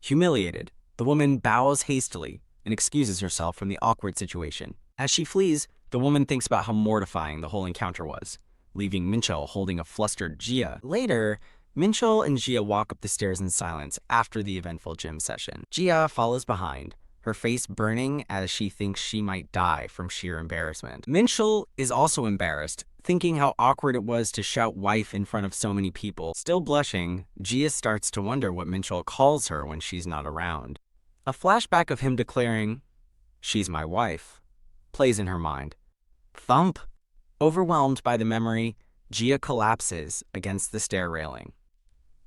Humiliated, the woman bows hastily and excuses herself from the awkward situation. As she flees, the woman thinks about how mortifying the whole encounter was, leaving Minchul holding a flustered Jia. Later, Minchul and Jia walk up the stairs in silence after the eventful gym session. Jia follows behind, her face burning as she thinks she might die from sheer embarrassment. Minchul is also embarrassed, thinking how awkward it was to shout wife in front of so many people. Still blushing, Jia starts to wonder what Minchul calls her when she's not around. A flashback of him declaring, "She's my wife," plays in her mind. Thump! Overwhelmed by the memory, Jia collapses against the stair railing.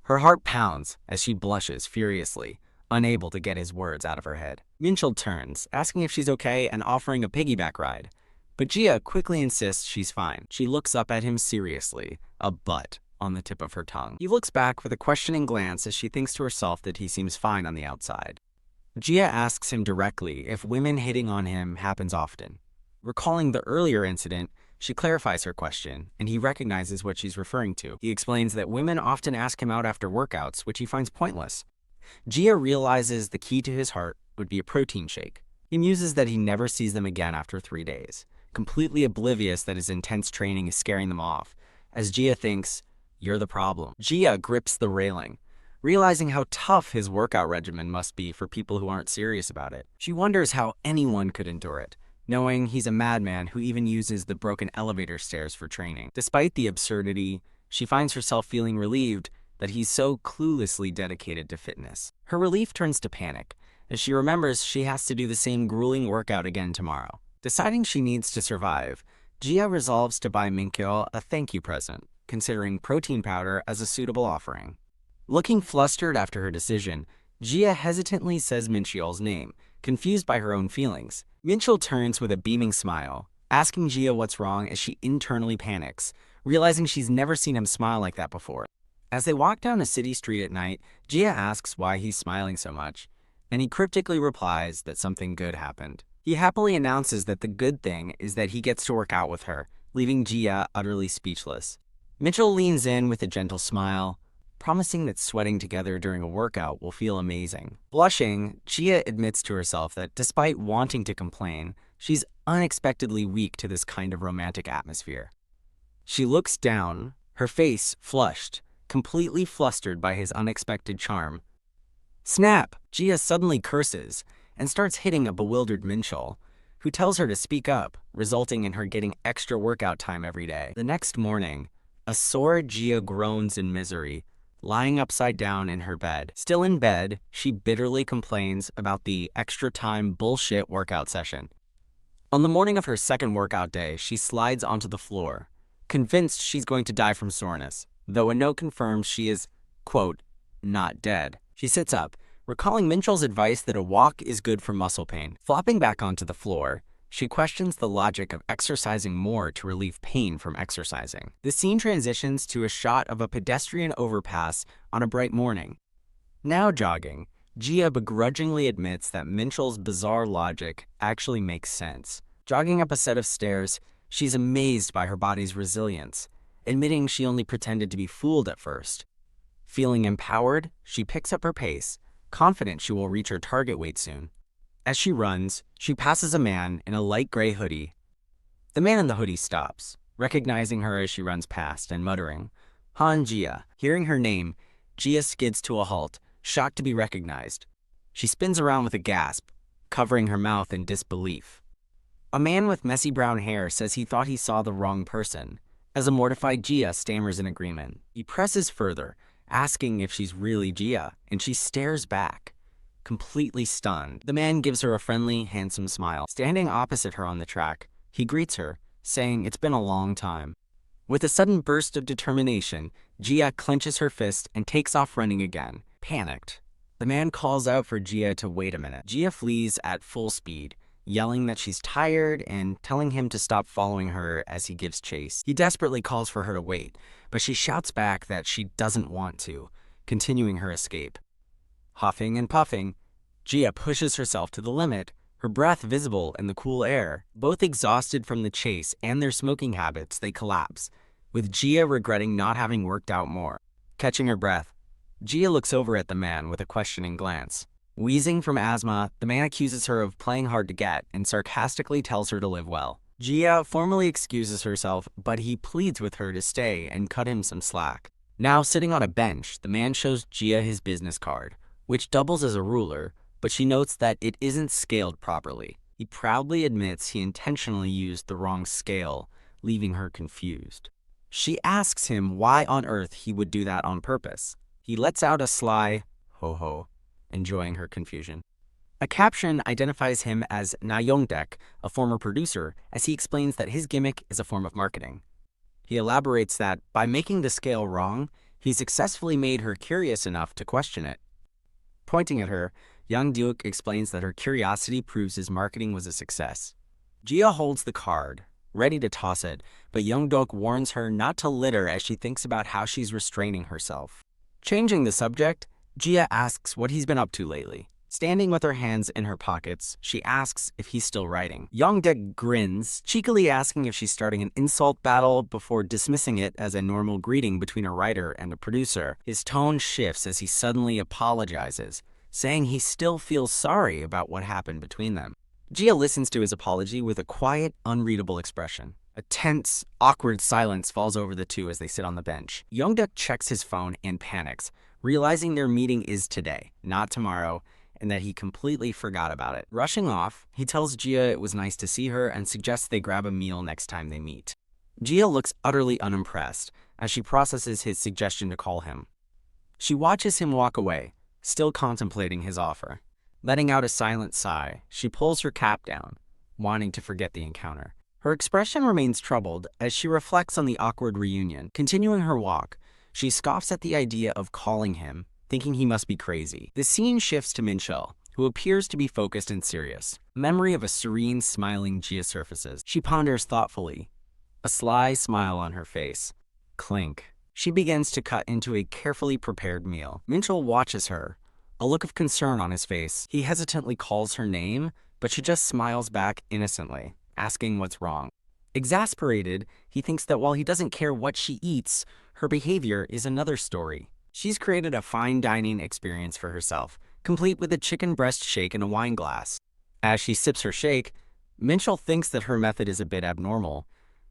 Her heart pounds as she blushes furiously, unable to get his words out of her head. Minchul turns, asking if she's okay and offering a piggyback ride. But Gia quickly insists she's fine. She looks up at him seriously, a but on the tip of her tongue. He looks back with a questioning glance as she thinks to herself that he seems fine on the outside. Gia asks him directly if women hitting on him happens often. Recalling the earlier incident, she clarifies her question, and he recognizes what she's referring to. He explains that women often ask him out after workouts, which he finds pointless. Gia realizes the key to his heart would be a protein shake. He muses that he never sees them again after 3 days, completely oblivious that his intense training is scaring them off, as Gia thinks, "You're the problem." Gia grips the railing, realizing how tough his workout regimen must be for people who aren't serious about it. She wonders how anyone could endure it, knowing he's a madman who even uses the broken elevator stairs for training. Despite the absurdity, she finds herself feeling relieved that he's so cluelessly dedicated to fitness. Her relief turns to panic, as she remembers she has to do the same grueling workout again tomorrow. Deciding she needs to survive, Gia resolves to buy Minkyo a thank you present, considering protein powder as a suitable offering. Looking flustered after her decision, Gia hesitantly says Mincheol's name, confused by her own feelings. Mincheol turns with a beaming smile, asking Gia what's wrong as she internally panics, realizing she's never seen him smile like that before. As they walk down a city street at night, Gia asks why he's smiling so much, and he cryptically replies that something good happened. He happily announces that the good thing is that he gets to work out with her, leaving Gia utterly speechless. Mitchell leans in with a gentle smile, promising that sweating together during a workout will feel amazing. Blushing, Gia admits to herself that despite wanting to complain, she's unexpectedly weak to this kind of romantic atmosphere. She looks down, her face flushed, completely flustered by his unexpected charm. Snap! Gia suddenly curses and starts hitting a bewildered Mincheol, who tells her to speak up, resulting in her getting extra workout time every day. The next morning, a sore Gia groans in misery, lying upside down in her bed. Still in bed, she bitterly complains about the extra time bullshit workout session. On the morning of her second workout day, she slides onto the floor, convinced she's going to die from soreness, though a note confirms she is, quote, not dead. She sits up, recalling Mincheol's advice that a walk is good for muscle pain. Flopping back onto the floor, she questions the logic of exercising more to relieve pain from exercising. The scene transitions to a shot of a pedestrian overpass on a bright morning. Now jogging, Gia begrudgingly admits that Mincheol's bizarre logic actually makes sense. Jogging up a set of stairs, she's amazed by her body's resilience, admitting she only pretended to be fooled at first. Feeling empowered, she picks up her pace, confident she will reach her target weight soon. As she runs, she passes a man in a light gray hoodie. The man in the hoodie stops, recognizing her as she runs past and muttering, Han Gia. Hearing her name, Gia skids to a halt, shocked to be recognized. She spins around with a gasp, covering her mouth in disbelief. A man with messy brown hair says he thought he saw the wrong person, as a mortified Gia stammers in agreement. He presses further, asking if she's really Gia, and she stares back, completely stunned. The man gives her a friendly, handsome smile. Standing opposite her on the track, he greets her, saying it's been a long time. With a sudden burst of determination, Gia clenches her fist and takes off running again. Panicked, the man calls out for Gia to wait a minute. Gia flees at full speed, yelling that she's tired and telling him to stop following her as he gives chase. He desperately calls for her to wait, but she shouts back that she doesn't want to, continuing her escape. Huffing and puffing, Gia pushes herself to the limit, her breath visible in the cool air. Both exhausted from the chase and their smoking habits, they collapse, with Gia regretting not having worked out more. Catching her breath, Gia looks over at the man with a questioning glance. Wheezing from asthma, the man accuses her of playing hard to get and sarcastically tells her to live well. Gia formally excuses herself, but he pleads with her to stay and cut him some slack. Now sitting on a bench, the man shows Gia his business card, which doubles as a ruler, but she notes that it isn't scaled properly. He proudly admits he intentionally used the wrong scale, leaving her confused. She asks him why on earth he would do that on purpose. He lets out a sly, ho-ho, enjoying her confusion. A caption identifies him as Nayongdek, a former producer, as he explains that his gimmick is a form of marketing. He elaborates that by making the scale wrong, he successfully made her curious enough to question it. Pointing at her, young Duke explains that her curiosity proves his marketing was a success. Gia holds the card, ready to toss it, but young Duke warns her not to litter as she thinks about how she's restraining herself. Changing the subject, Gia asks what he's been up to lately. Standing with her hands in her pockets, she asks if he's still writing. Young Duck grins, cheekily asking if she's starting an insult battle before dismissing it as a normal greeting between a writer and a producer. His tone shifts as he suddenly apologizes, saying he still feels sorry about what happened between them. Gia listens to his apology with a quiet, unreadable expression. A tense, awkward silence falls over the two as they sit on the bench. Young Duck checks his phone and panics, realizing their meeting is today, not tomorrow, and that he completely forgot about it. Rushing off, he tells Gia it was nice to see her and suggests they grab a meal next time they meet. Gia looks utterly unimpressed as she processes his suggestion to call him. She watches him walk away, still contemplating his offer. Letting out a silent sigh, she pulls her cap down, wanting to forget the encounter. Her expression remains troubled as she reflects on the awkward reunion. Continuing her walk, she scoffs at the idea of calling him, thinking he must be crazy. The scene shifts to Minchul, who appears to be focused and serious. A memory of a serene, smiling Gia surfaces. She ponders thoughtfully, a sly smile on her face. Clink. She begins to cut into a carefully prepared meal. Minchul watches her, a look of concern on his face. He hesitantly calls her name, but she just smiles back innocently, asking what's wrong. Exasperated, he thinks that while he doesn't care what she eats, her behavior is another story. She's created a fine dining experience for herself, complete with a chicken breast shake and a wine glass. As she sips her shake, Minchul thinks that her method is a bit abnormal.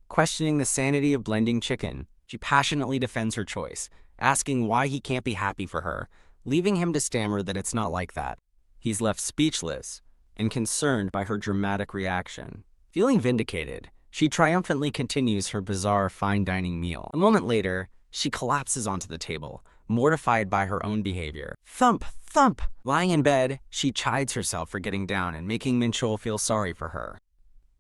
Questioning the sanity of blending chicken, she passionately defends her choice, asking why he can't be happy for her, leaving him to stammer that it's not like that. He's left speechless and concerned by her dramatic reaction. Feeling vindicated, she triumphantly continues her bizarre fine dining meal. A moment later, she collapses onto the table, mortified by her own behavior. Thump, thump! Lying in bed, she chides herself for getting down and making Minchul feel sorry for her.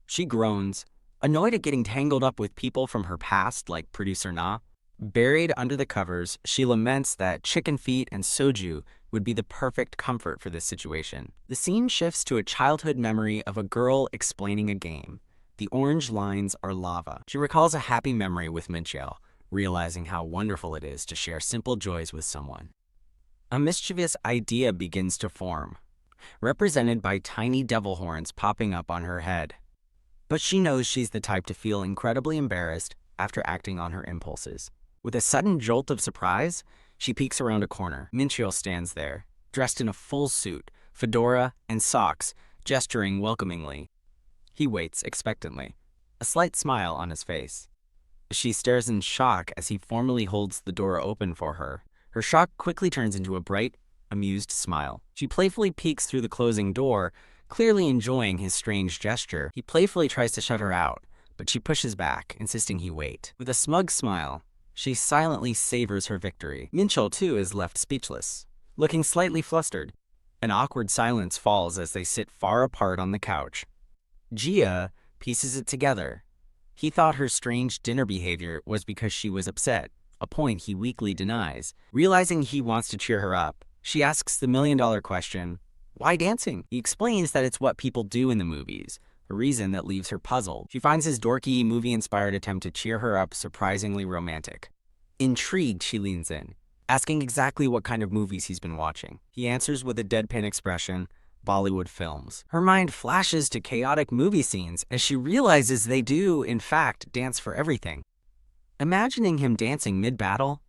She groans, annoyed at getting tangled up with people from her past like producer Na. Buried under the covers, she laments that chicken feet and soju would be the perfect comfort for this situation. The scene shifts to a childhood memory of a girl explaining a game. The orange lines are lava. She recalls a happy memory with Minchul, realizing how wonderful it is to share simple joys with someone. A mischievous idea begins to form, represented by tiny devil horns popping up on her head. But she knows she's the type to feel incredibly embarrassed after acting on her impulses. With a sudden jolt of surprise, she peeks around a corner. Minchul stands there, dressed in a full suit, fedora, and socks, gesturing welcomingly. He waits expectantly, a slight smile on his face. She stares in shock as he formally holds the door open for her. Her shock quickly turns into a bright, amused smile. She playfully peeks through the closing door, clearly enjoying his strange gesture. He playfully tries to shut her out, but she pushes back, insisting he wait. With a smug smile, she silently savors her victory. Minchul, too, is left speechless, looking slightly flustered. An awkward silence falls as they sit far apart on the couch. Gia pieces it together. He thought her strange dinner behavior was because she was upset, a point he weakly denies. Realizing he wants to cheer her up, she asks the million-dollar question, why dancing? He explains that it's what people do in the movies, a reason that leaves her puzzled. She finds his dorky, movie-inspired attempt to cheer her up surprisingly romantic. Intrigued, she leans in, asking exactly what kind of movies he's been watching. He answers with a deadpan expression, Bollywood films. Her mind flashes to chaotic movie scenes as she realizes they do, in fact, dance for everything. Imagining him dancing mid-battle,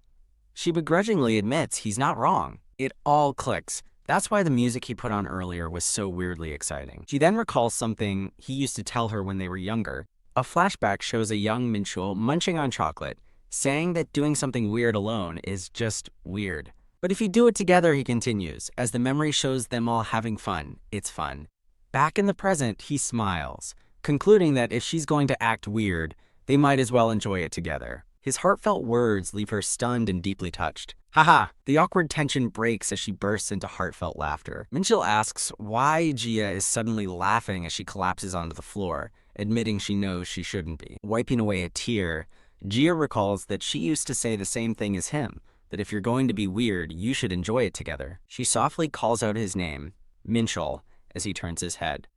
she begrudgingly admits he's not wrong. It all clicks. That's why the music he put on earlier was so weirdly exciting. She then recalls something he used to tell her when they were younger. A flashback shows a young Minchul munching on chocolate, saying that doing something weird alone is just weird. But if you do it together, he continues, as the memory shows them all having fun, it's fun. Back in the present, he smiles, concluding that if she's going to act weird, they might as well enjoy it together. His heartfelt words leave her stunned and deeply touched. Haha! The awkward tension breaks as she bursts into heartfelt laughter. Minchul asks why Gia is suddenly laughing as she collapses onto the floor, admitting she knows she shouldn't be. Wiping away a tear, Gia recalls that she used to say the same thing as him, that if you're going to be weird, you should enjoy it together. She softly calls out his name, Minchul, as he turns his head.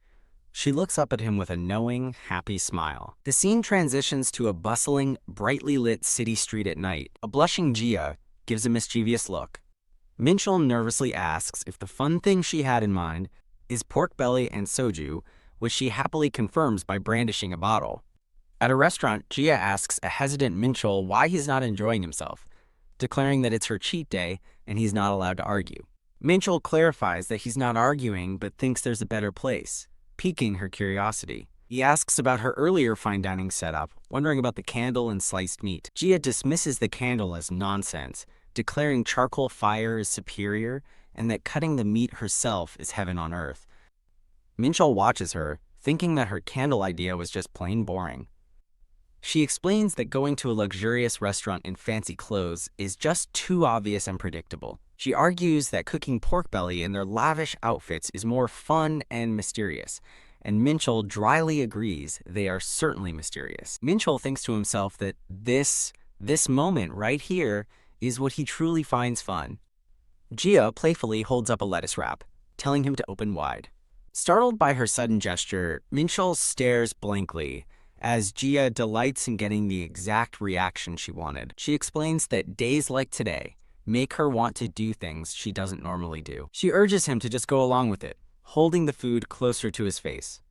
She looks up at him with a knowing, happy smile. The scene transitions to a bustling, brightly lit city street at night. A blushing Jia gives a mischievous look. Minchul nervously asks if the fun thing she had in mind is pork belly and soju, which she happily confirms by brandishing a bottle. At a restaurant, Jia asks a hesitant Minchul why he's not enjoying himself, declaring that it's her cheat day and he's not allowed to argue. Minchul clarifies that he's not arguing but thinks there's a better place, piquing her curiosity. He asks about her earlier fine dining setup, wondering about the candle and sliced meat. Jia dismisses the candle as nonsense, declaring charcoal fire is superior and that cutting the meat herself is heaven on earth. Minchul watches her, thinking that her candle idea was just plain boring. She explains that going to a luxurious restaurant in fancy clothes is just too obvious and predictable. She argues that cooking pork belly in their lavish outfits is more fun and mysterious, and Minchul dryly agrees they are certainly mysterious. Minchul thinks to himself that this moment right here is what he truly finds fun. Jia playfully holds up a lettuce wrap, telling him to open wide. Startled by her sudden gesture, Minchul stares blankly, as Jia delights in getting the exact reaction she wanted. She explains that days like today make her want to do things she doesn't normally do. She urges him to just go along with it, holding the food closer to his face.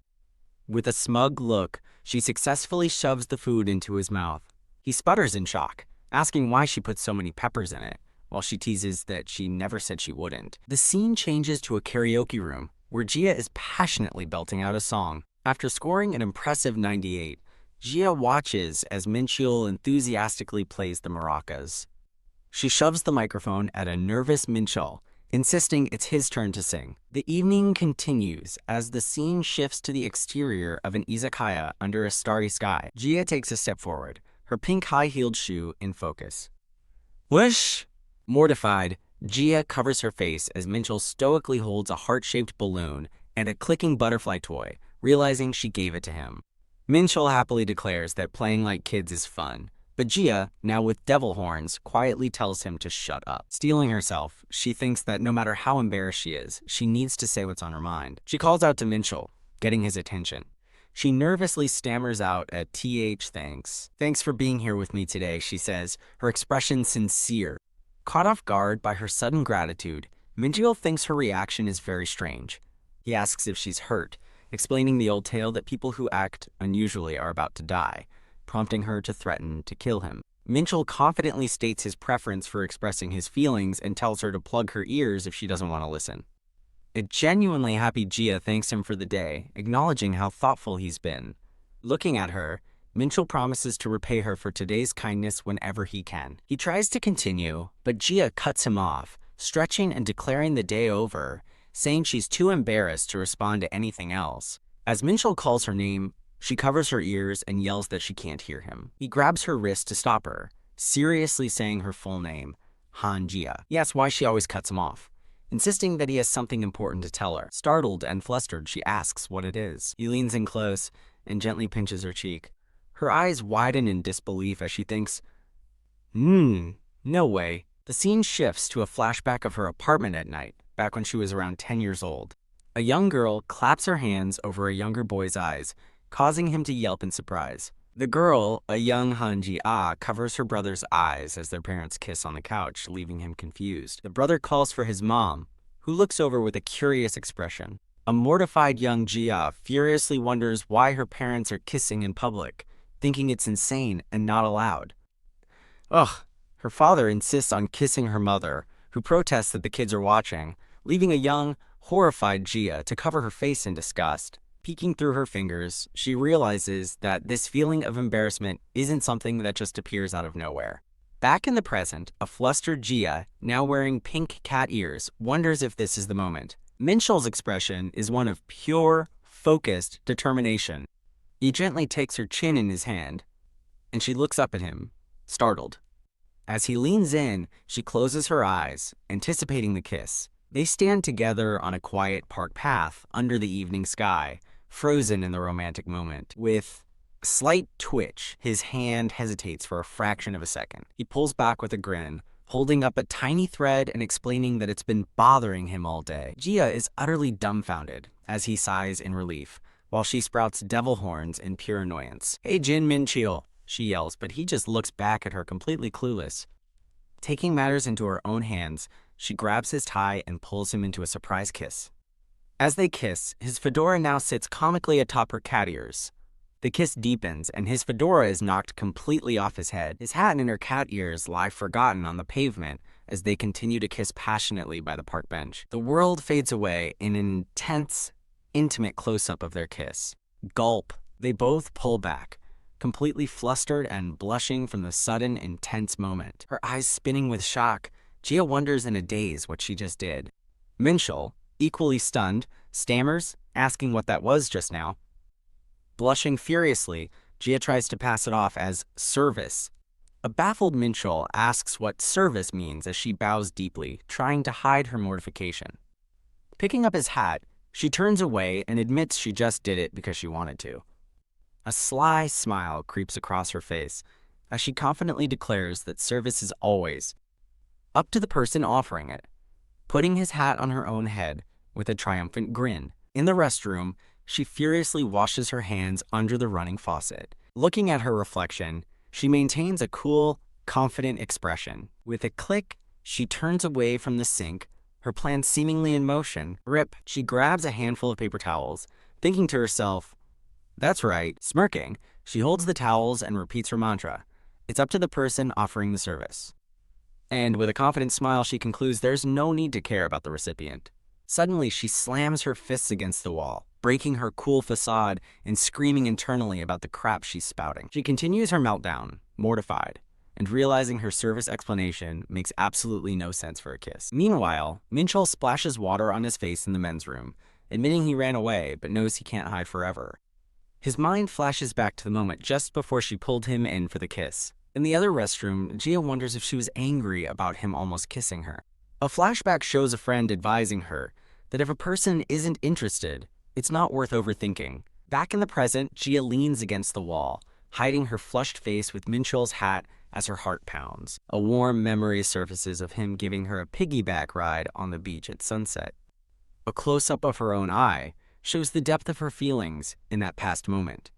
With a smug look, she successfully shoves the food into his mouth. He sputters in shock, asking why she put so many peppers in it, while she teases that she never said she wouldn't. The scene changes to a karaoke room, where Jia is passionately belting out a song. After scoring an impressive 98, Jia watches as Minchul enthusiastically plays the maracas. She shoves the microphone at a nervous Minchul, insisting it's his turn to sing. The evening continues as the scene shifts to the exterior of an izakaya under a starry sky. Jia takes a step forward, her pink high-heeled shoe in focus. Whoosh! Mortified, Jia covers her face as Minchul stoically holds a heart-shaped balloon and a clicking butterfly toy, realizing she gave it to him. Minchul happily declares that playing like kids is fun, but Jia, now with devil horns, quietly tells him to shut up. Steeling herself, she thinks that no matter how embarrassed she is, she needs to say what's on her mind. She calls out to Minchul, getting his attention. She nervously stammers out a thanks. Thanks for being here with me today, she says, her expression sincere. Caught off guard by her sudden gratitude, Minchul thinks her reaction is very strange. He asks if she's hurt, explaining the old tale that people who act unusually are about to die, prompting her to threaten to kill him. Minchul confidently states his preference for expressing his feelings and tells her to plug her ears if she doesn't want to listen. A genuinely happy Jia thanks him for the day, acknowledging how thoughtful he's been. Looking at her, Minchul promises to repay her for today's kindness whenever he can. He tries to continue, but Jia cuts him off, stretching and declaring the day over, saying she's too embarrassed to respond to anything else. As Minchul calls her name, she covers her ears and yells that she can't hear him. He grabs her wrist to stop her, seriously saying her full name, Han Jia. He asks why she always cuts him off, insisting that he has something important to tell her. Startled and flustered, she asks what it is. He leans in close and gently pinches her cheek. Her eyes widen in disbelief as she thinks, no way. The scene shifts to a flashback of her apartment at night, back when she was around 10 years old. A young girl claps her hands over a younger boy's eyes, causing him to yelp in surprise. The girl, a young Hanji covers her brother's eyes as their parents kiss on the couch, leaving him confused. The brother calls for his mom, who looks over with a curious expression. A mortified young Jia furiously wonders why her parents are kissing in public, thinking it's insane and not allowed. Her father insists on kissing her mother, who protests that the kids are watching, leaving a young, horrified Jia to cover her face in disgust. Peeking through her fingers, she realizes that this feeling of embarrassment isn't something that just appears out of nowhere. Back in the present, a flustered Jia, now wearing pink cat ears, wonders if this is the moment. Minchul's expression is one of pure, focused determination. He gently takes her chin in his hand, and she looks up at him, startled. As he leans in, she closes her eyes, anticipating the kiss. They stand together on a quiet park path under the evening sky, frozen in the romantic moment. With a slight twitch, his hand hesitates for a fraction of a second. He pulls back with a grin, holding up a tiny thread and explaining that it's been bothering him all day. Jia is utterly dumbfounded as he sighs in relief, while she sprouts devil horns in pure annoyance. "Hey, Jin Min Chil," she yells, but he just looks back at her completely clueless. Taking matters into her own hands, she grabs his tie and pulls him into a surprise kiss. As they kiss, his fedora now sits comically atop her cat ears. The kiss deepens, and his fedora is knocked completely off his head. His hat and her cat ears lie forgotten on the pavement as they continue to kiss passionately by the park bench. The world fades away in an intense, intimate close-up of their kiss. Gulp. They both pull back, completely flustered and blushing from the sudden, intense moment. Her eyes spinning with shock, Jia wonders in a daze what she just did. Minchul, equally stunned, stammers, asking what that was just now. Blushing furiously, Jia tries to pass it off as service. A baffled Minchul asks what service means as she bows deeply, trying to hide her mortification. Picking up his hat, she turns away and admits she just did it because she wanted to. A sly smile creeps across her face as she confidently declares that service is always up to the person offering it, putting his hat on her own head with a triumphant grin. In the restroom, she furiously washes her hands under the running faucet. Looking at her reflection, she maintains a cool, confident expression. With a click, she turns away from the sink, her plan seemingly in motion. Rip, she grabs a handful of paper towels, thinking to herself, "That's right." Smirking, she holds the towels and repeats her mantra, "It's up to the person offering the service." And with a confident smile, she concludes there's no need to care about the recipient. Suddenly, she slams her fists against the wall, breaking her cool facade and screaming internally about the crap she's spouting. She continues her meltdown, mortified, and realizing her service explanation makes absolutely no sense for a kiss. Meanwhile, Minchul splashes water on his face in the men's room, admitting he ran away but knows he can't hide forever. His mind flashes back to the moment just before she pulled him in for the kiss. In the other restroom, Jia wonders if she was angry about him almost kissing her. A flashback shows a friend advising her that if a person isn't interested, it's not worth overthinking. Back in the present, Jia leans against the wall, hiding her flushed face with Minchul's hat as her heart pounds. A warm memory surfaces of him giving her a piggyback ride on the beach at sunset. A close-up of her own eye shows the depth of her feelings in that past moment.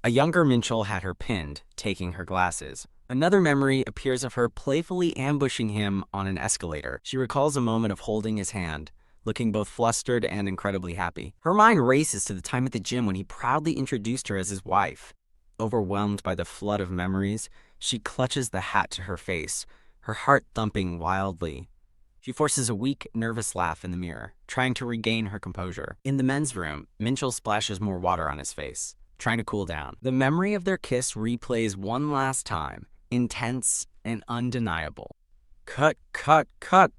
A younger Minchul had her pinned, taking her glasses. Another memory appears of her playfully ambushing him on an escalator. She recalls a moment of holding his hand, looking both flustered and incredibly happy. Her mind races to the time at the gym when he proudly introduced her as his wife. Overwhelmed by the flood of memories, she clutches the hat to her face, her heart thumping wildly. She forces a weak, nervous laugh in the mirror, trying to regain her composure. In the men's room, Minchul splashes more water on his face, trying to cool down. The memory of their kiss replays one last time, intense and undeniable. Cut, cut, cut!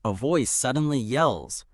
A voice suddenly yells,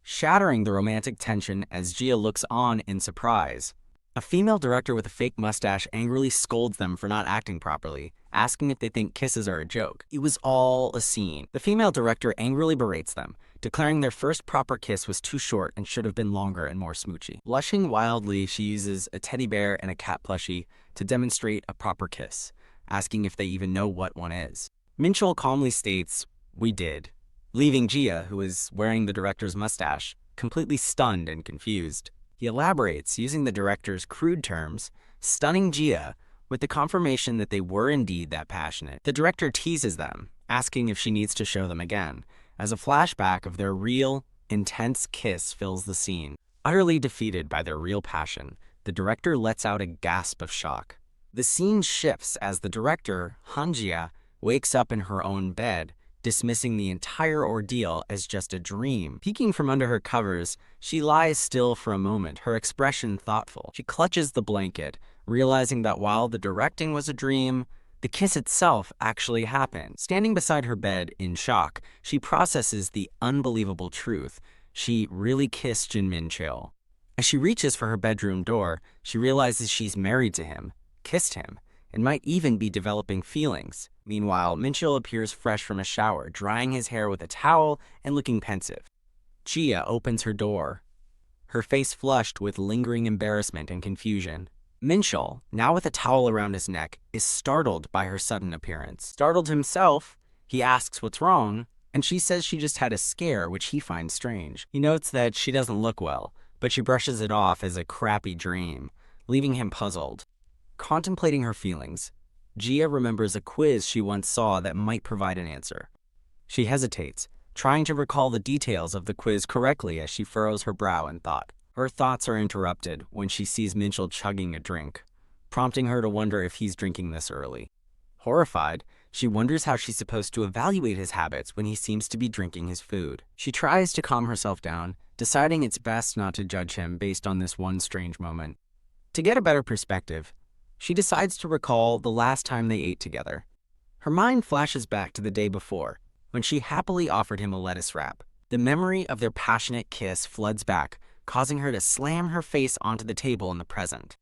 shattering the romantic tension as Jia looks on in surprise. A female director with a fake mustache angrily scolds them for not acting properly, asking if they think kisses are a joke. It was all a scene. The female director angrily berates them, declaring their first proper kiss was too short and should have been longer and more smoochy. Blushing wildly, she uses a teddy bear and a cat plushie to demonstrate a proper kiss, asking if they even know what one is. Minchul calmly states, "We did," leaving Jia, who is wearing the director's mustache, completely stunned and confused. He elaborates, using the director's crude terms, stunning Jia with the confirmation that they were indeed that passionate. The director teases them, asking if she needs to show them again, as a flashback of their real, intense kiss fills the scene. Utterly defeated by their real passion, the director lets out a gasp of shock. The scene shifts as the director, Hanjia, wakes up in her own bed, dismissing the entire ordeal as just a dream. Peeking from under her covers, she lies still for a moment, her expression thoughtful. She clutches the blanket, realizing that while the directing was a dream, the kiss itself actually happened. Standing beside her bed in shock, she processes the unbelievable truth. She really kissed Jin Min Chil. As she reaches for her bedroom door, she realizes she's married to him, kissed him, and might even be developing feelings. Meanwhile, Minchul appears fresh from a shower, drying his hair with a towel and looking pensive. Jia opens her door, her face flushed with lingering embarrassment and confusion. Minchul, now with a towel around his neck, is startled by her sudden appearance. Startled himself, He asks what's wrong, and she says she just had a scare, which he finds strange. He notes that she doesn't look well, but she brushes it off as a crappy dream, leaving him puzzled. Contemplating her feelings, Gia remembers a quiz she once saw that might provide an answer. She hesitates, trying to recall the details of the quiz correctly as she furrows her brow in thought. Her thoughts are interrupted when she sees Minchell chugging a drink, prompting her to wonder if he's drinking this early. Horrified, she wonders how she's supposed to evaluate his habits when he seems to be drinking his food. She tries to calm herself down, deciding it's best not to judge him based on this one strange moment. To get a better perspective, she decides to recall the last time they ate together. Her mind flashes back to the day before, when she happily offered him a lettuce wrap. The memory of their passionate kiss floods back, causing her to slam her face onto the table in the present.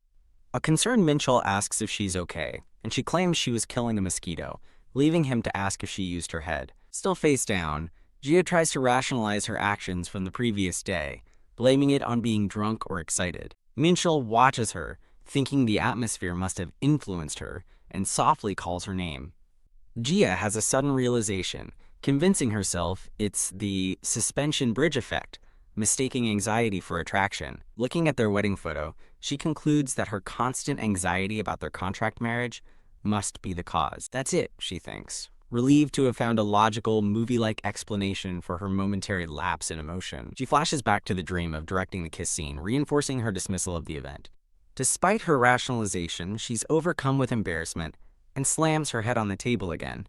A concerned Minchell asks if she's okay, and she claims she was killing a mosquito, leaving him to ask if she used her head. Still face down, Gia tries to rationalize her actions from the previous day, blaming it on being drunk or excited. Minchell watches her, thinking the atmosphere must have influenced her, and softly calls her name. Gia has a sudden realization, convincing herself it's the suspension bridge effect, mistaking anxiety for attraction. Looking at their wedding photo, she concludes that her constant anxiety about their contract marriage must be the cause. That's it, she thinks, relieved to have found a logical, movie-like explanation for her momentary lapse in emotion. She flashes back to the dream of directing the kiss scene, reinforcing her dismissal of the event. Despite her rationalization, she's overcome with embarrassment and slams her head on the table again.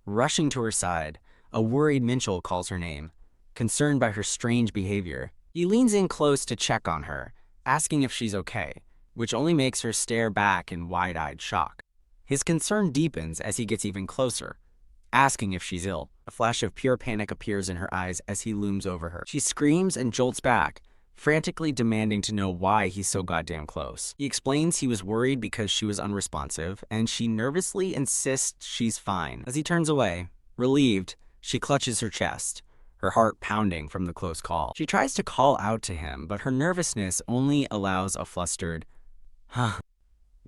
Rushing to her side, a worried Minchell calls her name, concerned by her strange behavior. He leans in close to check on her, asking if she's okay, which only makes her stare back in wide-eyed shock. His concern deepens as he gets even closer, asking if she's ill. A flash of pure panic appears in her eyes as he looms over her. She screams and jolts back, frantically demanding to know why he's so goddamn close. He explains he was worried because she was unresponsive, and she nervously insists she's fine. As he turns away, relieved, she clutches her chest, her heart pounding from the close call. She tries to call out to him, but her nervousness only allows a flustered, "Huh,"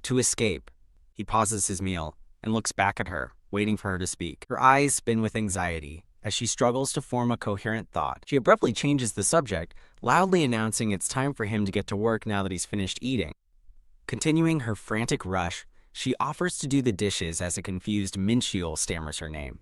to escape. He pauses his meal and looks back at her, waiting for her to speak. Her eyes spin with anxiety as she struggles to form a coherent thought. She abruptly changes the subject, loudly announcing it's time for him to get to work now that he's finished eating. Continuing her frantic rush, she offers to do the dishes as a confused Minchell stammers her name.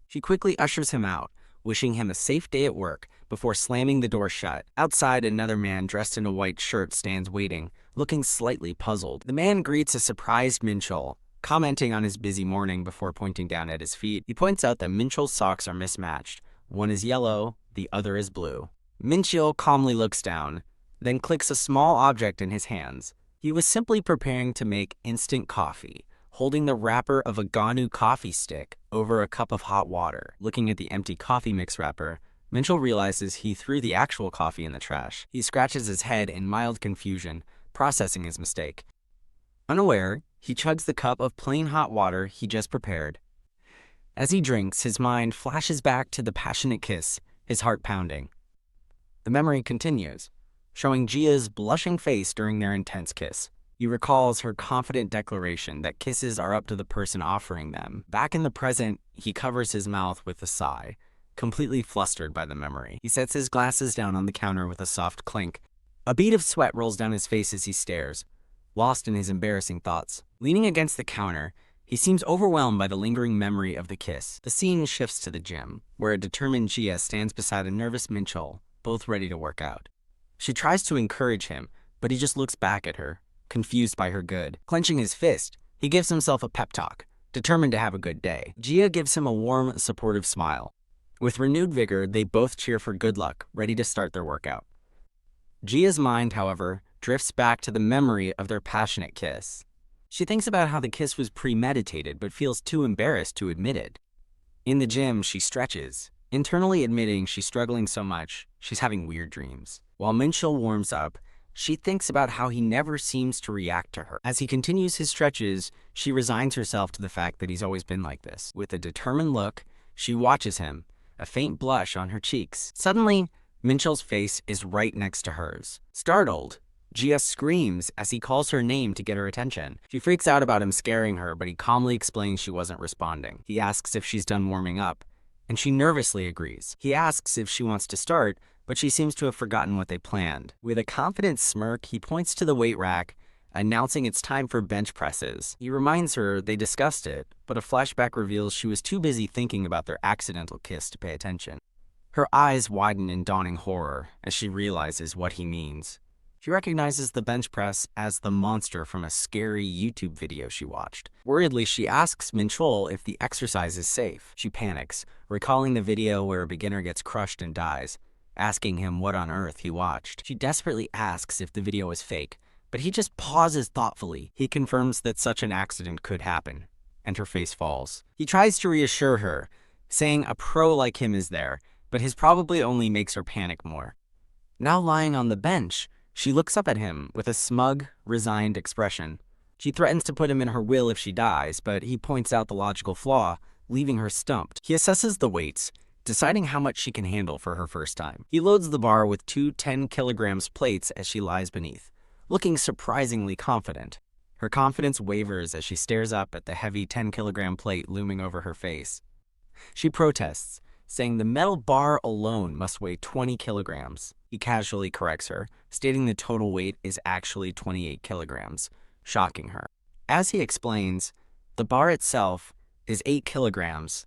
She quickly ushers him out, wishing him a safe day at work before slamming the door shut. Outside, another man dressed in a white shirt stands waiting, looking slightly puzzled. The man greets a surprised Minchell, commenting on his busy morning before pointing down at his feet. He points out that Minchell's socks are mismatched. One is yellow, the other is blue. Minchell calmly looks down, then clicks a small object in his hands. He was simply preparing to make instant coffee, holding the wrapper of a Gonu coffee stick over a cup of hot water. Looking at the empty coffee mix wrapper, Minchell realizes he threw the actual coffee in the trash. He scratches his head in mild confusion, processing his mistake. Unaware, he chugs the cup of plain hot water he just prepared. As he drinks, his mind flashes back to the passionate kiss, his heart pounding. The memory continues, showing Gia's blushing face during their intense kiss. He recalls her confident declaration that kisses are up to the person offering them. Back in the present, he covers his mouth with a sigh, completely flustered by the memory. He sets his glasses down on the counter with a soft clink. A bead of sweat rolls down his face as he stares, lost in his embarrassing thoughts. Leaning against the counter, he seems overwhelmed by the lingering memory of the kiss. The scene shifts to the gym, where a determined Gia stands beside a nervous Minchell, both ready to work out. She tries to encourage him, but he just looks back at her, confused by her good. Clenching his fist, he gives himself a pep talk, determined to have a good day. Gia gives him a warm, supportive smile. With renewed vigor, they both cheer for good luck, ready to start their workout. Gia's mind, however, drifts back to the memory of their passionate kiss. She thinks about how the kiss was premeditated but feels too embarrassed to admit it. In the gym, she stretches, internally admitting she's struggling so much, she's having weird dreams. While Minchell warms up, she thinks about how he never seems to react to her. As he continues his stretches, she resigns herself to the fact that he's always been like this. With a determined look, she watches him, a faint blush on her cheeks. Suddenly, Minchell's face is right next to hers. Startled, Gia screams as he calls her name to get her attention. She freaks out about him scaring her, but he calmly explains she wasn't responding. He asks if she's done warming up, and she nervously agrees. He asks if she wants to start, but she seems to have forgotten what they planned. With a confident smirk, he points to the weight rack, announcing it's time for bench presses. He reminds her they discussed it, but a flashback reveals she was too busy thinking about their accidental kiss to pay attention. Her eyes widen in dawning horror as she realizes what he means. She recognizes the bench press as the monster from a scary YouTube video she watched. Worriedly, she asks Minchol if the exercise is safe. She panics, recalling the video where a beginner gets crushed and dies, asking him what on earth he watched. She desperately asks if the video is fake, but he just pauses thoughtfully. He confirms that such an accident could happen, and her face falls. He tries to reassure her, saying a pro like him is there, but his probably only makes her panic more. Now lying on the bench, she looks up at him with a smug, resigned expression. She threatens to put him in her will if she dies, but he points out the logical flaw, leaving her stumped. He assesses the weights, deciding how much she can handle for her first time. He loads the bar with two 10-kilogram plates as she lies beneath, looking surprisingly confident. Her confidence wavers as she stares up at the heavy 10-kilogram plate looming over her face. She protests, saying the metal bar alone must weigh 20 kilograms. He casually corrects her, stating the total weight is actually 28 kilograms, shocking her. As he explains, the bar itself is 8 kilograms.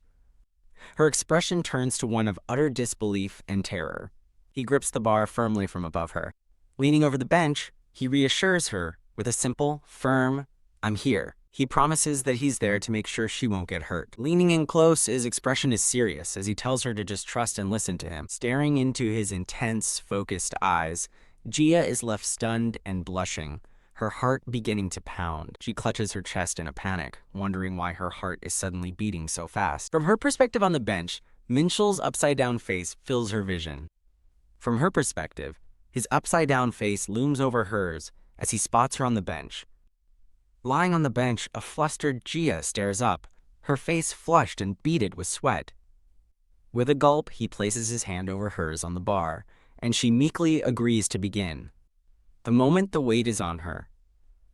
Her expression turns to one of utter disbelief and terror. He grips the bar firmly from above her. Leaning over the bench, he reassures her with a simple, firm, "I'm here." He promises that he's there to make sure she won't get hurt. Leaning in close, his expression is serious as he tells her to just trust and listen to him. Staring into his intense, focused eyes, Gia is left stunned and blushing, her heart beginning to pound. She clutches her chest in a panic, wondering why her heart is suddenly beating so fast. From her perspective on the bench, Minchel's upside-down face fills her vision. From her perspective, his upside-down face looms over hers as he spots her on the bench. Lying on the bench, a flustered Gia stares up, her face flushed and beaded with sweat. With a gulp, he places his hand over hers on the bar, and she meekly agrees to begin. The moment the weight is on her,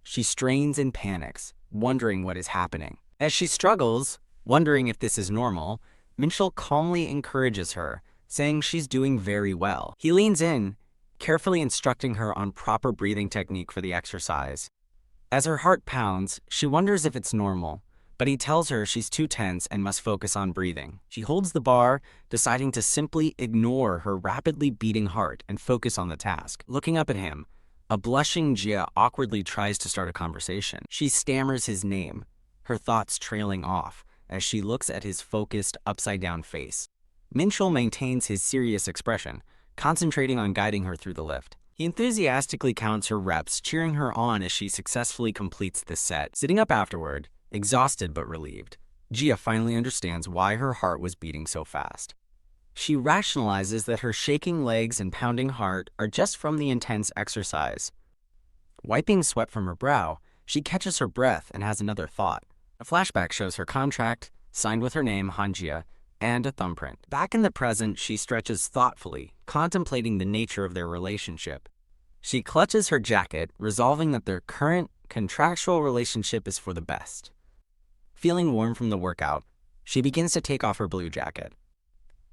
she strains and panics, wondering what is happening. As she struggles, wondering if this is normal, Minchel calmly encourages her, saying she's doing very well. He leans in, carefully instructing her on proper breathing technique for the exercise. As her heart pounds, she wonders if it's normal, but he tells her she's too tense and must focus on breathing. She holds the bar, deciding to simply ignore her rapidly beating heart and focus on the task. Looking up at him, a blushing Gia awkwardly tries to start a conversation. She stammers his name, her thoughts trailing off as she looks at his focused, upside-down face. Minchel maintains his serious expression, concentrating on guiding her through the lift. He enthusiastically counts her reps, cheering her on as she successfully completes the set. Sitting up afterward, exhausted but relieved, Gia finally understands why her heart was beating so fast. She rationalizes that her shaking legs and pounding heart are just from the intense exercise. Wiping sweat from her brow, she catches her breath and has another thought. A flashback shows her contract, signed with her name, Hanjia, and a thumbprint. Back in the present, she stretches thoughtfully, contemplating the nature of their relationship. She clutches her jacket, resolving that their current contractual relationship is for the best. Feeling warm from the workout, she begins to take off her blue jacket.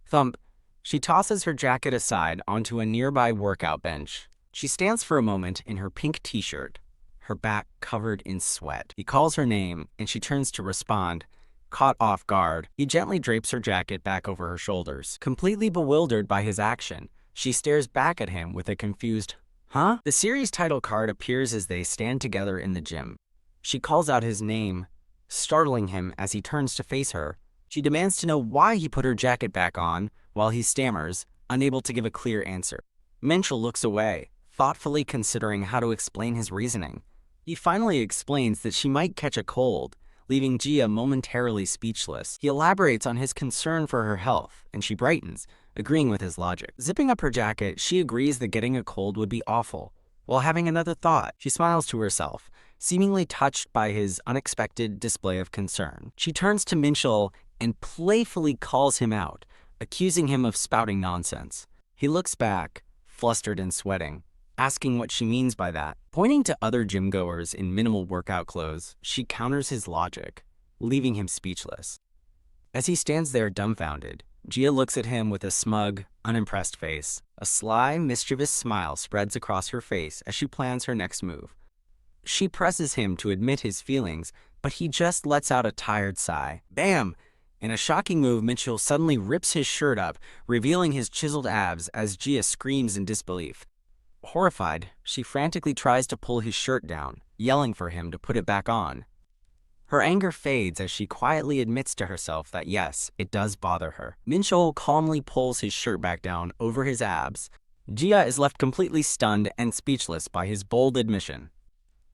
Thump, she tosses her jacket aside onto a nearby workout bench. She stands for a moment in her pink t-shirt, her back covered in sweat. He calls her name, and she turns to respond. Caught off guard, he gently drapes her jacket back over her shoulders. Completely bewildered by his action, she stares back at him with a confused, "Huh?" The series title card appears as they stand together in the gym. She calls out his name, startling him as he turns to face her. She demands to know why he put her jacket back on, while he stammers, unable to give a clear answer. Minchel looks away, thoughtfully considering how to explain his reasoning. He finally explains that she might catch a cold, leaving Gia momentarily speechless. He elaborates on his concern for her health, and she brightens, agreeing with his logic. Zipping up her jacket, she agrees that getting a cold would be awful. While having another thought, she smiles to herself, seemingly touched by his unexpected display of concern. She turns to Minchel and playfully calls him out, accusing him of spouting nonsense. He looks back, flustered and sweating, asking what she means by that. Pointing to other gym-goers in minimal workout clothes, she counters his logic, leaving him speechless. As he stands there dumbfounded, Gia looks at him with a smug, unimpressed face. A sly, mischievous smile spreads across her face as she plans her next move. She presses him to admit his feelings, but he just lets out a tired sigh. Bam! In a shocking move, Mitchell suddenly rips his shirt up, revealing his chiseled abs as Gia screams in disbelief. Horrified, she frantically tries to pull his shirt down, yelling for him to put it back on. Her anger fades as she quietly admits to herself that yes, it does bother her. Minchul calmly pulls his shirt back down over his abs. Gia is left completely stunned and speechless by his bold admission.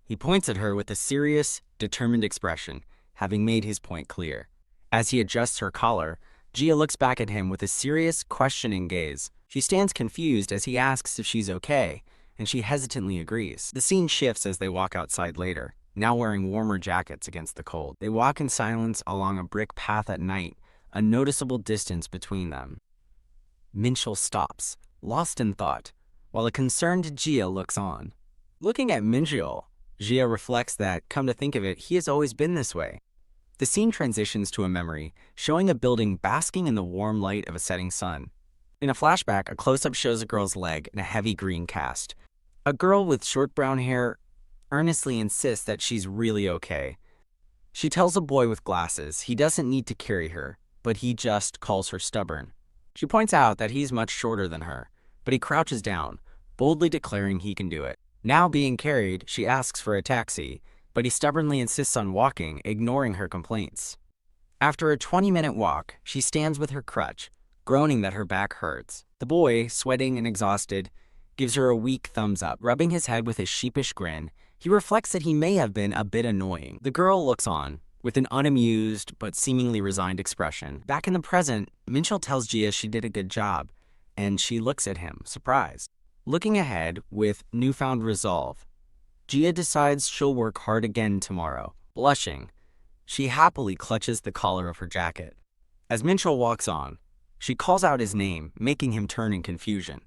He points at her with a serious, determined expression, having made his point clear. As he adjusts her collar, Gia looks back at him with a serious, questioning gaze. She stands confused as he asks if she's okay, and she hesitantly agrees. The scene shifts as they walk outside later, now wearing warmer jackets against the cold. They walk in silence along a brick path at night, a noticeable distance between them. Minchul stops, lost in thought, while a concerned Gia looks on. Looking at Minchul, Gia reflects that, come to think of it, he has always been this way. The scene transitions to a memory, showing a building basking in the warm light of a setting sun. In a flashback, a close-up shows a girl's leg in a heavy green cast. A girl with short brown hair earnestly insists that she's really okay. She tells a boy with glasses he doesn't need to carry her, but he just calls her stubborn. She points out that he's much shorter than her, but he crouches down, boldly declaring he can do it. Now being carried, she asks for a taxi, but he stubbornly insists on walking, ignoring her complaints. After a 20-minute walk, she stands with her crutch, groaning that her back hurts. The boy, sweating and exhausted, gives her a weak thumbs up. Rubbing his head with a sheepish grin, he reflects that he may have been a bit annoying. The girl looks on, with an unamused but seemingly resigned expression. Back in the present, Minchul tells Gia she did a good job, and she looks at him, surprised. Looking ahead with newfound resolve, Gia decides she'll work hard again tomorrow. Blushing, she happily clutches the collar of her jacket. As Minchul walks on, she calls out his name, making him turn in confusion.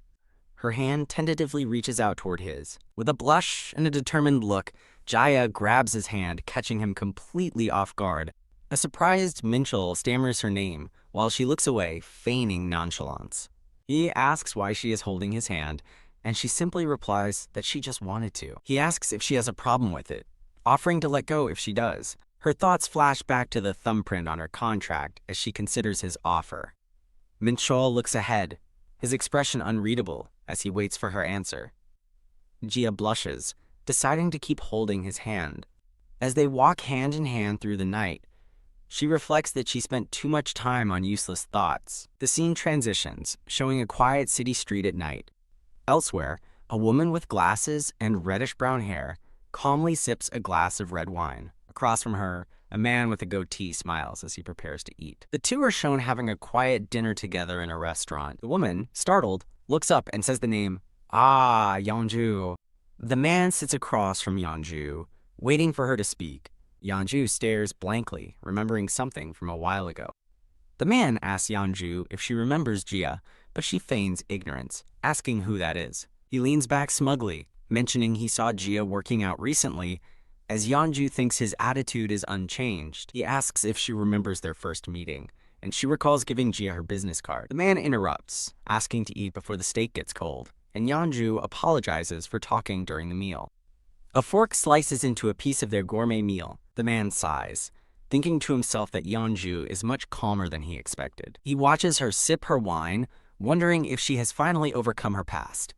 Her hand tentatively reaches out toward his. With a blush and a determined look, Jaya grabs his hand, catching him completely off guard. A surprised Minchul stammers her name, while she looks away, feigning nonchalance. He asks why she is holding his hand, and she simply replies that she just wanted to. He asks if she has a problem with it, offering to let go if she does. Her thoughts flash back to the thumbprint on her contract as she considers his offer. Minchul looks ahead, his expression unreadable as he waits for her answer. Gia blushes, deciding to keep holding his hand. As they walk hand in hand through the night, she reflects that she spent too much time on useless thoughts. The scene transitions, showing a quiet city street at night. Elsewhere, a woman with glasses and reddish-brown hair calmly sips a glass of red wine. Across from her, a man with a goatee smiles as he prepares to eat. The two are shown having a quiet dinner together in a restaurant. The woman, startled, looks up and says the name, Yeonju. The man sits across from Yeonju, waiting for her to speak. Yeonju stares blankly, remembering something from a while ago. The man asks Yeonju if she remembers Gia, but she feigns ignorance, asking who that is. He leans back smugly, mentioning he saw Gia working out recently. As Yeonju thinks his attitude is unchanged, he asks if she remembers their first meeting, and she recalls giving Gia her business card. The man interrupts, asking to eat before the steak gets cold, and Yeonju apologizes for talking during the meal. A fork slices into a piece of their gourmet meal. The man sighs, thinking to himself that Yeonju is much calmer than he expected. He watches her sip her wine, wondering if she has finally overcome her past.